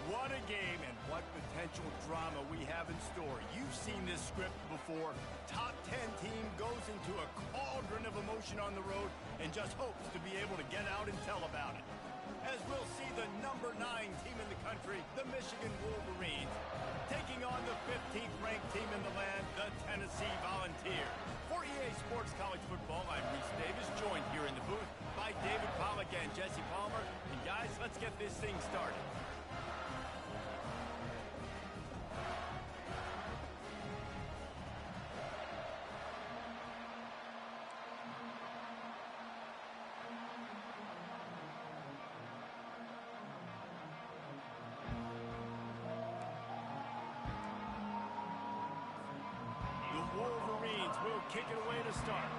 What a game and what potential drama we have in store. You've seen this script before. Top 10 team goes into a cauldron of emotion on the road and just hopes to be able to get out and tell about it. As we'll see the number 9 team in the country, the Michigan Wolverines, taking on the 15th ranked team in the land, the Tennessee Volunteers. For EA Sports College Football, I'm Reese Davis, joined here in the booth by David Pollack and Jesse Palmer. And guys, let's get this thing started. Will kick it away to start.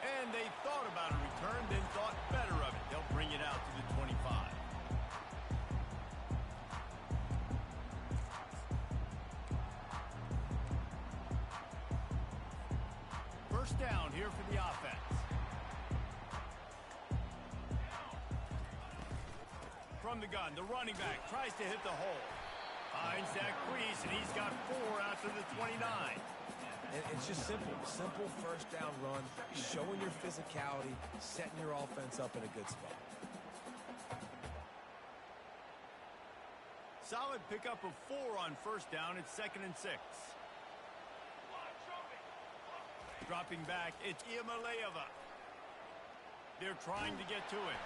And they thought about a return, then thought better of it. They'll bring it out to the 25. First down here for the offense. From the gun, the running back tries to hit the hole. Finds that crease, and he's got 4 out to the 29. And it's just simple. Simple first down run, showing your physicality, setting your offense up in a good spot. Solid pickup of 4 on first down. It's 2nd and 6. Dropping back, it's Iamaleava. They're trying to get to it.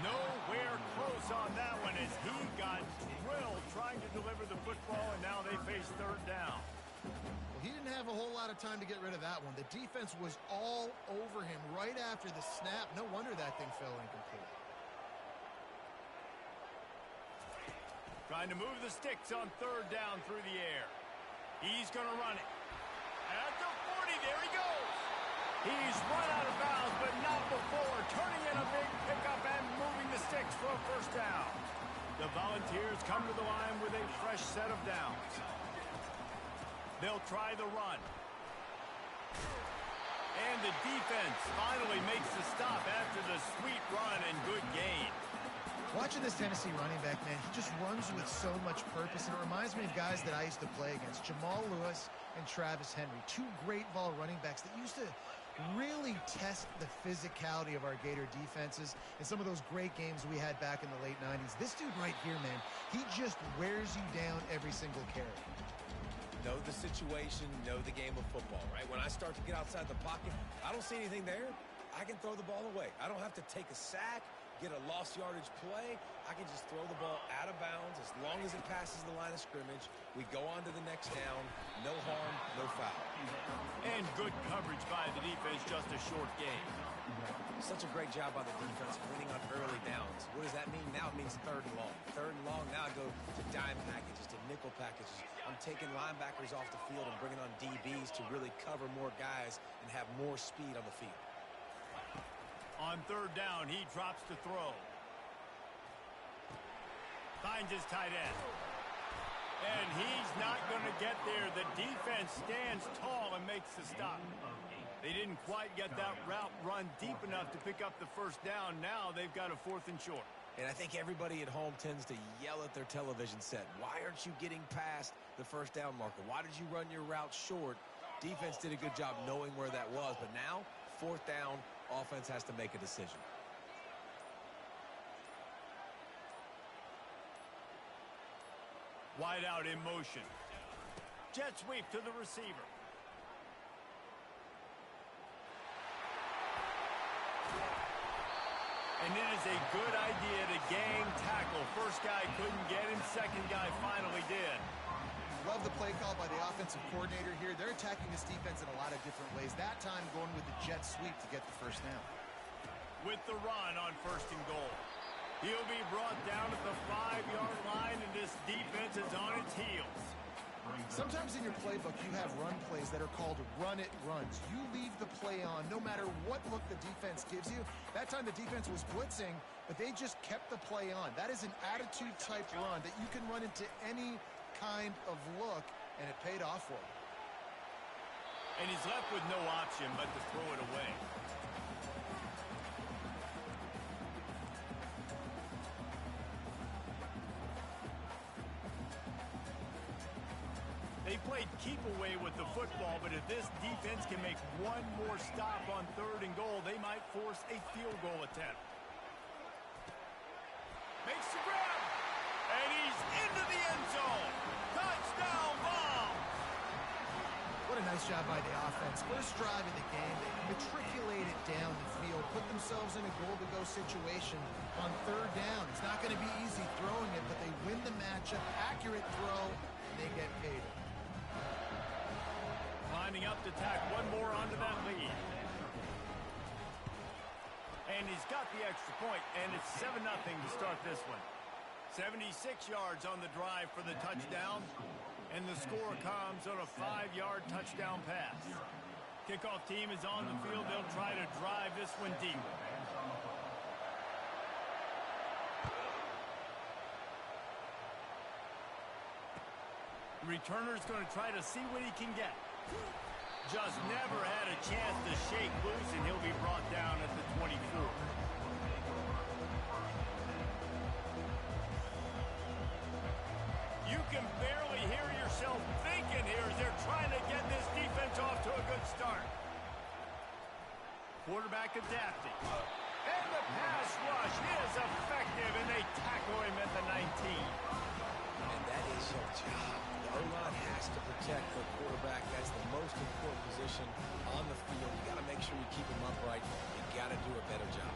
Nowhere close on that one as he got drilled trying to deliver the football, and now they face 3rd down. Well, he didn't have a whole lot of time to get rid of that one. The defense was all over him right after the snap. No wonder that thing fell incomplete. Trying to move the sticks on 3rd down through the air. He's going to run it. At the 40, there he goes. He's run out of bounds, but not before turning in a big pickup and moving the sticks for a first down. The Volunteers come to the line with a fresh set of downs. They'll try the run. And the defense finally makes the stop after the sweet run and good gain. Watching this Tennessee running back, man, he just runs with so much purpose, and it reminds me of guys that I used to play against, Jamal Lewis and Travis Henry, 2 great Vol running backs that used to really test the physicality of our Gator defenses in some of those great games we had back in the late 90s. This dude right here, man, he just wears you down every single carry. Know the situation, know the game of football, right? When I start to get outside the pocket, I don't see anything there. I can throw the ball away. I don't have to take a sack, get a lost yardage play. I can just throw the ball out of bounds as long as it passes the line of scrimmage. We go on to the next down. No harm, no foul. And good coverage by the defense, just a short game. Such a great job by the defense winning on early downs. What does that mean? Now it means 3rd and long. 3rd and long, now I go to dime packages, to nickel packages. I'm taking linebackers off the field and bringing on DBs to really cover more guys and have more speed on the field. On 3rd down, he drops to throw. Finds his tight end. And he's not going to get there. The defense stands tall and makes the stop. They didn't quite get that route run deep enough to pick up the first down. Now they've got a 4th and short. And I think everybody at home tends to yell at their television set. Why aren't you getting past the first down marker? Why did you run your route short? Defense did a good job knowing where that was. But now, 4th down, offense has to make a decision. Wide out in motion. Jet sweep to the receiver. And it is a good idea to gang tackle. First guy couldn't get him, second guy finally did. Love the play call by the offensive coordinator here. They're attacking this defense in a lot of different ways. That time going with the jet sweep to get the first down. With the run on 1st and goal. He'll be brought down at the 5-yard line, and this defense is on its heels. Sometimes in your playbook, you have run plays that are called run-it runs. You leave the play on no matter what look the defense gives you. That time the defense was blitzing, but they just kept the play on. That is an attitude-type run that you can run into any kind of look, and it paid off for him. And he's left with no option but to throw it away. They played keep away with the football, but if this defense can make one more stop on 3rd and goal, they might force a field goal attempt. Makes the grab, and he's into the end zone. Touchdown ball! What a nice job by the offense. First drive of the game, they matriculated down the field, put themselves in a goal-to-go situation on 3rd down. It's not going to be easy throwing it, but they win the matchup. Accurate throw, and they get paid. Lining up to tack one more onto that lead. And he's got the extra point, and it's 7-0 to start this one. 76 yards on the drive for the touchdown, and the score comes on a 5-yard touchdown pass. Kickoff team is on the field. They'll try to drive this one deep. Returner's going to try to see what he can get. Just never had a chance to shake loose, and he'll be brought down at the 24. You can barely hear yourself thinking here as they're trying to get this defense off to a good start. Quarterback adapting. And the pass rush is effective, and they tackle him at the 19. And that is your job. The O-line has to protect the quarterback. That's the most important position on the field. You got to make sure you keep him upright. You got to do a better job.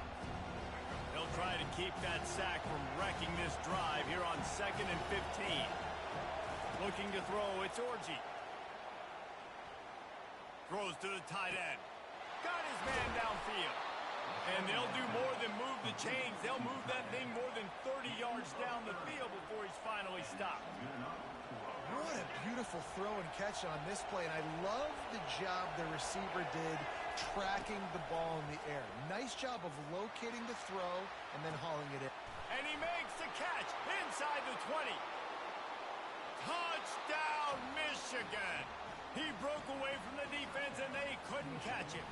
They'll try to keep that sack from wrecking this drive here on 2nd and 15. Looking to throw, it's Orji. Throws to the tight end. Got his man downfield. And they'll do more than move the chains. They'll move that thing more than 30 yards down the field before he's finally stopped. What a beautiful throw and catch on this play. And I love the job the receiver did tracking the ball in the air. Nice job of locating the throw and then hauling it in. And he makes the catch inside the 20. Touchdown, Michigan. He broke away from the defense and they couldn't catch it.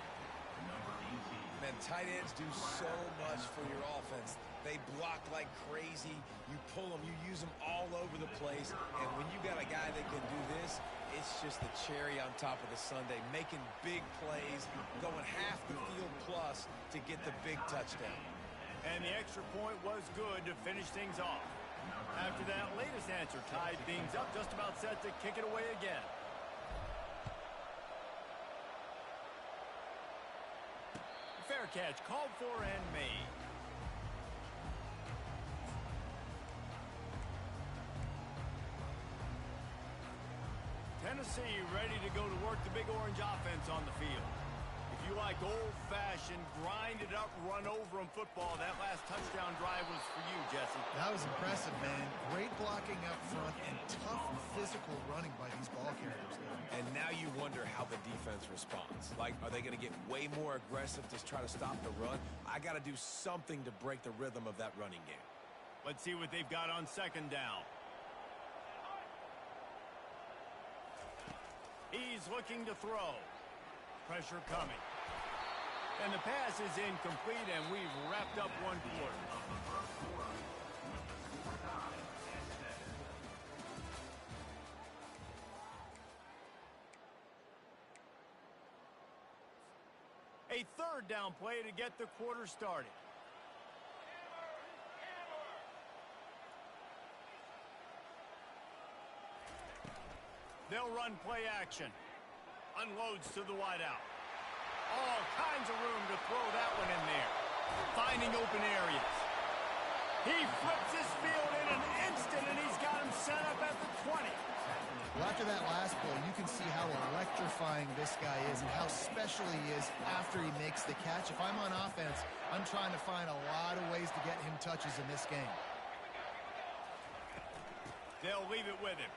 Man, tight ends do so much for your offense. They block like crazy. You pull them, you use them all over the place. And when you got a guy that can do this, it's just the cherry on top of the sundae, making big plays, going half the field plus to get the big touchdown. And the extra point was good to finish things off. After that latest answer tied things up, just about set to kick it away again. Fair catch, called for and made. Tennessee ready to go to work the Big Orange offense on the field. If you like old-fashioned, grind-it-up, run-over-'em football, that last touchdown drive was for you, Jesse. That was impressive, man. Great blocking up front and tough physical running by these ball carriers. And now you wonder how the defense responds. Like, are they going to get way more aggressive to try to stop the run? I got to do something to break the rhythm of that running game. Let's see what they've got on 2nd down. He's looking to throw. Pressure coming. And the pass is incomplete, and we've wrapped up one quarter. A 3rd down play to get the quarter started. They'll run play action. Unloads to the wideout. All kinds of room to throw that one in there. Finding open areas. He flips his field in an instant, and he's got him set up at the 20. Well, after that last play, you can see how electrifying this guy is and how special he is after he makes the catch. If I'm on offense, I'm trying to find a lot of ways to get him touches in this game. They'll leave it with him.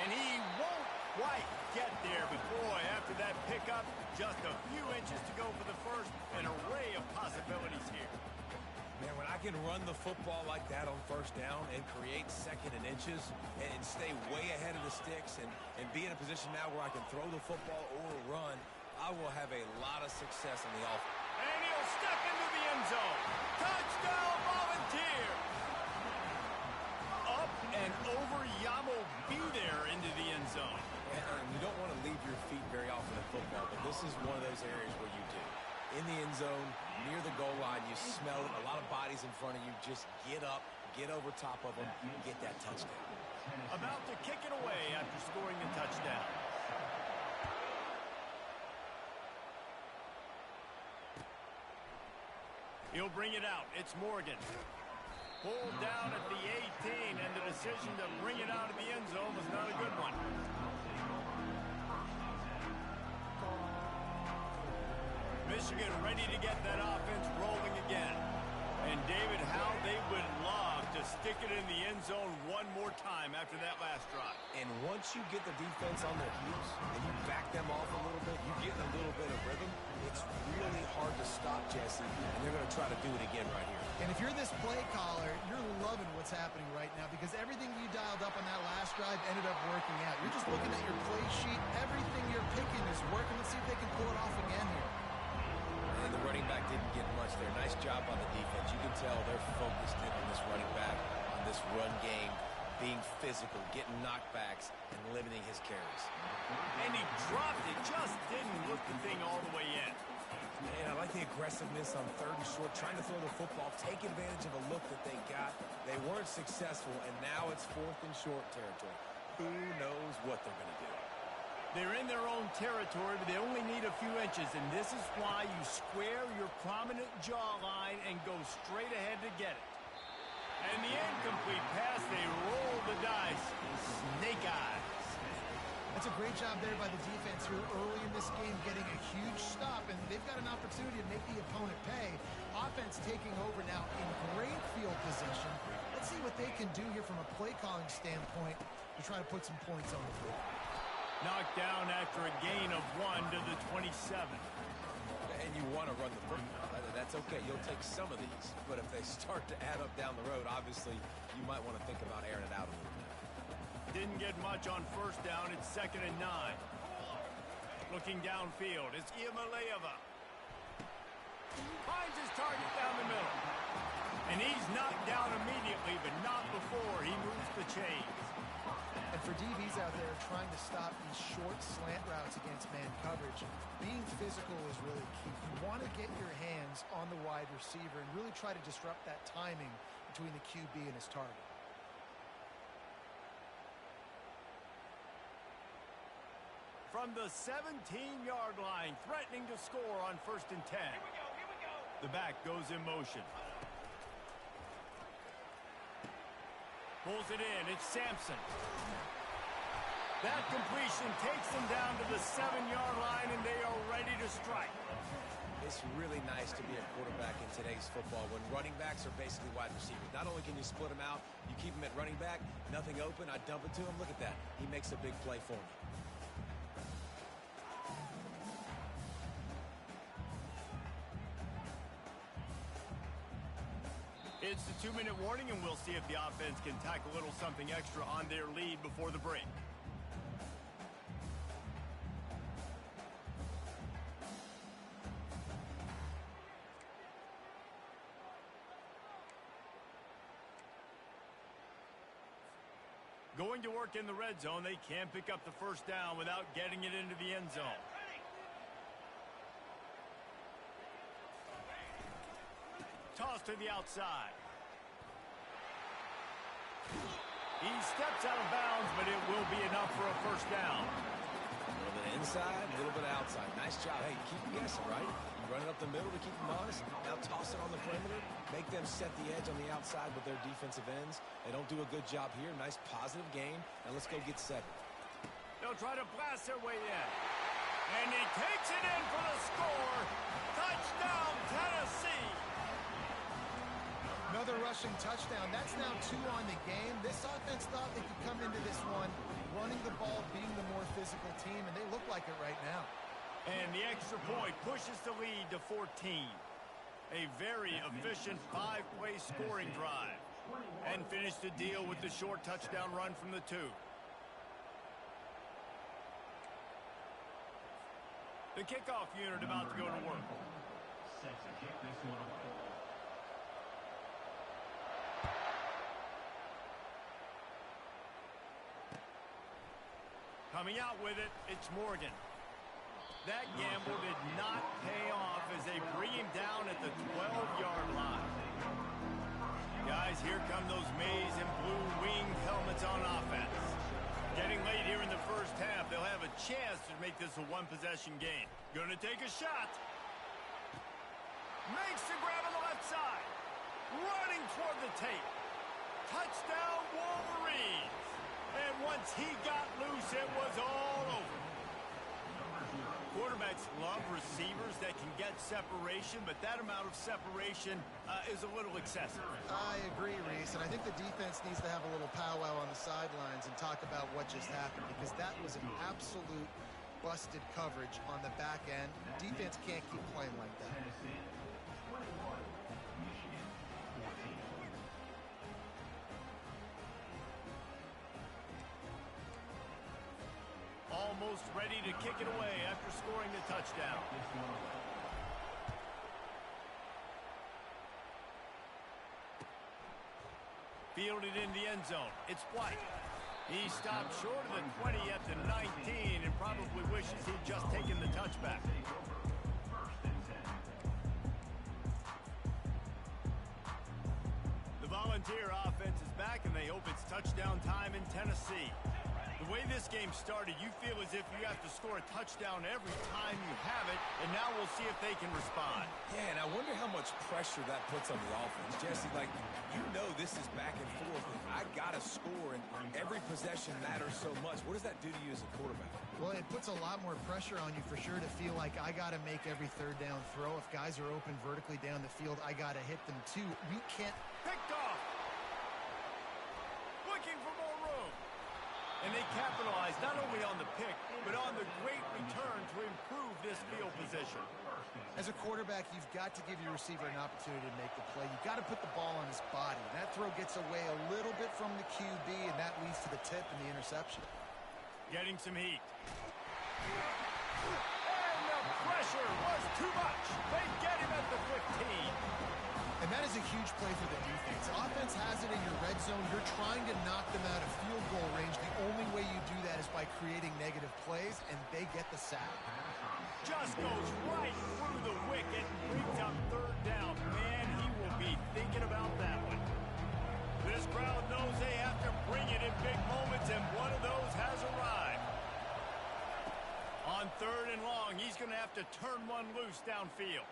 And he won't quite get there, but boy, after that pickup, just a few inches to go for the first. An array of possibilities here. Man, when I can run the football like that on first down and create second and inches and stay way ahead of the sticks and be in a position now where I can throw the football or run, I will have a lot of success in the offense. And he'll step into the end zone. Touchdown, Volunteer! Up and over, Yamo be there into the end zone. And you don't want to leave your feet very often in football, but this is one of those areas where you do. In the end zone, near the goal line, you smell it, a lot of bodies in front of you. Just get up, get over top of them, and get that touchdown. About to kick it away after scoring the touchdown. He'll bring it out. It's Morgan. Pulled down at the 18, and the decision to bring it out of the end zone was not a good one. Michigan ready to get that offense rolling again. And David, how they would love to stick it in the end zone one more time after that last drive. And once you get the defense on their heels and you back them off a little bit, you get a little bit of rhythm, it's really hard to stop, Jesse, and they're going to try to do it again right here. And if you're this play caller, you're loving what's happening right now because everything you dialed up on that last drive ended up working out. You're just looking at your play sheet. Everything you're picking is working. Let's see if they can pull it off again here. And the running back didn't get much there. Nice job on the defense. You can tell they're focused in on this running back, on this run game, being physical, getting knockbacks, and limiting his carries. And he dropped it, just didn't look the thing all the way in. Man, I like the aggressiveness on third and short, trying to throw the football, take advantage of a look that they got. They weren't successful, and now it's fourth and short territory. Who knows what they're going to do? They're in their own territory, but they only need a few inches, and this is why you square your prominent jawline and go straight ahead to get it. And the incomplete pass, they roll the dice. Snake eyes. That's a great job there by the defense here early in this game, getting a huge stop, and they've got an opportunity to make the opponent pay. Offense taking over now in great field position. Let's see what they can do here from a play-calling standpoint to try to put some points on the board. Knocked down after a gain of 1 to the 27. And you want to run the football. That's okay. You'll take some of these. But if they start to add up down the road, obviously, you might want to think about airing it out a little bit. Didn't get much on first down. It's 2nd and 9. Looking downfield, it's Iamaleava. Finds his target down the middle. And he's knocked down immediately, but not before he moves the chains. And for DBs out there trying to stop these short slant routes against man coverage, being physical is really key. You want to get your hands on the wide receiver and really try to disrupt that timing between the QB and his target. From the 17-yard line, threatening to score on 1st and 10. Here we go. The back goes in motion. Pulls it in. It's Sampson. That completion takes them down to the 7-yard line, and they are ready to strike. It's really nice to be a quarterback in today's football when running backs are basically wide receivers. Not only can you split them out, you keep them at running back, nothing open, I dump it to him. Look at that. He makes a big play for me. It's the 2-minute warning, and we'll see if the offense can tack a little something extra on their lead before the break. Going to work in the red zone, they can't pick up the first down without getting it into the end zone. Toss to the outside. He steps out of bounds, but it will be enough for a first down. A little bit of inside, a little bit of outside. Nice job. Hey, keep them guessing, right? You run it up the middle to keep them honest. Now toss it on the perimeter. Make them set the edge on the outside with their defensive ends. They don't do a good job here. Nice positive game. Now let's go get 7. They'll try to blast their way in. And he takes it in for the score. Touchdown, Tennessee. Another rushing touchdown. That's now 2 on the game. This offense thought they could come into this one running the ball, being the more physical team, and they look like it right now. And the extra point pushes the lead to 14. A very efficient 5-play scoring drive. And finish the deal with the short touchdown run from the 2. The kickoff unit about to go to work. Set to kick this one away. Coming out with it, it's Morgan. That gamble did not pay off as they bring him down at the 12-yard line. Guys, here come those maize and blue winged helmets on offense. Getting late here in the first half, they'll have a chance to make this a one-possession game. Gonna take a shot. Makes the grab on the left side. Running toward the tape. Touchdown, Wolverines. And once he got loose, it was all over. Quarterbacks love receivers that can get separation, but that amount of separation is a little excessive. I agree, Reese, and I think the defense needs to have a little powwow on the sidelines and talk about what just happened, because that was an absolute busted coverage on the back end. Defense can't keep playing like that. Tennessee 21, Michigan 14. Almost ready to kick it away after scoring the touchdown. Fielded in the end zone. It's White. He stopped short of the 20 at the 19 and probably wishes he'd just taken the touchback. The Volunteer offense is back, and they hope it's touchdown time in Tennessee. The way this game started, you feel as if you have to score a touchdown every time you have it, and now we'll see if they can respond. Yeah, and I wonder how much pressure that puts on the offense. Jesse, like, you know this is back and forth. I got to score, and every possession matters so much. What does that do to you as a quarterback? Well, it puts a lot more pressure on you for sure to feel like I got to make every third down throw. If guys are open vertically down the field, I got to hit them too. We can't... Picked off. Looking for more room. And they capitalize not only on the pick, but on the great return to improve this field position. As a quarterback, you've got to give your receiver an opportunity to make the play. You've got to put the ball on his body. And that throw gets away a little bit from the QB, and that leads to the tip and the interception. Getting some heat. And the pressure was too much. They get him at the 15. And that is a huge play for the defense. Offense has it in your red zone. You're trying to knock them out of field goal range. The only way you do that is by creating negative plays, and they get the sack. Just goes right through the wicket and brings up third down. Man, he will be thinking about that one. This crowd knows they have to bring it in big moments, and one of those has arrived. On third and long, he's going to have to turn one loose downfield.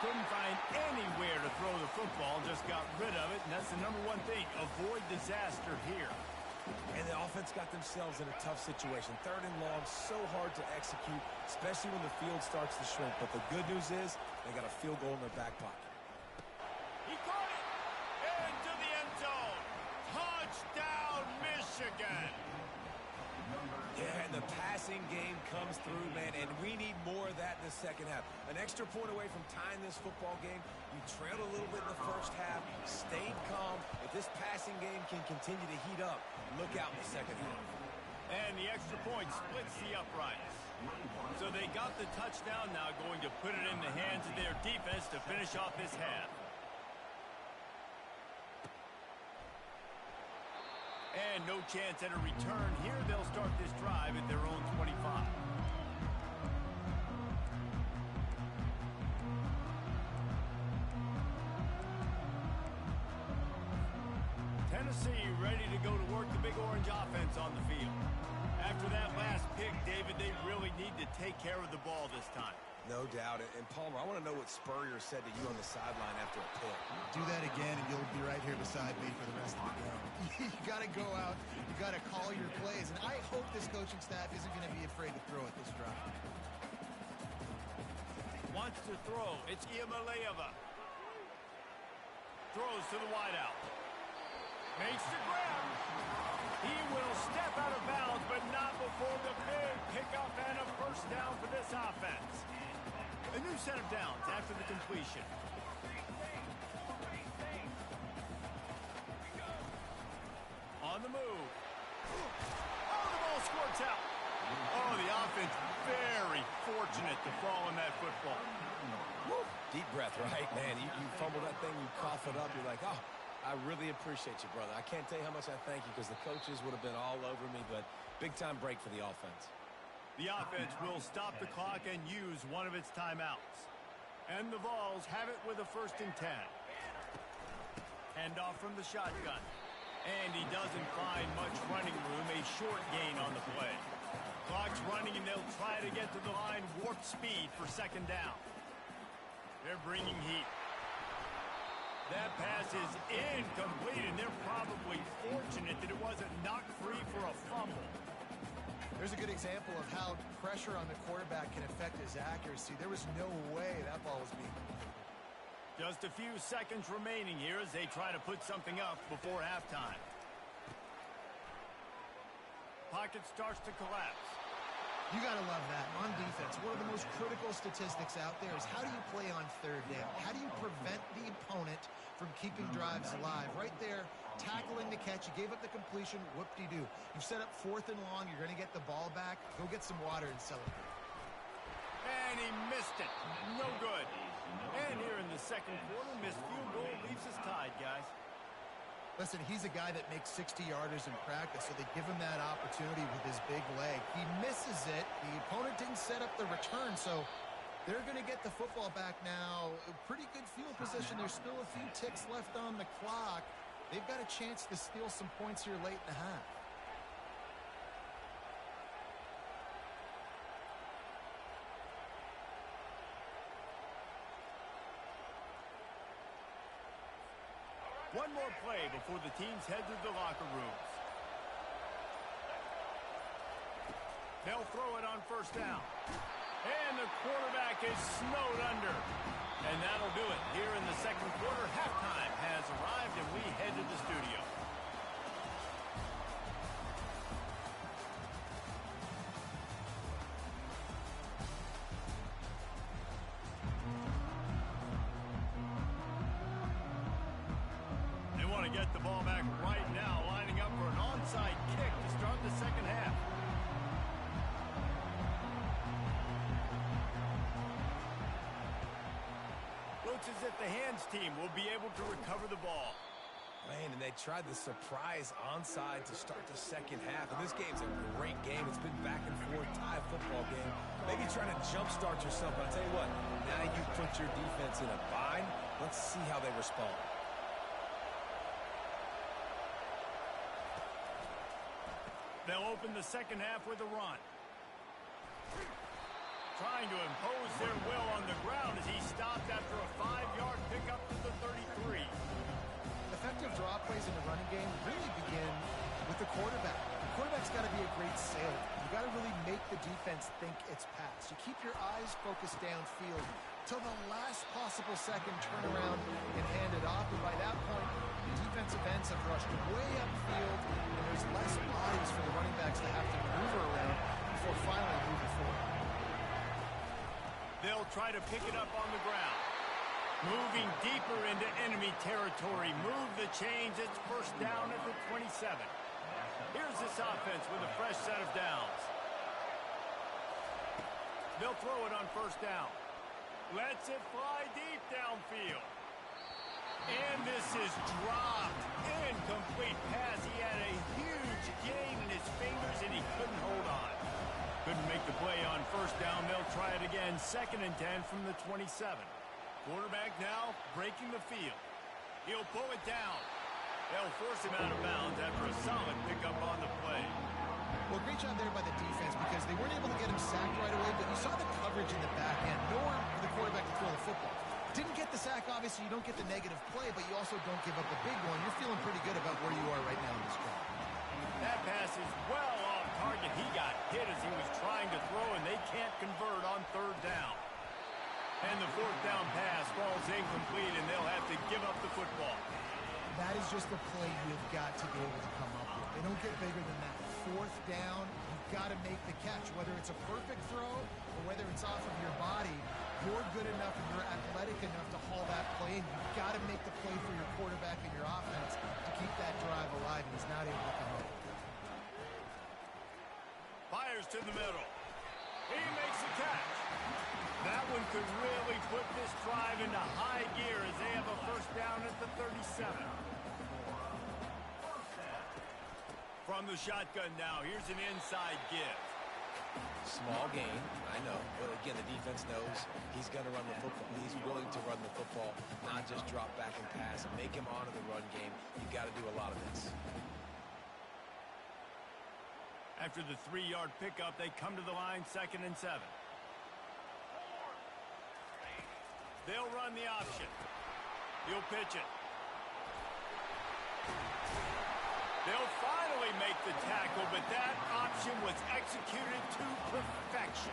Couldn't find anywhere to throw the football, just got rid of it, and that's the number one thing. Avoid disaster here. And the offense got themselves in a tough situation. Third and long, so hard to execute, especially when the field starts to shrink. But the good news is they got a field goal in their back pocket. He caught it into the end zone. Touchdown, Michigan. Yeah, and the passing game comes through, man, and we need more of that in the second half. An extra point away from tying this football game. You trailed a little bit in the first half, stayed calm. If this passing game can continue to heat up, look out in the second half. And the extra point splits the uprights. So they got the touchdown, now going to put it in the hands of their defense to finish off this half. And no chance at a return here. They'll start this drive at their own 25. Tennessee ready to go to work the Big Orange offense on the field. After that last pick, David, they really need to take care of the ball this time. No doubt. And Palmer, I want to know what Spurrier said to you on the sideline after a pick. Do that again, and you'll be right here beside me for the rest of the game. You got to go out. You got to call your plays. And I hope this coaching staff isn't going to be afraid to throw at this drive. Wants to throw. It's Iamaleava. Throws to the wideout. Makes the grab. He will step out of bounds, but not before the big pickup and a first down for this offense. A new set of downs after the completion. On the move. Oh, the ball squirts out. Oh, the offense very fortunate to fall on that football. Woo. Deep breath, right, man? You fumble that thing, you cough it up, you're like, oh, I really appreciate you, brother. I can't tell you how much I thank you because the coaches would have been all over me, but big-time break for the offense. The offense will stop the clock and use one of its timeouts. And the Vols have it with a 1st and 10. Handoff from the shotgun. And he doesn't find much running room, a short gain on the play. Clock's running, and they'll try to get to the line warp speed for 2nd down. They're bringing heat. That pass is incomplete, and they're probably fortunate that it wasn't knocked free for a fumble. There's a good example of how pressure on the quarterback can affect his accuracy. There was no way that ball was being completed. Just a few seconds remaining here as they try to put something up before halftime. Pocket starts to collapse. You got to love that. On defense, one of the most critical statistics out there is how do you play on 3rd down? How do you prevent the opponent from keeping drives alive? Right there, tackling the catch. You gave up the completion. Whoop-de-doo. You've set up 4th and long. You're going to get the ball back. Go get some water and celebrate. And he missed it. No good. And here in the 2nd quarter, missed field goal leaves us tied, guys. Listen, he's a guy that makes 60-yarders in practice, so they give him that opportunity with his big leg. He misses it. The opponent didn't set up the return, so they're going to get the football back now. Pretty good field position. There's still a few ticks left on the clock. They've got a chance to steal some points here late in the half. One more play before the teams head to the locker rooms. They'll throw it on 1st down. And the quarterback is snowed under. And that'll do it. Here in the 2nd quarter, halftime has arrived, and we head to the studio. To get the ball back right now, lining up for an onside kick to start the 2nd half. Looks as if the hands team will be able to recover the ball. Man, and they tried the surprise onside to start the 2nd half. And this game's a great game. It's been back and forth, tie football game. Maybe trying to jumpstart yourself, but I'll tell you what, now you put your defense in a bind. Let's see how they respond. They'll open the 2nd half with a run. Trying to impose their will on the ground as he stopped after a 5-yard pickup to the 33. Effective draw plays in the running game really begin with the quarterback. The quarterback's got to be a great sailor. You got to really make the defense think it's pass. You keep your eyes focused downfield till the last possible second, turn around and hand it off. And by that point, the defensive ends have rushed way upfield, and there's less bodies for the running backs to have to maneuver around before finally moving forward. They'll try to pick it up on the ground. Moving deeper into enemy territory. Move the chains. It's 1st down at the 27. Here's this offense with a fresh set of downs. They'll throw it on 1st down. Lets it fly deep downfield. And this is dropped. Incomplete pass. He had a huge gain in his fingers, and he couldn't hold on. Couldn't make the play on 1st down. They'll try it again. 2nd and 10 from the 27. Quarterback now breaking the field. He'll pull it down. They'll force him out of bounds after a solid pickup on the play. Well, great job there by the defense because they weren't able to get him sacked right away, but you saw the coverage in the back end. Nowhere for the quarterback to throw the football. Didn't get the sack, obviously. You don't get the negative play, but you also don't give up the big one. You're feeling pretty good about where you are right now in this game. That pass is well off target. He got hit as he was trying to throw, and they can't convert on 3rd down. And the fourth down pass falls incomplete, and they'll have to give up the football. That is just a play you've got to be able to come up with. They don't get bigger than that. Fourth down, you've got to make the catch. Whether it's a perfect throw or whether it's off of your body, you're good enough and you're athletic enough to haul that play, and you've got to make the play for your quarterback and your offense to keep that drive alive, and he's not able to come up with it. Fires to the middle. He makes the catch. That one could really put this drive into high gear as they have a first down at the 37. From the shotgun now, here's an inside give. Small gain, I know. But again, the defense knows he's going to run the football. He's willing to run the football, not just drop back and pass and make him honor the run game. You've got to do a lot of this. After the 3-yard pickup, they come to the line, 2nd and 7. They'll run the option. He'll pitch it. They'll finally make the tackle, but that option was executed to perfection.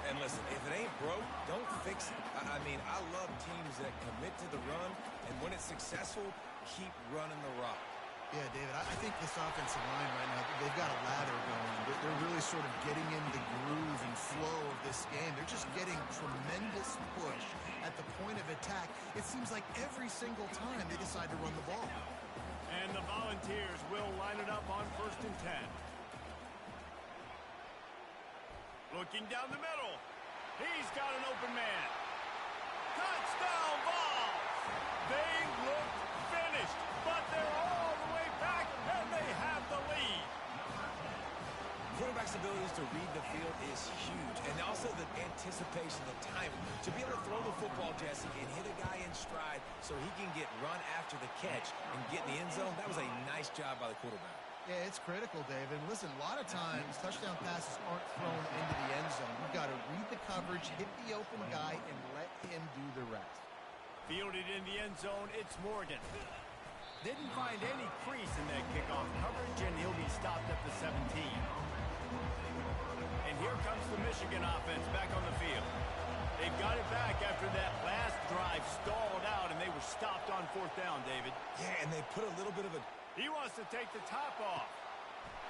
And listen, if it ain't broke, don't fix it. I mean, I love teams that commit to the run, and when it's successful, keep running the rock. Yeah, David, I think this offensive line right now, they've got a lather going. They're really sort of getting in the groove and flow of this game. They're just getting tremendous push at the point of attack. It seems like every single time they decide to run the ball. And the Volunteers will line it up on 1st and 10. Looking down the middle. He's got an open man. Touchdown Vols! They look finished, but they're all the way back, and they have the lead. Quarterback's abilities to read the field is huge, and also the anticipation, the timing. To be able to throw the football, Jesse, and hit a guy in stride so he can get run after the catch and get in the end zone, that was a nice job by the quarterback. Yeah, it's critical, David. Listen, a lot of times, touchdown passes aren't thrown into the end zone. You've got to read the coverage, hit the open guy, and let him do the rest. Fielded in the end zone, it's Morgan. Didn't find any crease in that kickoff coverage, and he'll be stopped at the 17. And here comes the Michigan offense back on the field. They've got it back after that last drive stalled out, and they were stopped on 4th down, David. Yeah, and they put a little bit of a... He wants to take the top off.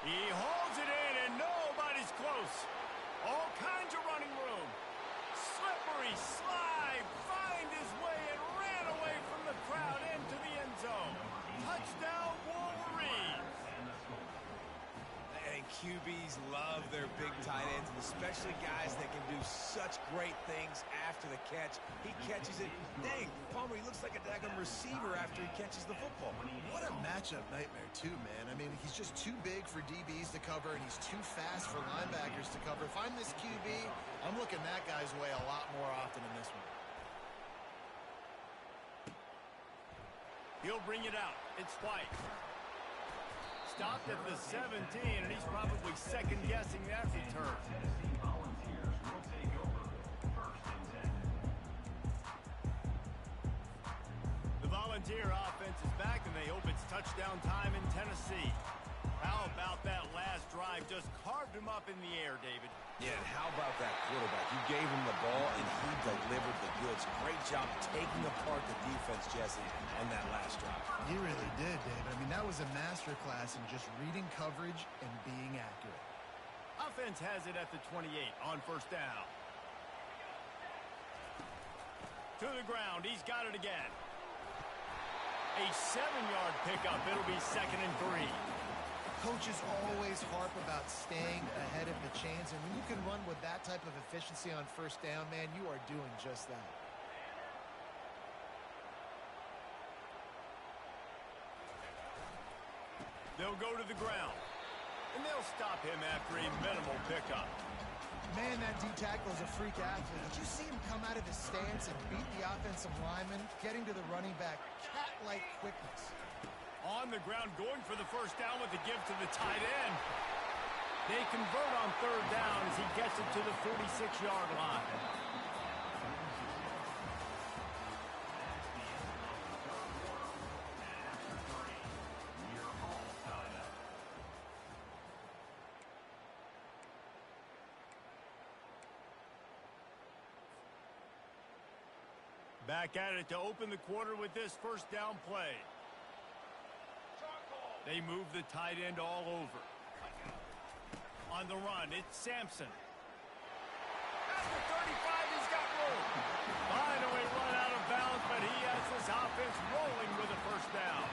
He holds it in, and nobody's close. All kinds of running room. Slippery slide, find his way, and ran away from the crowd into the end zone. Touchdown, Wolverines. And QBs love their big tight ends, and especially guys that can do such great things after the catch. He catches it. Dang, Palmer, he looks like a daggone receiver after he catches the football. What a matchup nightmare, too, man. I mean, he's just too big for DBs to cover, and he's too fast for linebackers to cover. If I'm this QB, I'm looking that guy's way a lot more often in this one. He'll bring it out. It's White. Stopped at the 17, and he's probably second-guessing that return. Tennessee Volunteers will take over 1st and 10. The Volunteer offense is back, and they hope it's touchdown time in Tennessee. How about that last drive? Just carved him up in the air, David. Yeah, and how about that quarterback? You gave him the ball, and he delivered the goods. Great job taking apart the defense, Jesse, on that last drive. He really did, David. I mean, that was a masterclass in just reading coverage and being accurate. Offense has it at the 28 on 1st down. To the ground. He's got it again. A 7-yard pickup. It'll be 2nd and 3. Coaches always harp about staying ahead of the chains, and when you can run with that type of efficiency on 1st down, man, you are doing just that. They'll go to the ground, and they'll stop him after a minimal pickup. Man, that D-tackle is a freak athlete. Did you see him come out of his stance and beat the offensive lineman, getting to the running back? Cat-like quickness. On the ground, going for the 1st down with the give to the tight end. They convert on 3rd down as he gets it to the 46-yard line. Back at it to open the quarter with this first down play. They move the tight end all over. On the run, it's Sampson. At the 35, he's got room. Finally run out of bounds, but he has this offense rolling with a first down.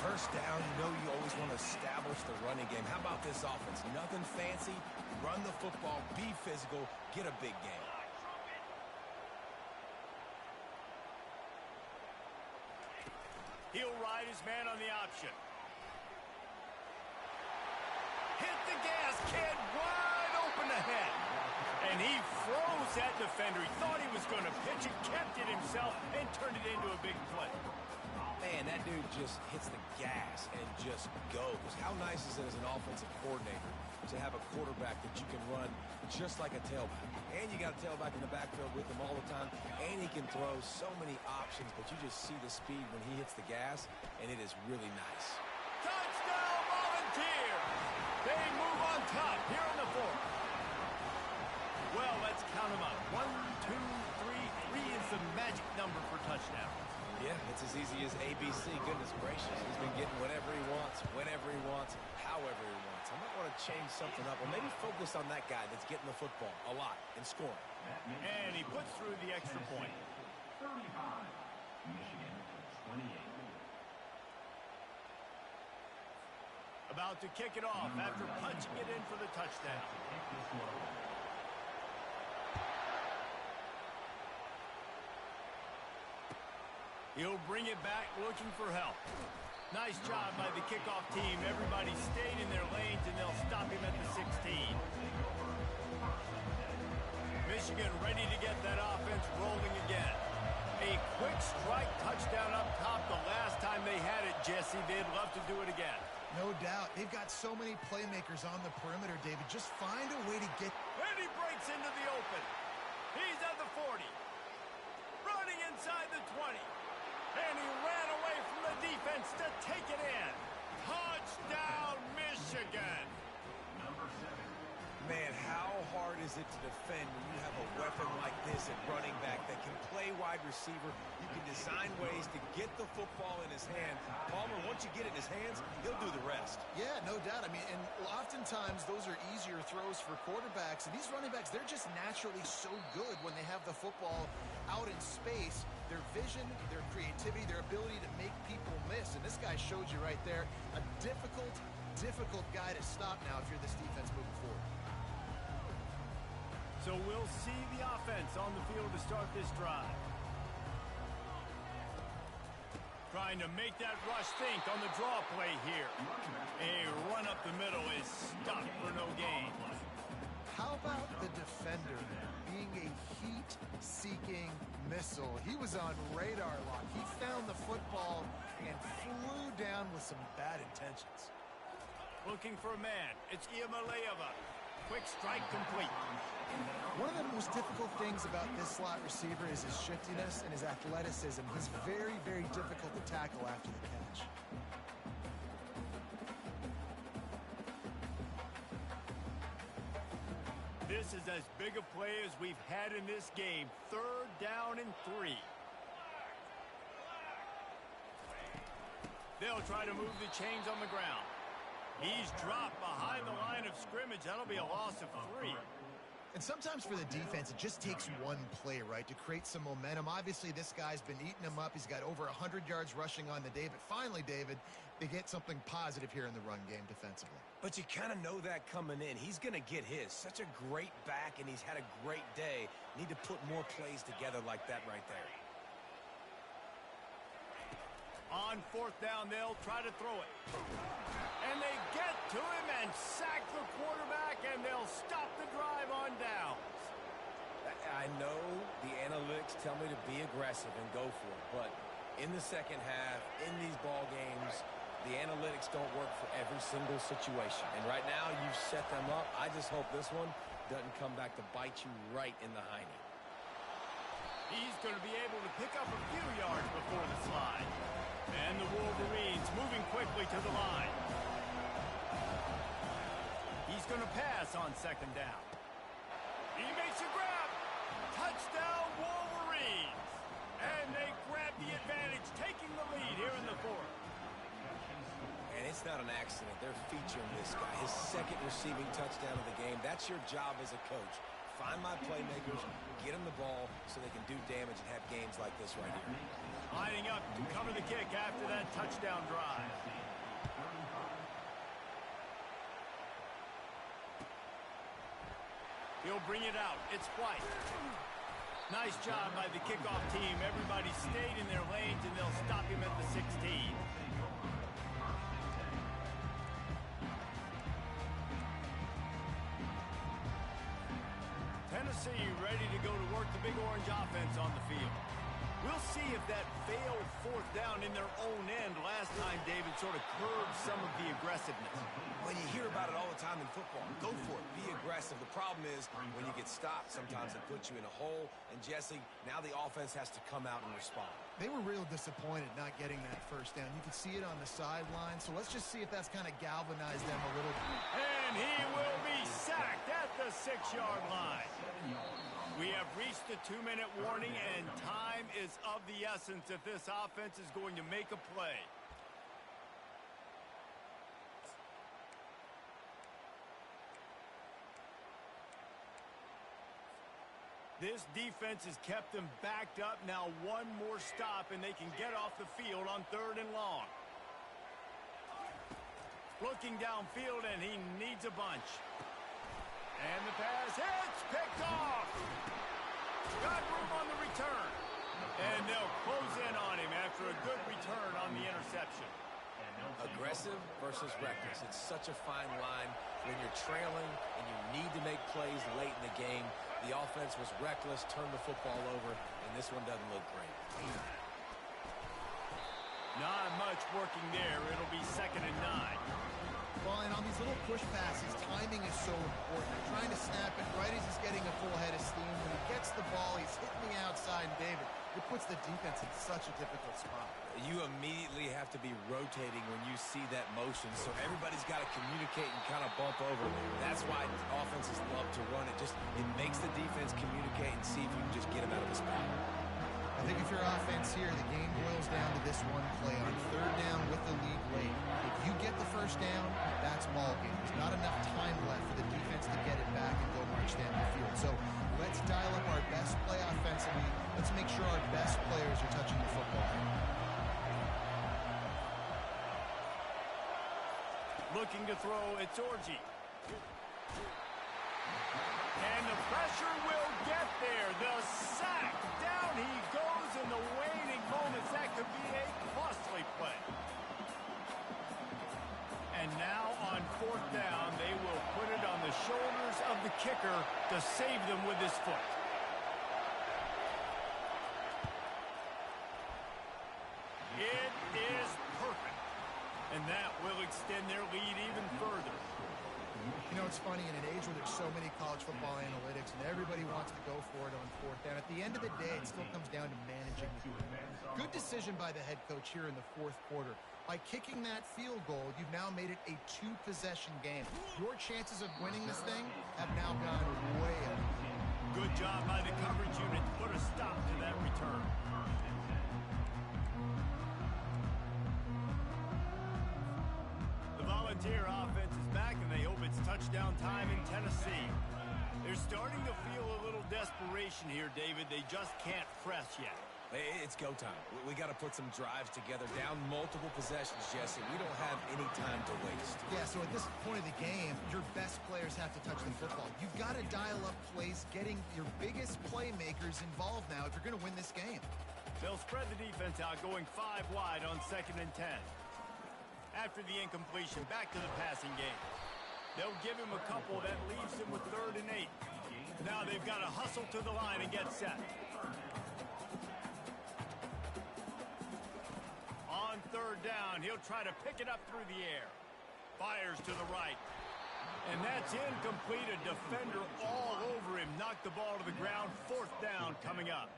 First down, you know you always want to establish the running game. How about this offense? Nothing fancy. Run the football, be physical, get a big game. He'll ride his man on the option. Hit the gas, kid, wide open ahead. And he froze that defender. He thought he was going to pitch it, kept it himself, and turned it into a big play. Man, that dude just hits the gas and just goes. How nice is it as an offensive coordinator to have a quarterback that you can run just like a tailback? And you got a tailback in the backfield with him all the time, and he can throw so many options, but you just see the speed when he hits the gas, and it is really nice. Touchdown, Volunteers! They move on top here in the fourth. Well, let's count them up. 1, 2, 3. 3 is the magic number for touchdowns. Yeah, it's as easy as ABC. Goodness gracious. He's been getting whatever he wants, whenever he wants, however he wants. I might want to change something up, or maybe focus on that guy that's getting the football a lot and scoring. And he puts through the extra point. 35. Michigan 28. About to kick it off after punching it in for the touchdown. He'll bring it back looking for help. Nice job by the kickoff team. Everybody stayed in their lanes, and they'll stop him at the 16. Michigan ready to get that offense rolling again. A quick strike touchdown up top the last time they had it, Jesse. They'd love to do it again. No doubt. They've got so many playmakers on the perimeter, David. Just find a way to get... And he breaks into the open. He's at the 40. Running inside the 20. And he ran away from the defense to take it in. Touchdown, Michigan. Number 7. Man, how hard is it to defend when you have a weapon like this at running back that can play wide receiver? You can design ways to get the football in his hand. Palmer, once you get it in his hands, he'll do the rest. Yeah, no doubt. I mean, and oftentimes those are easier throws for quarterbacks. And these running backs, they're just naturally so good when they have the football out in space. Their vision, their creativity, their ability to make people miss. And this guy showed you right there, a difficult guy to stop now if you're this defense moving forward. So we'll see the offense on the field to start this drive. Trying to make that rush think on the draw play here. A run up the middle is stopped for no gain. How about the defender being a heat-seeking missile? He was on radar lock. He found the football and flew down with some bad intentions. Looking for a man. It's Iamaleava. Quick strike complete. One of the most difficult things about this slot receiver is his shiftiness and his athleticism. He's very, very difficult to tackle after the catch. This is as big a play as we've had in this game. 3rd down and 3. They'll try to move the chains on the ground. He's dropped behind the line of scrimmage. That'll be a loss of 3. And sometimes for the defense, it just takes one play, right, to create some momentum. Obviously, this guy's been eating him up. He's got over 100 yards rushing on the day. But finally, David, they get something positive here in the run game defensively. But you kind of know that coming in. He's going to get his. Such a great back, and he's had a great day. Need to put more plays together like that right there. On 4th down, they'll try to throw it. And they get to him and sack the quarterback, and they'll stop the drive on downs. I know the analytics tell me to be aggressive and go for it, but in the second half, in these ball games, the analytics don't work for every single situation. And right now, you've set them up. I just hope this one doesn't come back to bite you right in the hiney. He's going to be able to pick up a few yards before the slide. And the Wolverines moving quickly to the line. He's going to pass on 2nd down. He makes a grab. Touchdown, Wolverines. And It's not an accident. They're featuring this guy. His second receiving touchdown of the game. That's your job as a coach. Find my playmakers, get them the ball so they can do damage and have games like this right here. Lining up to cover the kick after that touchdown drive. He'll bring it out. It's White. Nice job by the kickoff team. Everybody stayed in their lanes, and they'll stop him at the 16. Tennessee ready to go to work the Big Orange offense on the field. We'll see if that failed fourth down in their own end last time, David, sort of curbed some of the aggressiveness. When you hear about it all the time in football, go for it. Be aggressive. The problem is when you get stopped, sometimes it puts you in a hole. And, Jesse, now the offense has to come out and respond. They were real disappointed not getting that first down. You can see it on the sideline. So let's just see if that's kind of galvanized them a little bit. And he will be sacked at the 6-yard line. We have reached the 2-minute warning, and time is of the essence if this offense is going to make a play. This defense has kept them backed up. Now one more stop, and they can get off the field on 3rd and long. Looking downfield, and he needs a bunch. And the pass hits, picked off. Got room on the return. And they'll close in on him after a good return on the interception. Aggressive versus reckless. It's such a fine line when you're trailing and you need to make plays late in the game. The offense was reckless, turned the football over, and this one doesn't look great. Not much working there. It'll be 2nd and 9. Well, and on these little push passes, timing is so important. They're trying to snap it right as he's getting a full head of steam. When he gets the ball, he's hitting the outside. And David, it puts the defense in such a difficult spot. You immediately have to be rotating when you see that motion, so everybody's got to communicate and kind of bump over. That's why offenses love to run it. It makes the defense communicate and see if you can just get him out of the spot. I think if you're offense here, the game boils down to this one play on 3rd down with the lead late. If you get the first down, that's ball game. There's not enough time left for the defense to get it back and go march down the field. So let's dial up our best play offensively. Let's make sure our best players are touching the football. Looking to throw, it's Orji. And the pressure will get there. The sack. Down he goes in the waning moments. That could be a costly play. And now on 4th down, they will put it on the shoulders of the kicker to save them with his foot. It is perfect. And that will extend their lead even further. You know, it's funny, in an age where there's so many college football analytics and everybody wants to go for it on 4th down, at the end of the day, it still comes down to managing the game. Good decision by the head coach here in the 4th quarter. By kicking that field goal, you've now made it a 2-possession game. Your chances of winning this thing have now gone way up. Good job by the coverage unit to put a stop to that return. The Volunteer offense is back, and they hope it's touchdown time in Tennessee. They're starting to feel a little desperation here, David. They just can't press yet. It's go time. We got to put some drives together, down multiple possessions, Jesse. We don't have any time to waste. Yeah, so at this point of the game, your best players have to touch the football. You've got to dial up plays, getting your biggest playmakers involved now if you're going to win this game. They'll spread the defense out, going 5 wide on 2nd and 10. After the incompletion, back to the passing game. They'll give him a couple that leaves him with 3rd and 8. Now they've got to hustle to the line and get set. On 3rd down, he'll try to pick it up through the air. Fires to the right. And that's incomplete. A defender all over him. Knocked the ball to the ground. 4th down coming up.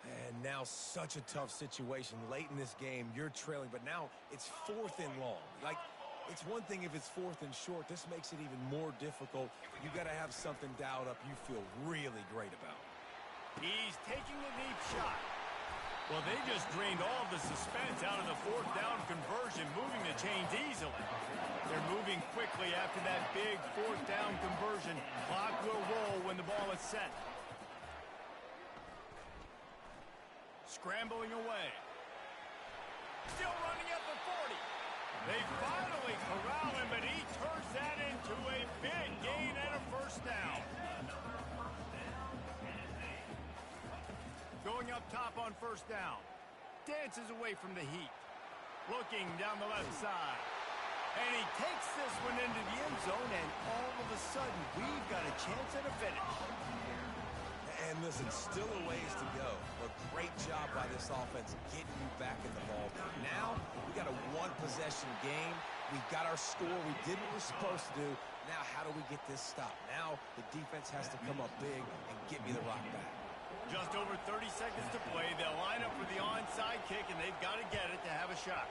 And now such a tough situation. Late in this game, you're trailing, but now it's 4th and long. Like, it's one thing if it's 4th and short. This makes it even more difficult. You got to have something dialed up you feel really great about. He's taking the deep shot. Well, they just drained all of the suspense out of the fourth down conversion, moving the chains easily. They're moving quickly after that big fourth down conversion. Clock will roll when the ball is set. Scrambling away. Still running at the 40. They finally corral him, but he turns that into a big gain and a first down. Going up top on first down. Dances away from the heat. Looking down the left side. And he takes this one into the end zone, and all of a sudden, we've got a chance at a finish. And listen, still a ways to go. But great job by this offense getting you back in the ball. Now, we got a one-possession game. We got our score. We did what we're supposed to do. Now, how do we get this stopped? Now, the defense has to come up big and get me the rock back. Just over 30 seconds to play. They'll line up for the onside kick, and they've got to get it to have a shot.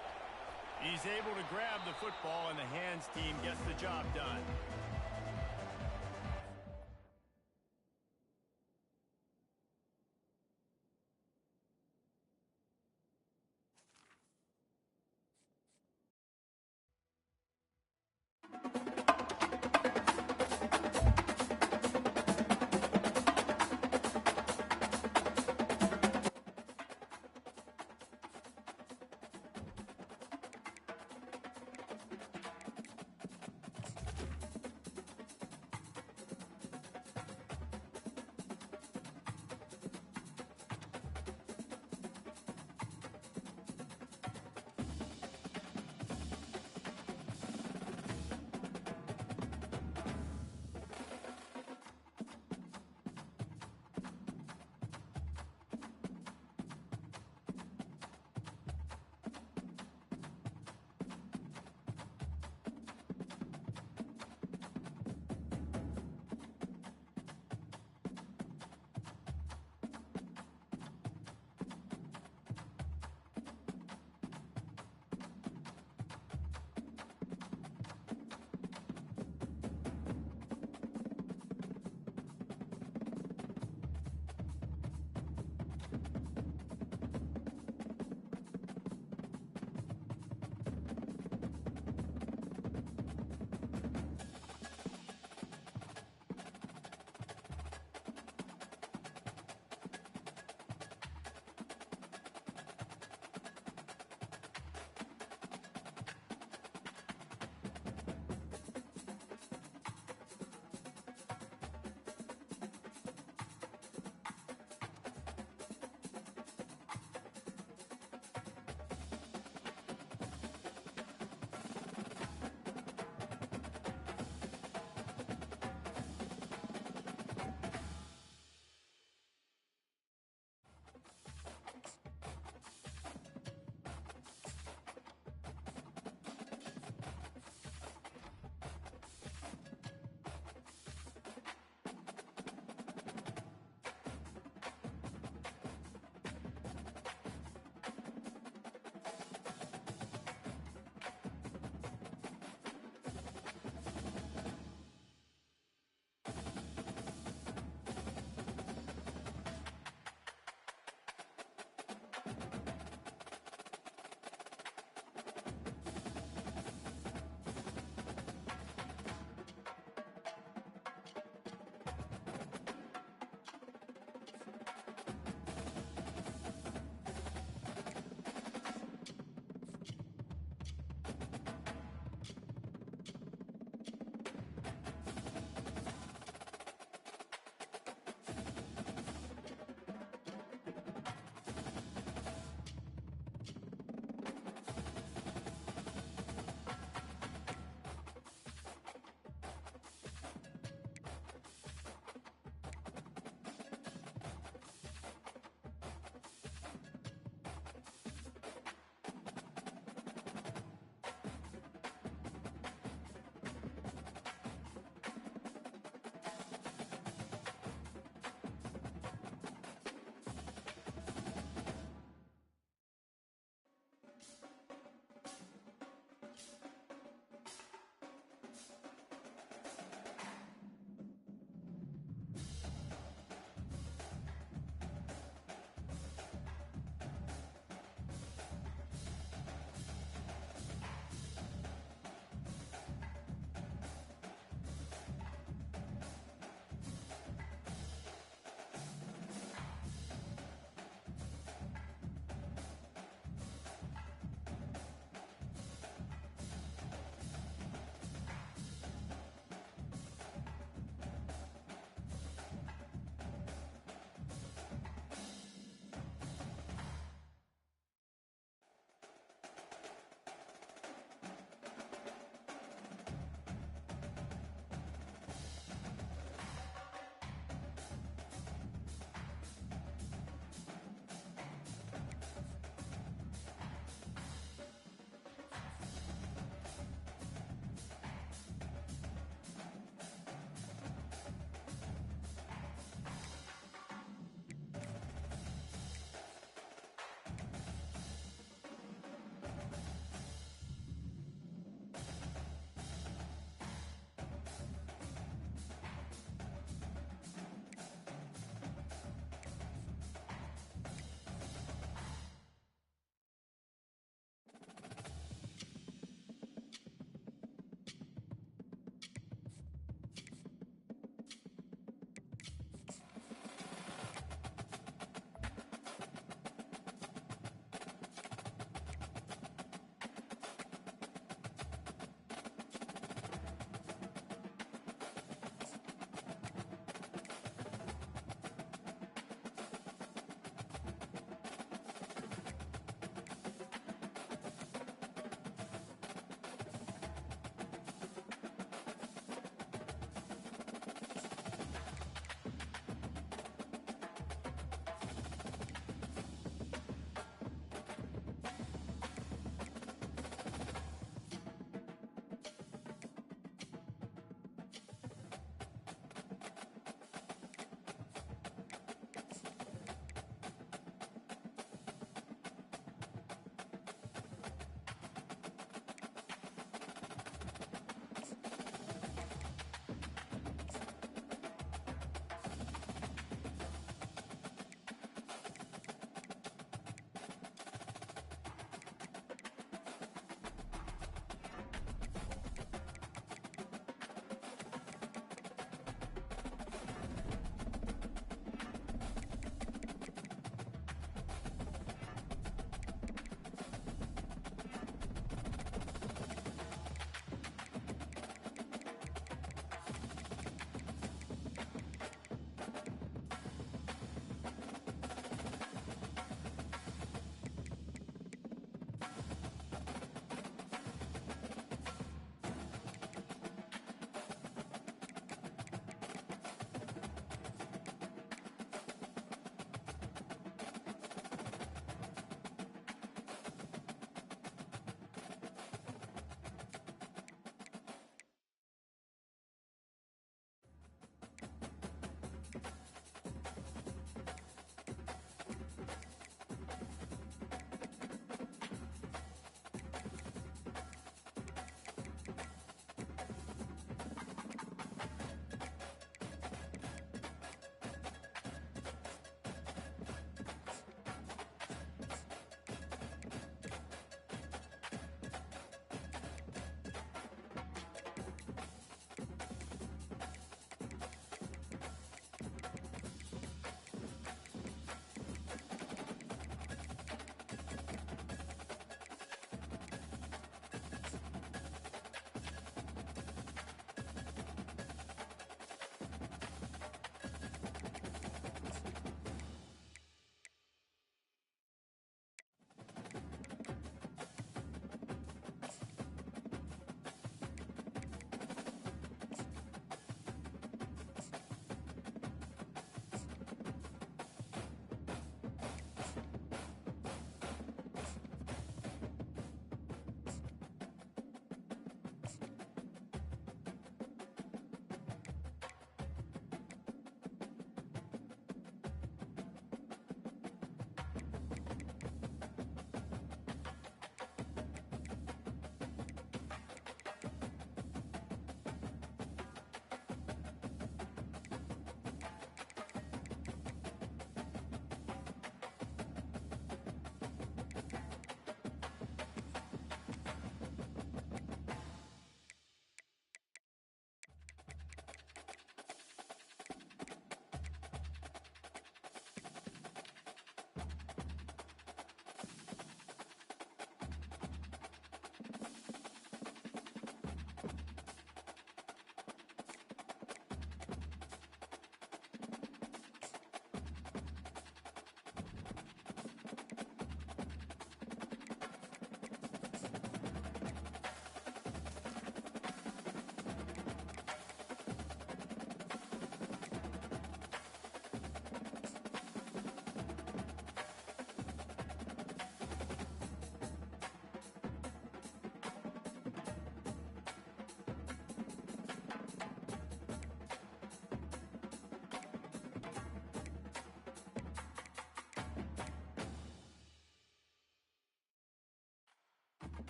He's able to grab the football, and the hands team gets the job done.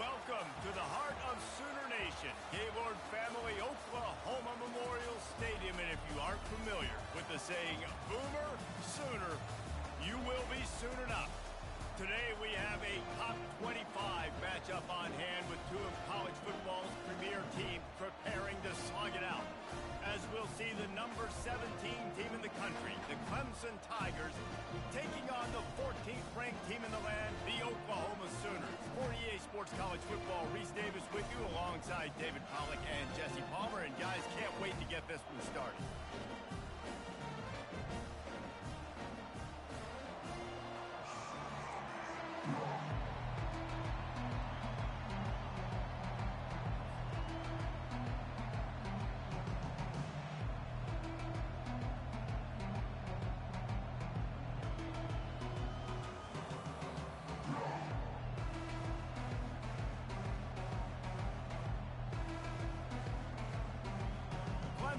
Welcome to the heart of Sooner Nation, Gaylord Family Oklahoma Memorial Stadium. And if you aren't familiar with the saying, Boomer Sooner, you will be soon enough. Today we have a top 25 matchup on hand with two of college football's premier teams preparing to slug it out. As we'll see the number 17 team in the country, the Clemson Tigers, taking on the 14th ranked team in the land, the Oklahoma Sooners. For EA Sports College Football, Reese Davis with you alongside David Pollack and Jesse Palmer. And guys, can't wait to get this one started.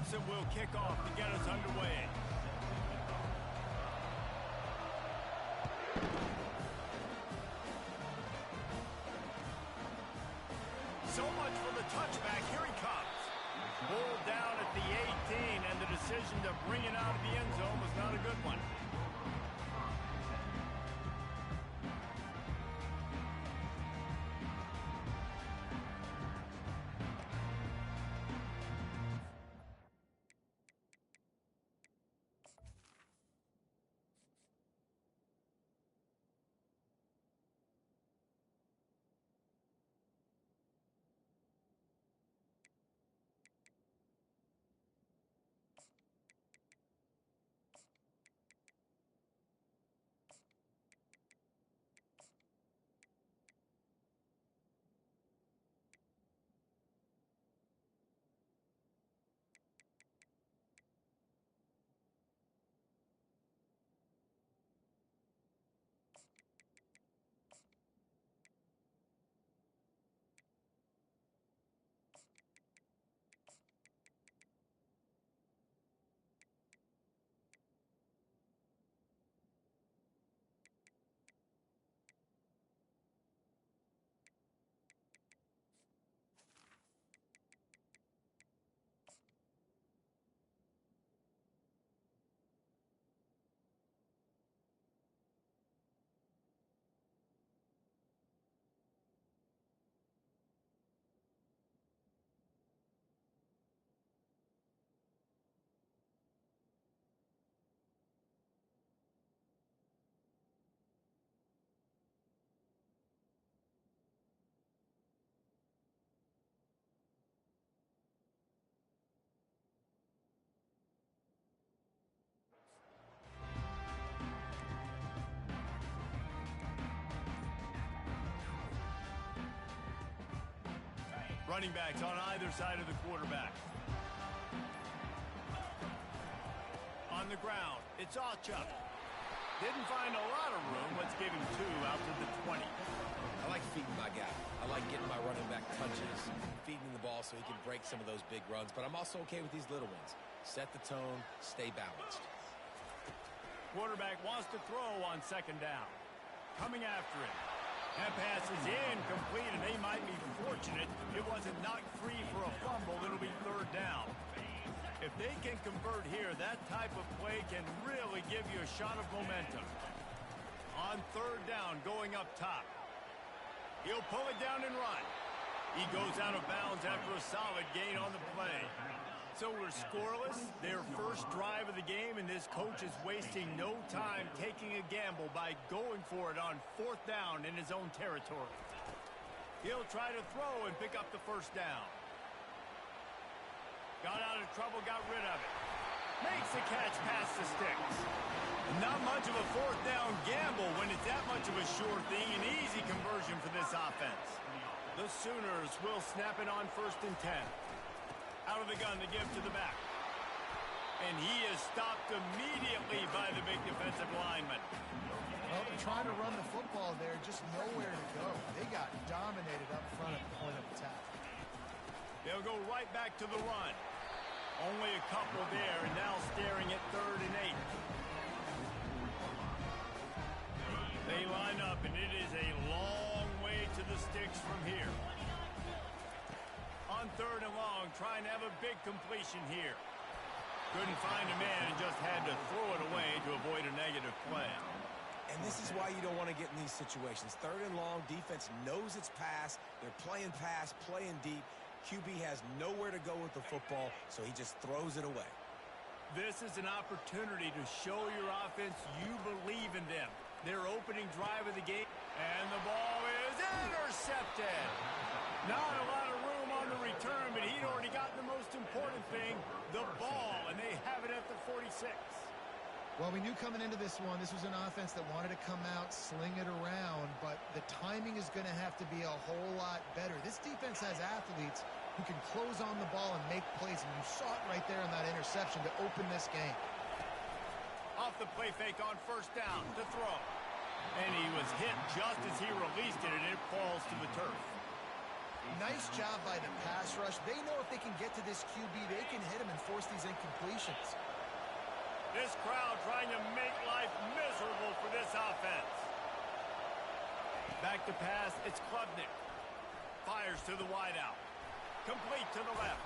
Clemson will kick off to get us underway. So much for the touchback. Here he comes. Pulled down at the 18, and the decision to bring it out of the end zone was not a good one. Running backs on either side of the quarterback. On the ground, it's Achuk. Didn't find a lot of room. Let's give him 2 out to the 20. I like feeding my guy. I like getting my running back touches, feeding him the ball so he can break some of those big runs. But I'm also okay with these little ones. Set the tone, stay balanced. Quarterback wants to throw on second down. Coming after him. That pass is incomplete, and they might be fortunate it wasn't knocked free for a fumble. It'll be third down. If they can convert here, that type of play can really give you a shot of momentum. On third down, going up top. He'll pull it down and run. He goes out of bounds after a solid gain on the play. So we're scoreless, their first drive of the game, and this coach is wasting no time taking a gamble by going for it on fourth down in his own territory. He'll try to throw and pick up the first down. Got out of trouble, got rid of it. Makes the catch past the sticks. Not much of a fourth down gamble when it's that much of a sure thing, an easy conversion for this offense. The Sooners will snap it on 1st and 10. Out of the gun to give to the back. And he is stopped immediately by the big defensive lineman. Well, they're trying to run the football there, just nowhere to go. They got dominated up front at the point of attack. They'll go right back to the run. Only a couple there, and now staring at 3rd and 8. They line up, and it is a long way to the sticks from here. have a big completion here. Couldn't find a man and just had to throw it away to avoid a negative play. And this is why you don't want to get in these situations. 3rd and long, defense knows it's pass. They're playing pass, playing deep. QB has nowhere to go with the football, so he just throws it away. This is an opportunity to show your offense you believe in them. Their opening drive of the game, and the ball is intercepted. Not a lot of room on the return, but he'd already gotten the most important thing, the ball, and they have it at the 46. Well, we knew coming into this one, this was an offense that wanted to come out, sling it around, but the timing is going to have to be a whole lot better. This defense has athletes who can close on the ball and make plays, and you saw it right there in that interception to open this game. Off the play fake on 1st down to throw. And he was hit just as he released it, and it falls to the turf. Nice job by the pass rush. They know if they can get to this QB, they can hit him and force these incompletions. This crowd trying to make life miserable for this offense. Back to pass, it's Klubnik. Fires to the wideout. Complete to the left.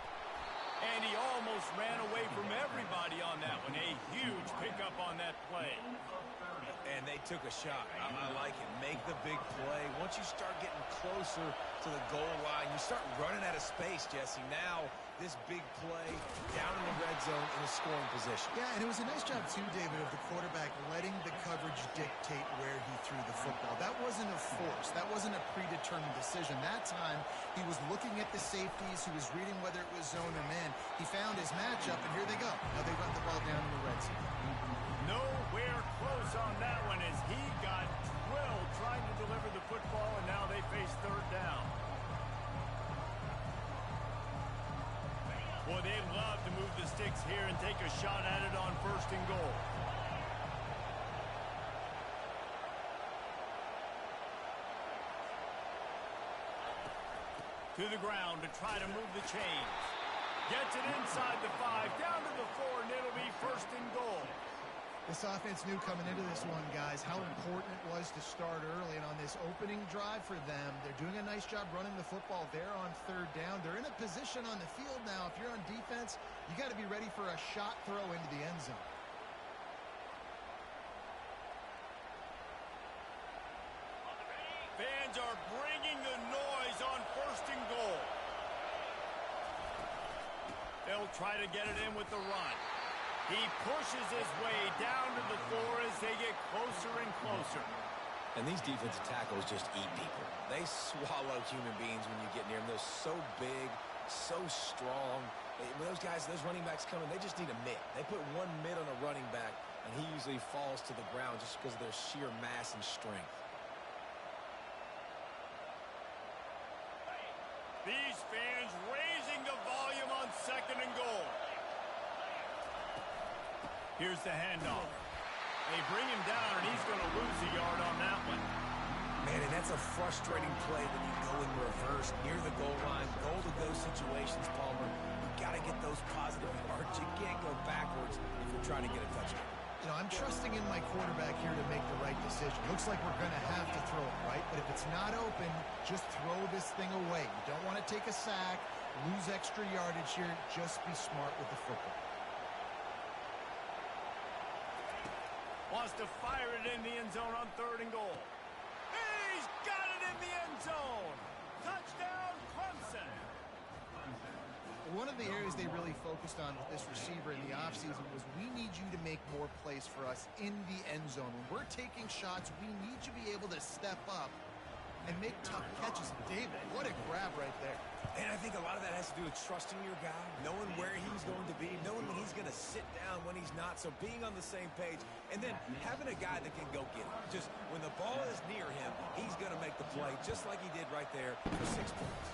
And he almost ran away from everybody on that one. A huge pickup on that play. And they took a shot. I like it. Make the big play. Once you start getting closer to the goal line, you start running out of space, Jesse. Now, this big play down in the red zone in a scoring position. Yeah, and it was a nice job, too, David, of the quarterback letting the coverage dictate where he threw the football. That wasn't a force. That wasn't a predetermined decision. That time, he was looking at the safeties. He was reading whether it was zone or man. He found his matchup, and here they go. Now they run the ball down in the red zone. Nowhere close on that one as he got drilled trying to deliver the football, and now they face 3rd down. Boy, they love to move the sticks here and take a shot at it on 1st and goal. To the ground to try to move the chains. Gets it inside the 5, down to the 4, and it'll be 1st and goal. This offense knew coming into this one, guys, how important it was to start early. And on this opening drive for them, they're doing a nice job running the football there on 3rd down. They're in a position on the field now. If you're on defense, you got to be ready for a shot throw into the end zone. Fans are bringing the noise on 1st and goal. They'll try to get it in with the run. He pushes his way down to the 4 as they get closer and closer. And these defensive tackles just eat people. They swallow human beings when you get near them. They're so big, so strong. When those guys, those running backs come in, they just need a mid. They put one mid on a running back, and he usually falls to the ground just because of their sheer mass and strength. These fans raising the volume on 2nd and goal. Here's the handoff. They bring him down, and he's going to lose a yard on that one. Man, and that's a frustrating play when you go in reverse near the goal line. Goal-to-go situations, Palmer. You got to get those positive yards. You can't go backwards if you're trying to get a touchdown. You know, I'm trusting in my quarterback here to make the right decision. Looks like we're going to have to throw it, right? But if it's not open, just throw this thing away. You don't want to take a sack, lose extra yardage here. Just be smart with the football. Wants to fire it in the end zone on 3rd and goal. He's got it in the end zone. Touchdown, Clemson. One of the areas they really focused on with this receiver in the offseason was we need you to make more plays for us in the end zone. When we're taking shots, we need you to be able to step up and make tough catches. David, what a grab right there. And I think a lot of that has to do with trusting your guy, knowing where he's going to be, knowing when he's going to sit down, when he's not, so being on the same page, and then having a guy that can go get it. Just when the ball is near him, he's going to make the play, just like he did right there for 6 points.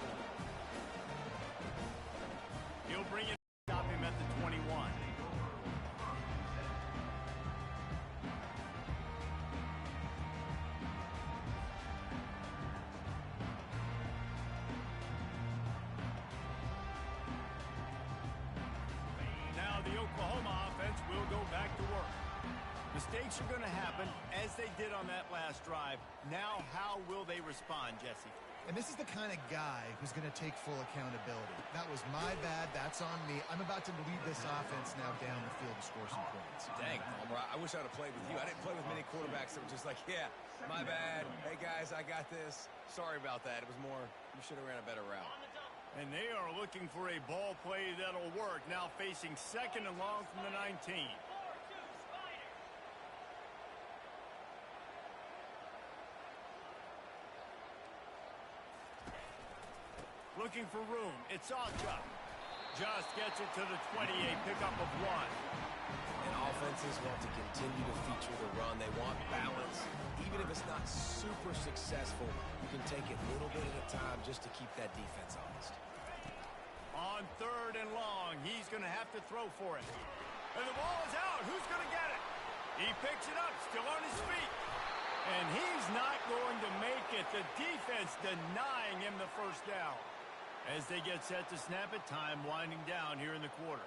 He'll bring it, stop him at the 21. The Oklahoma offense will go back to work. Mistakes are going to happen as they did on that last drive. Now, how will they respond, Jesse? And this is the kind of guy who's going to take full accountability. That was my bad. That's on me. I'm about to lead this offense now down the field to score some points. Dang, Palmer, I wish I would have played with you. I didn't play with many quarterbacks that were just like, yeah, my bad. Hey, guys, I got this. Sorry about that. It was more, you should have ran a better route. And they are looking for a ball play that'll work. Now facing 2nd and long from the 19. Looking for room. It's Acha. Just gets it to the 28, pickup of 1. And offenses want to continue to feature the run. They want balance. Even if it's not super successful, you can take it little bit at a time just to keep that defense honest. On 3rd and long, he's going to have to throw for it. And the ball is out. Who's going to get it? He picks it up, still on his feet. And he's not going to make it. The defense denying him the first down. As they get set to snap it, time winding down here in the quarter.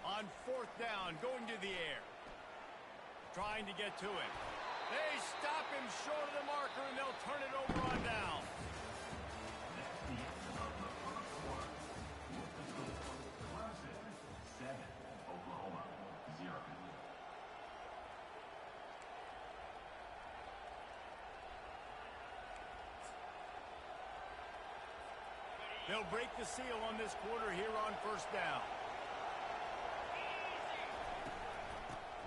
On 4th down, going to the air. Trying to get to it. They stop him short of the marker, and they'll turn it over on down. Oklahoma, 0. They'll break the seal on this quarter here on 1st down.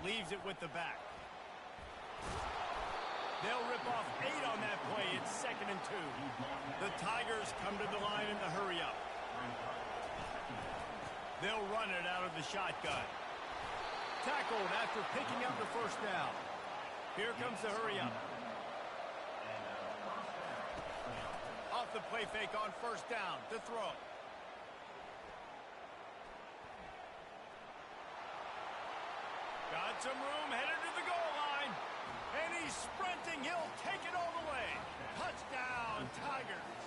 Leaves it with the back. They'll rip off 8 on that play. It's 2nd and 2. The Tigers come to the line in the hurry up. They'll run it out of the shotgun. Tackled after picking up the 1st down. Here comes the hurry up. Off the play fake on 1st down to throw. Got some room, headed to the goal line. And he's sprinting. He'll take it all the way. Touchdown, Tigers.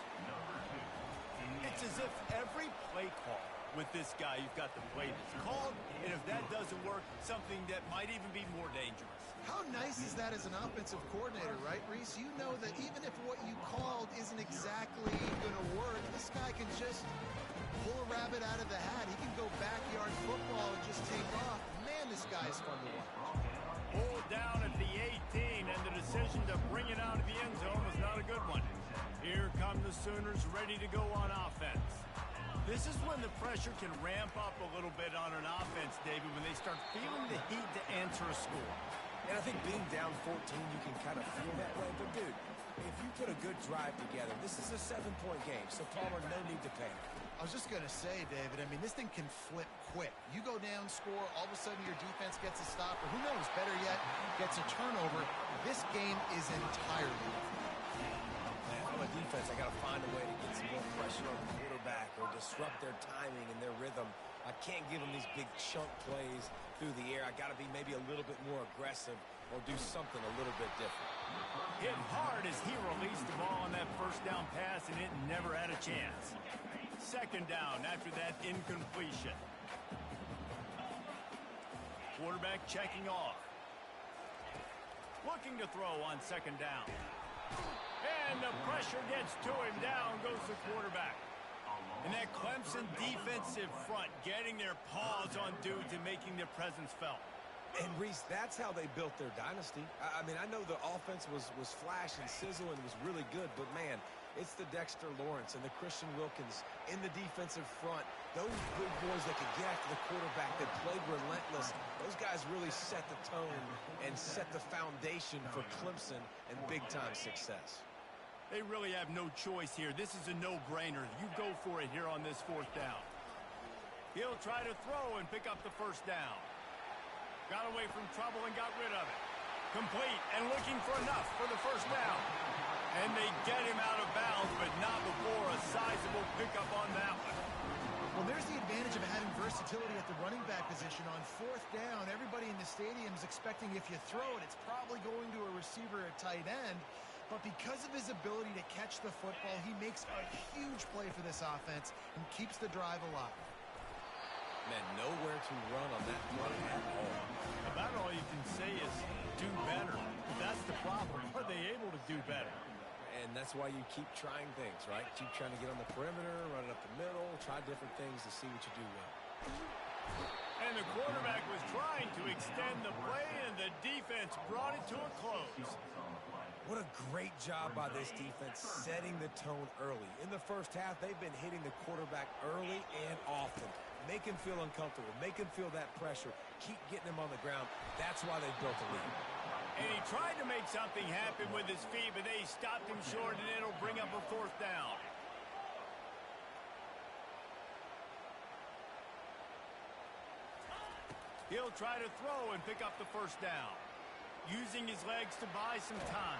It's as if every play call with this guy, you've got the play that's called, and if that doesn't work, something that might even be more dangerous. How nice is that as an offensive coordinator, right, Reese? You know that even if what you called isn't exactly going to work, this guy can just pull a rabbit out of the hat. He can go backyard football and just take off. Man, this guy is fun to watch. Pulled down at the 18, and the decision to bring it out of the end zone was not a good one. Here come the Sooners ready to go on offense. This is when the pressure can ramp up a little bit on an offense, David, when they start feeling the heat to answer a score. And I think being down 14, you can kind of feel that way. But, dude, if you put a good drive together, this is a 7-point game, so Palmer, no need to panic. I was just going to say, David, I mean, this thing can flip quick. You go down, score, all of a sudden your defense gets a stop, or who knows, better yet, gets a turnover. This game is entirely different. On defense, I got to find a way to get some more pressure on the quarterback or disrupt their timing and their rhythm. I can't give them these big chunk plays through the air. I got to be maybe a little bit more aggressive or do something a little bit different. Hit hard as he released the ball on that 1st down pass, and it never had a chance. 2nd down after that incompletion. Quarterback checking off. Looking to throw on 2nd down. And the pressure gets to him. Down goes the quarterback. And that Clemson defensive front getting their paws on dudes and making their presence felt. And, Reese, that's how they built their dynasty. I mean, I know the offense was flash and sizzle and was really good, but, man, it's the Dexter Lawrence and the Christian Wilkins in the defensive front. Those big boys that could get after the quarterback, that played relentless. Those guys really set the tone and set the foundation for Clemson and big-time success. They really have no choice here. This is a no-brainer. You go for it here on this 4th down. He'll try to throw and pick up the 1st down. Got away from trouble and got rid of it. Complete and looking for enough for the 1st down. And they get him out of bounds, but not before a sizable pickup on that one. Well, there's the advantage of having versatility at the running back position. On 4th down, everybody in the stadium is expecting if you throw it, it's probably going to a receiver at tight end. But because of his ability to catch the football, he makes a huge play for this offense and keeps the drive alive. Man, nowhere to run on that run at all. About all you can say is do better. That's the problem. Are they able to do better? And that's why you keep trying things, right? Keep trying to get on the perimeter, run it up the middle, try different things to see what you do well. And the quarterback was trying to extend the play, and the defense brought it to a close. What a great job by this defense setting the tone early. In the first half, they've been hitting the quarterback early and often. Make him feel uncomfortable. Make him feel that pressure. Keep getting him on the ground. That's why they've built a lead. And he tried to make something happen with his feet, but they stopped him short, and it'll bring up a fourth down. He'll try to throw and pick up the first down, using his legs to buy some time.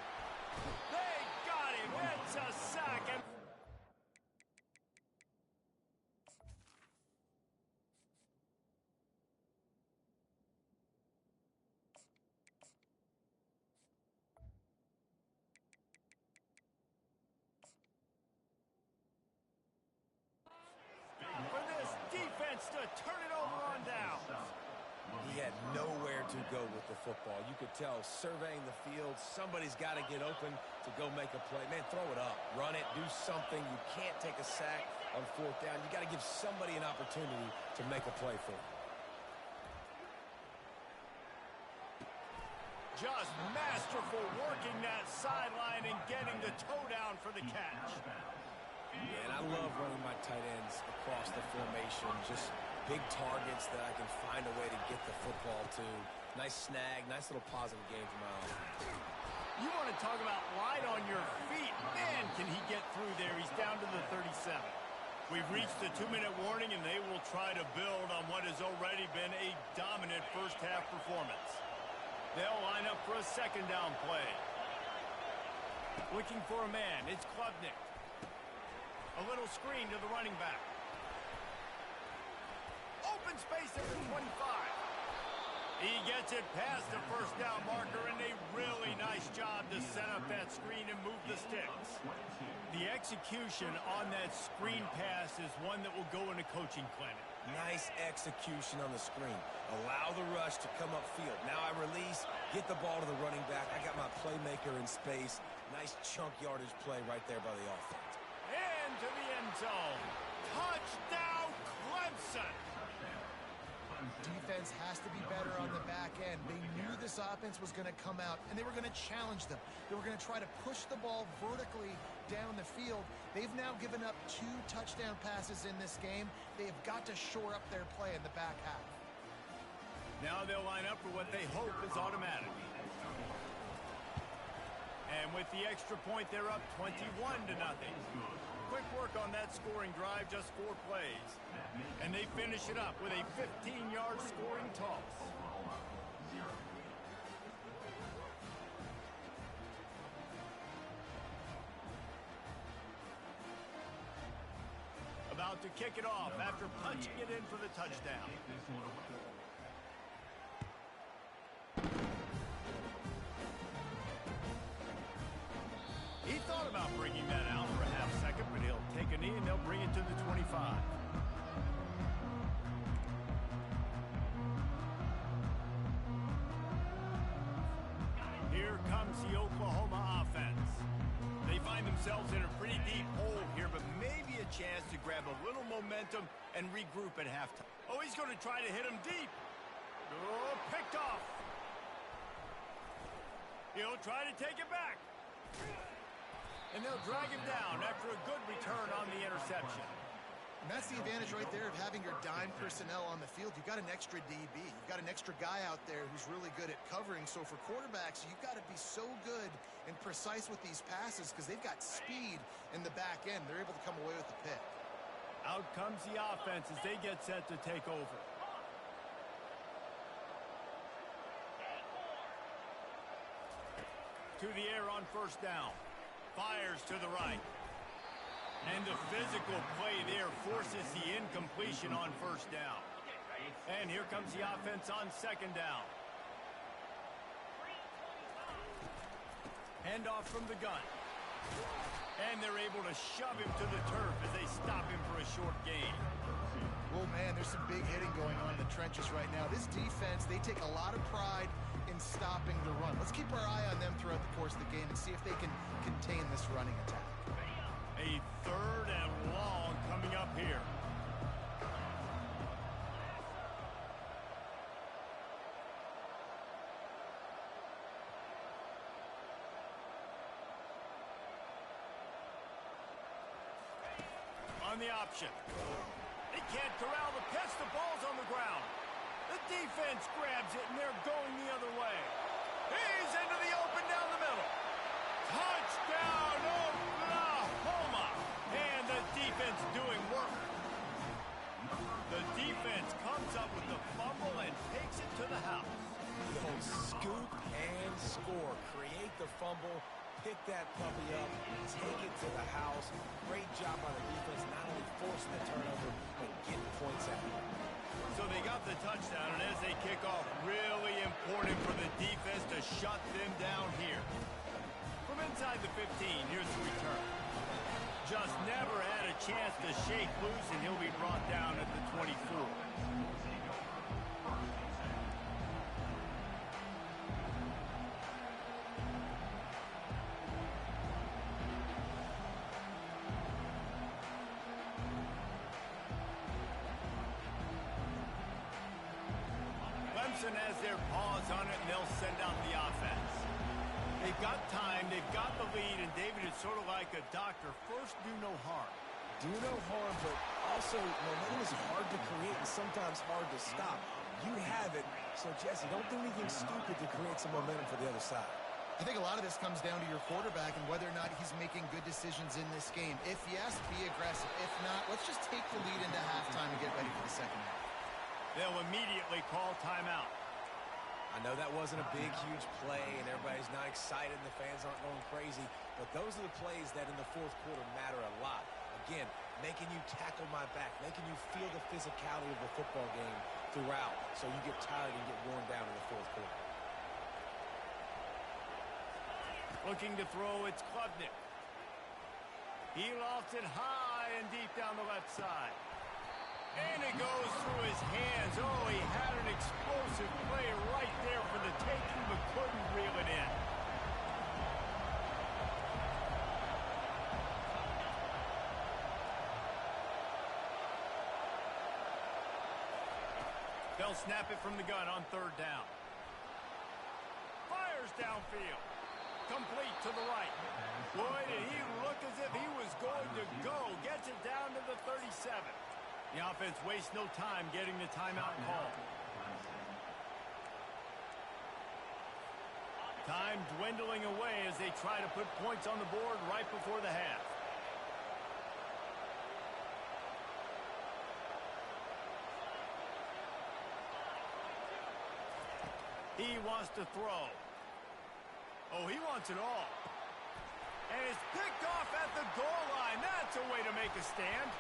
They got him. It's a sack. And for this defense to turn it over on downs. He had nowhere to go with the football. You could tell surveying the field, somebody's got to get open to go make a play. Man, throw it up. Run it. Do something. You can't take a sack on fourth down. You got to give somebody an opportunity to make a play for you. Just masterful working that sideline and getting the toe down for the catch. Yeah, and I love running my tight ends across the formation. Just big targets that I can find a way to get the football to. Nice snag, nice little positive game for my offense. You want to talk about light on your feet. Man, can he get through there. He's down to the 37. We've reached the 2-minute warning, and they will try to build on what has already been a dominant first-half performance. They'll line up for a second down play. Looking for a man. It's Klubnik. A little screen to the running back. Open space at the 25. He gets it past the first down marker, and a really nice job to set up that screen and move the sticks. The execution on that screen pass is one that will go in a coaching clinic. Nice execution on the screen. Allow the rush to come upfield. Now I release, get the ball to the running back. I got my playmaker in space. Nice chunk yardage play right there by the offense. Into the end zone. Touchdown, Clemson. Defense has to be better on the back end. They knew this offense was going to come out, and they were going to challenge them. They were going to try to push the ball vertically down the field. They've now given up 2 touchdown passes in this game. They have got to shore up their play in the back half. Now they'll line up for what they hope is automatic. And with the extra point, they're up 21-0. Quick work on that scoring drive, just 4 plays. And they finish it up with a 15-yard scoring toss. About to kick it off after punching it in for the touchdown. He thought about bringing that out for a half second, but he'll take a knee and they'll bring it to the 25. Here comes the Oklahoma offense. They find themselves in a pretty deep hole here, but maybe a chance to grab a little momentum and regroup at halftime. Oh, he's going to try to hit him deep. Oh, picked off. He'll try to take it back. And they'll drag him down after a good return on the interception. And that's the advantage right there of having your dime personnel on the field. You've got an extra DB. You've got an extra guy out there who's really good at covering. So for quarterbacks, you've got to be so good and precise with these passes because they've got speed in the back end. They're able to come away with the pick. Out comes the offense as they get set to take over. To the air on first down. Fires to the right. And the physical play there forces the incompletion on first down. And here comes the offense on second down. Handoff from the gun. And they're able to shove him to the turf as they stop him for a short gain. Well, man, there's some big hitting going on in the trenches right now. This defense, they take a lot of pride in stopping the run. Let's keep our eye on them throughout the course of the game and see if they can contain this running attack. A 3rd and long coming up here. On the option. They can't corral the pitch. The ball's on the ground. The defense grabs it, and they're going the other way. He's into the open down the middle. Touchdown, Oklahoma! And the defense doing work. The defense comes up with the fumble and takes it to the house. The old scoop and score. Create the fumble, pick that puppy up, take it to the house. Great job by the defense, not only forcing the turnover, but getting points out of it. So they got the touchdown, and as they kick off, really important for the defense to shut them down here. From inside the 15, here's the return. Just never had a chance to shake loose, and he'll be brought down at the 24. Clemson has their paws on it, and they'll send out the offense. They've got time, they've got the lead, and David is sort of like a doctor. First, do no harm. Do no harm, but also momentum is hard to create and sometimes hard to stop. You have it, so Jesse, don't do anything stupid to create some momentum for the other side. I think a lot of this comes down to your quarterback and whether or not he's making good decisions in this game. If yes, be aggressive. If not, let's just take the lead into halftime and get ready for the second half. They'll immediately call timeout. I know that wasn't a big, huge play, and everybody's not excited, and the fans aren't going crazy, but those are the plays that in the fourth quarter matter a lot. Again, making you tackle my back, making you feel the physicality of the football game throughout, so you get tired and get worn down in the fourth quarter. Looking to throw, it's Klubnik. He lofts it high and deep down the left side. And it goes through his hands. Oh, he had an explosive play right there for the taking, but couldn't reel it in. They'll snap it from the gun on 3rd down. Fires downfield. Complete to the right. Boy, did he look as if he was going to go. Gets it down to the 37. The offense wastes no time getting the timeout call. Time dwindling away as they try to put points on the board right before the half. He wants to throw. Oh, he wants it all. And it's picked off at the goal line. That's a way to make a stand.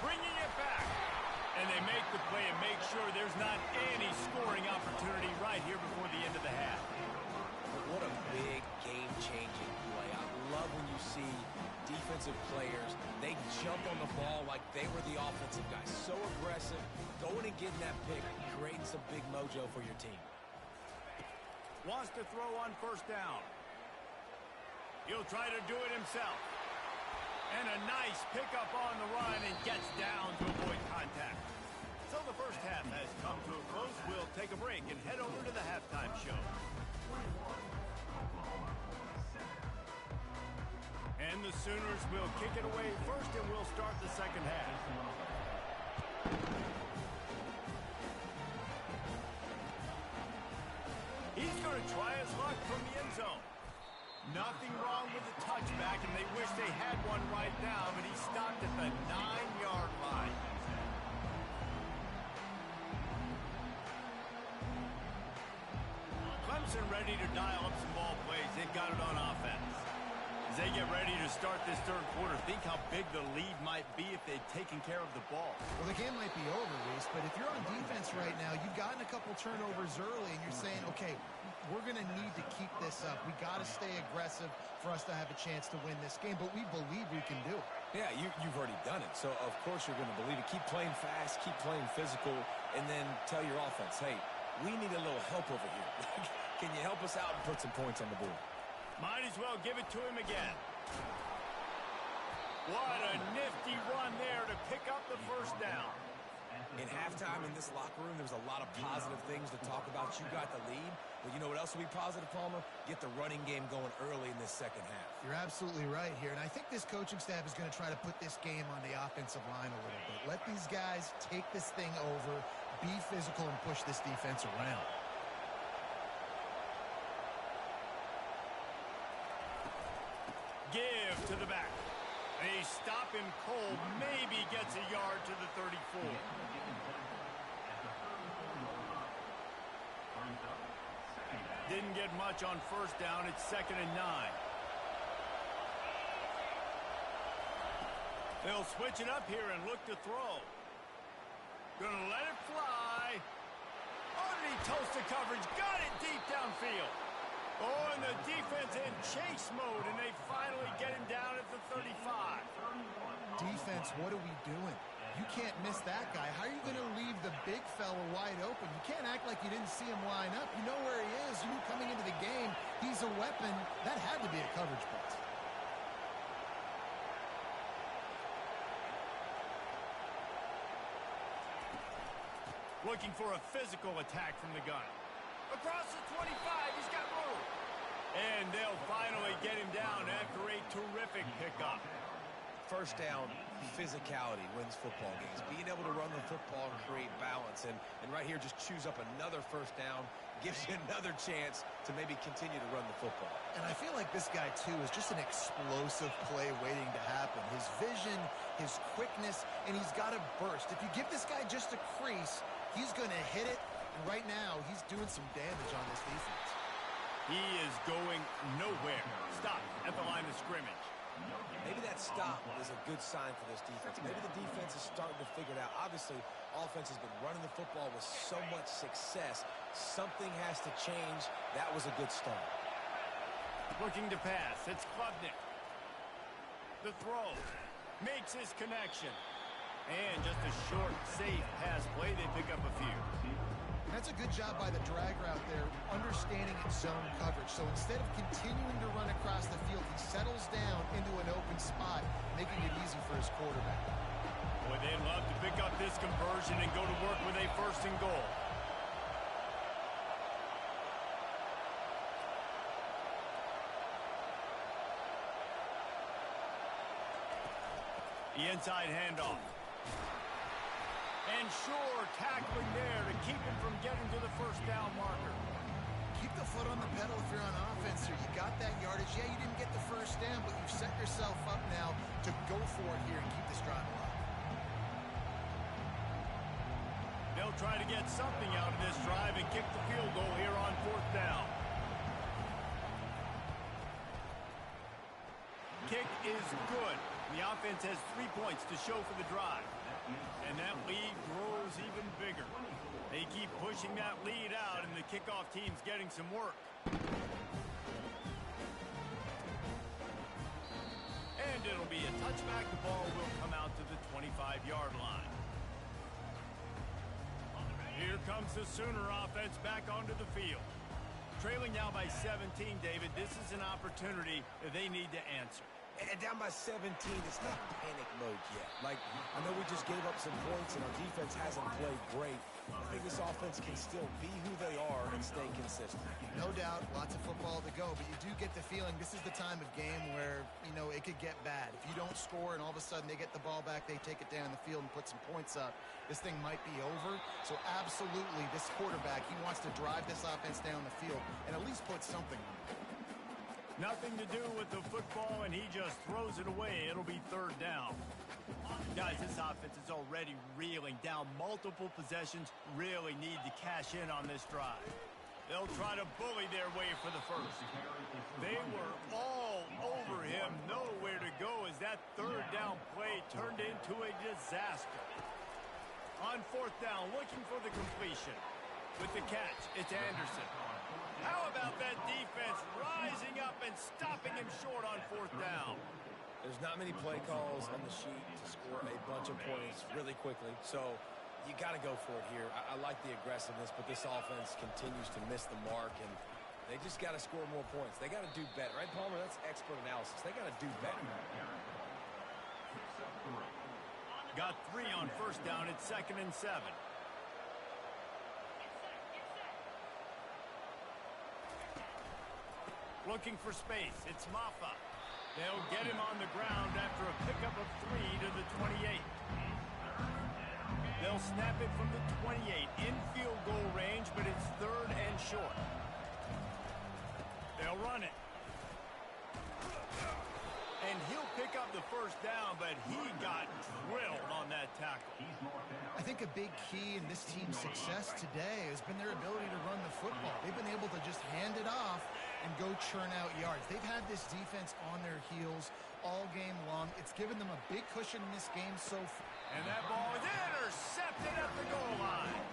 Bringing it back. And they make the play and make sure there's not any scoring opportunity right here before the end of the half. What a big game-changing play. I love when you see defensive players, they jump on the ball like they were the offensive guys. So aggressive, going and getting that pick, creating some big mojo for your team. Wants to throw on 1st down. He'll try to do it himself. And a nice pickup on the run and gets down to avoid contact. So the first half has come to a close. We'll take a break and head over to the halftime show. And the Sooners will kick it away first, and we'll start the second half. He's going to try his luck from the end zone. Nothing wrong with the touchback, and they wish they had one right now, but he stopped at the 9-yard line. Clemson ready to dial up some ball plays. They've got it on offense. As they get ready to start this third quarter, think how big the lead might be if they'd taken care of the ball. Well, the game might be over, Reese, but if you're on defense right now, you've gotten a couple turnovers early, and you're saying, okay, we're going to need to keep this up. We got to stay aggressive for us to have a chance to win this game, but we believe we can do it. Yeah, you've already done it, so of course you're going to believe it. Keep playing fast, keep playing physical, and then tell your offense, hey, we need a little help over here. Can you help us out and put some points on the board? Might as well give it to him again. What a nifty run there to pick up the first down. In halftime in this locker room, there was a lot of positive things to talk about. You got the lead, but you know what else will be positive, Palmer? Get the running game going early in this second half. You're absolutely right here, and I think this coaching staff is going to try to put this game on the offensive line a little bit. Let these guys take this thing over, be physical, and push this defense around. Give to the back. They stop him cold. Maybe gets a yard to the 34. Didn't get much on first down. It's 2nd and 9. They'll switch it up here and look to throw. Gonna let it fly. Underneath toasted coverage. Got it deep downfield. Oh, and the defense in chase mode, and they finally get him down at the 35. Defense, what are we doing? You can't miss that guy. How are you going to leave the big fella wide open? You can't act like you didn't see him line up. You know where he is. You knew coming into the game he's a weapon. That had to be a coverage blitz. Looking for a physical attack from the gun. Across the 25, he's got room. And they'll finally get him down after a terrific pickup. First down, physicality wins football games. Being able to run the football and create balance. And right here, just choose up another first down. Gives you another chance to maybe continue to run the football. And I feel like this guy, too, is just an explosive play waiting to happen. His vision, his quickness, and he's got a burst. If you give this guy just a crease, he's going to hit it. And right now, he's doing some damage on this defense. He is going nowhere. Stop at the line of scrimmage. Maybe that stop is a good sign for this defense. Maybe the defense is starting to figure it out. Obviously, offense has been running the football with so much success. Something has to change. That was a good start. Looking to pass. It's Klubnik. The throw. Makes his connection. And just a short, safe pass play. They pick up a few. That's a good job by the drag route there, understanding its zone coverage. So instead of continuing to run across the field, he settles down into an open spot, making it easy for his quarterback. Boy, they'd love to pick up this conversion and go to work with a 1st and goal. The inside handoff. And sure, tackling there to keep him from getting to the first down marker. Keep the foot on the pedal if you're on offense here. You got that yardage. Yeah, you didn't get the first down, but you've set yourself up now to go for it here and keep this drive alive. They'll try to get something out of this drive and kick the field goal here on 4th down. Kick is good. The offense has 3 points to show for the drive. And that lead grows even bigger. They keep pushing that lead out, and the kickoff team's getting some work. And it'll be a touchback. The ball will come out to the 25-yard line. Here comes the Sooner offense back onto the field. Trailing now by 17, David. This is an opportunity that they need to answer. And down by 17, it's not panic mode yet. Like, I know we just gave up some points and our defense hasn't played great. I think this offense can still be who they are and stay consistent. No doubt, lots of football to go, but you do get the feeling this is the time of game where, you know, it could get bad. If you don't score and all of a sudden they get the ball back, they take it down the field and put some points up, this thing might be over. So absolutely, this quarterback, he wants to drive this offense down the field and at least put something on it. Nothing to do with the football, and he just throws it away. It'll be 3rd down. Guys, this offense is already reeling down multiple possessions. Really need to cash in on this drive. They'll try to bully their way for the first. They were all over him. Nowhere to go as that 3rd down play turned into a disaster. On 4th down, looking for the completion. With the catch, it's Anderson. How about that defense rising up and stopping him short on 4th down? There's not many play calls on the sheet to score a bunch of points really quickly, so you got to go for it here. I like the aggressiveness, but this offense continues to miss the mark, and they just got to score more points. They got to do better. Right, Palmer? That's expert analysis. They got to do better. Got 3 on 1st down. It's 2nd and 7. Looking for space. It's Maffa. They'll get him on the ground after a pickup of 3 to the 28. They'll snap it from the 28 in field goal range, but it's 3rd and short. They'll run it. And he'll pick up the 1st down, but he got drilled on that tackle. I think a big key in this team's success today has been their ability to run the football. They've been able to just hand it off and go churn out yards. They've had this defense on their heels all game long. It's given them a big cushion in this game so far. And that ball is intercepted at the goal line.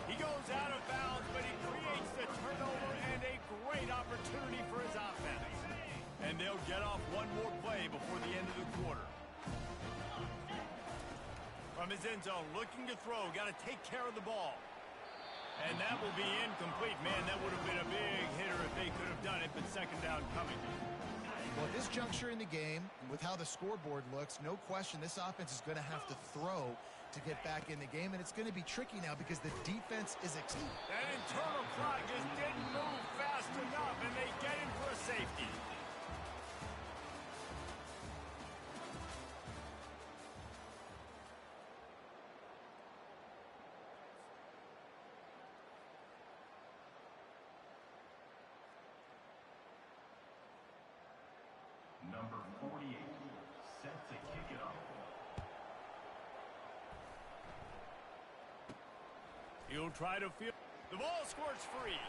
He goes out of bounds, but he creates the turnover and a great opportunity for his offense. And they'll get off one more play before the end of the quarter. From his end zone, looking to throw, got to take care of the ball. And that will be incomplete. Man, that would have been a big hitter if they could have done it, but 2nd down coming. Well, at this juncture in the game, with how the scoreboard looks, no question this offense is going to have to throw to get back in the game, and it's going to be tricky now because the defense is exceeding. That internal clock just didn't move fast enough, and they get him for a safety. Number 48, set to kick it off. He'll try to field. The ball squirts free.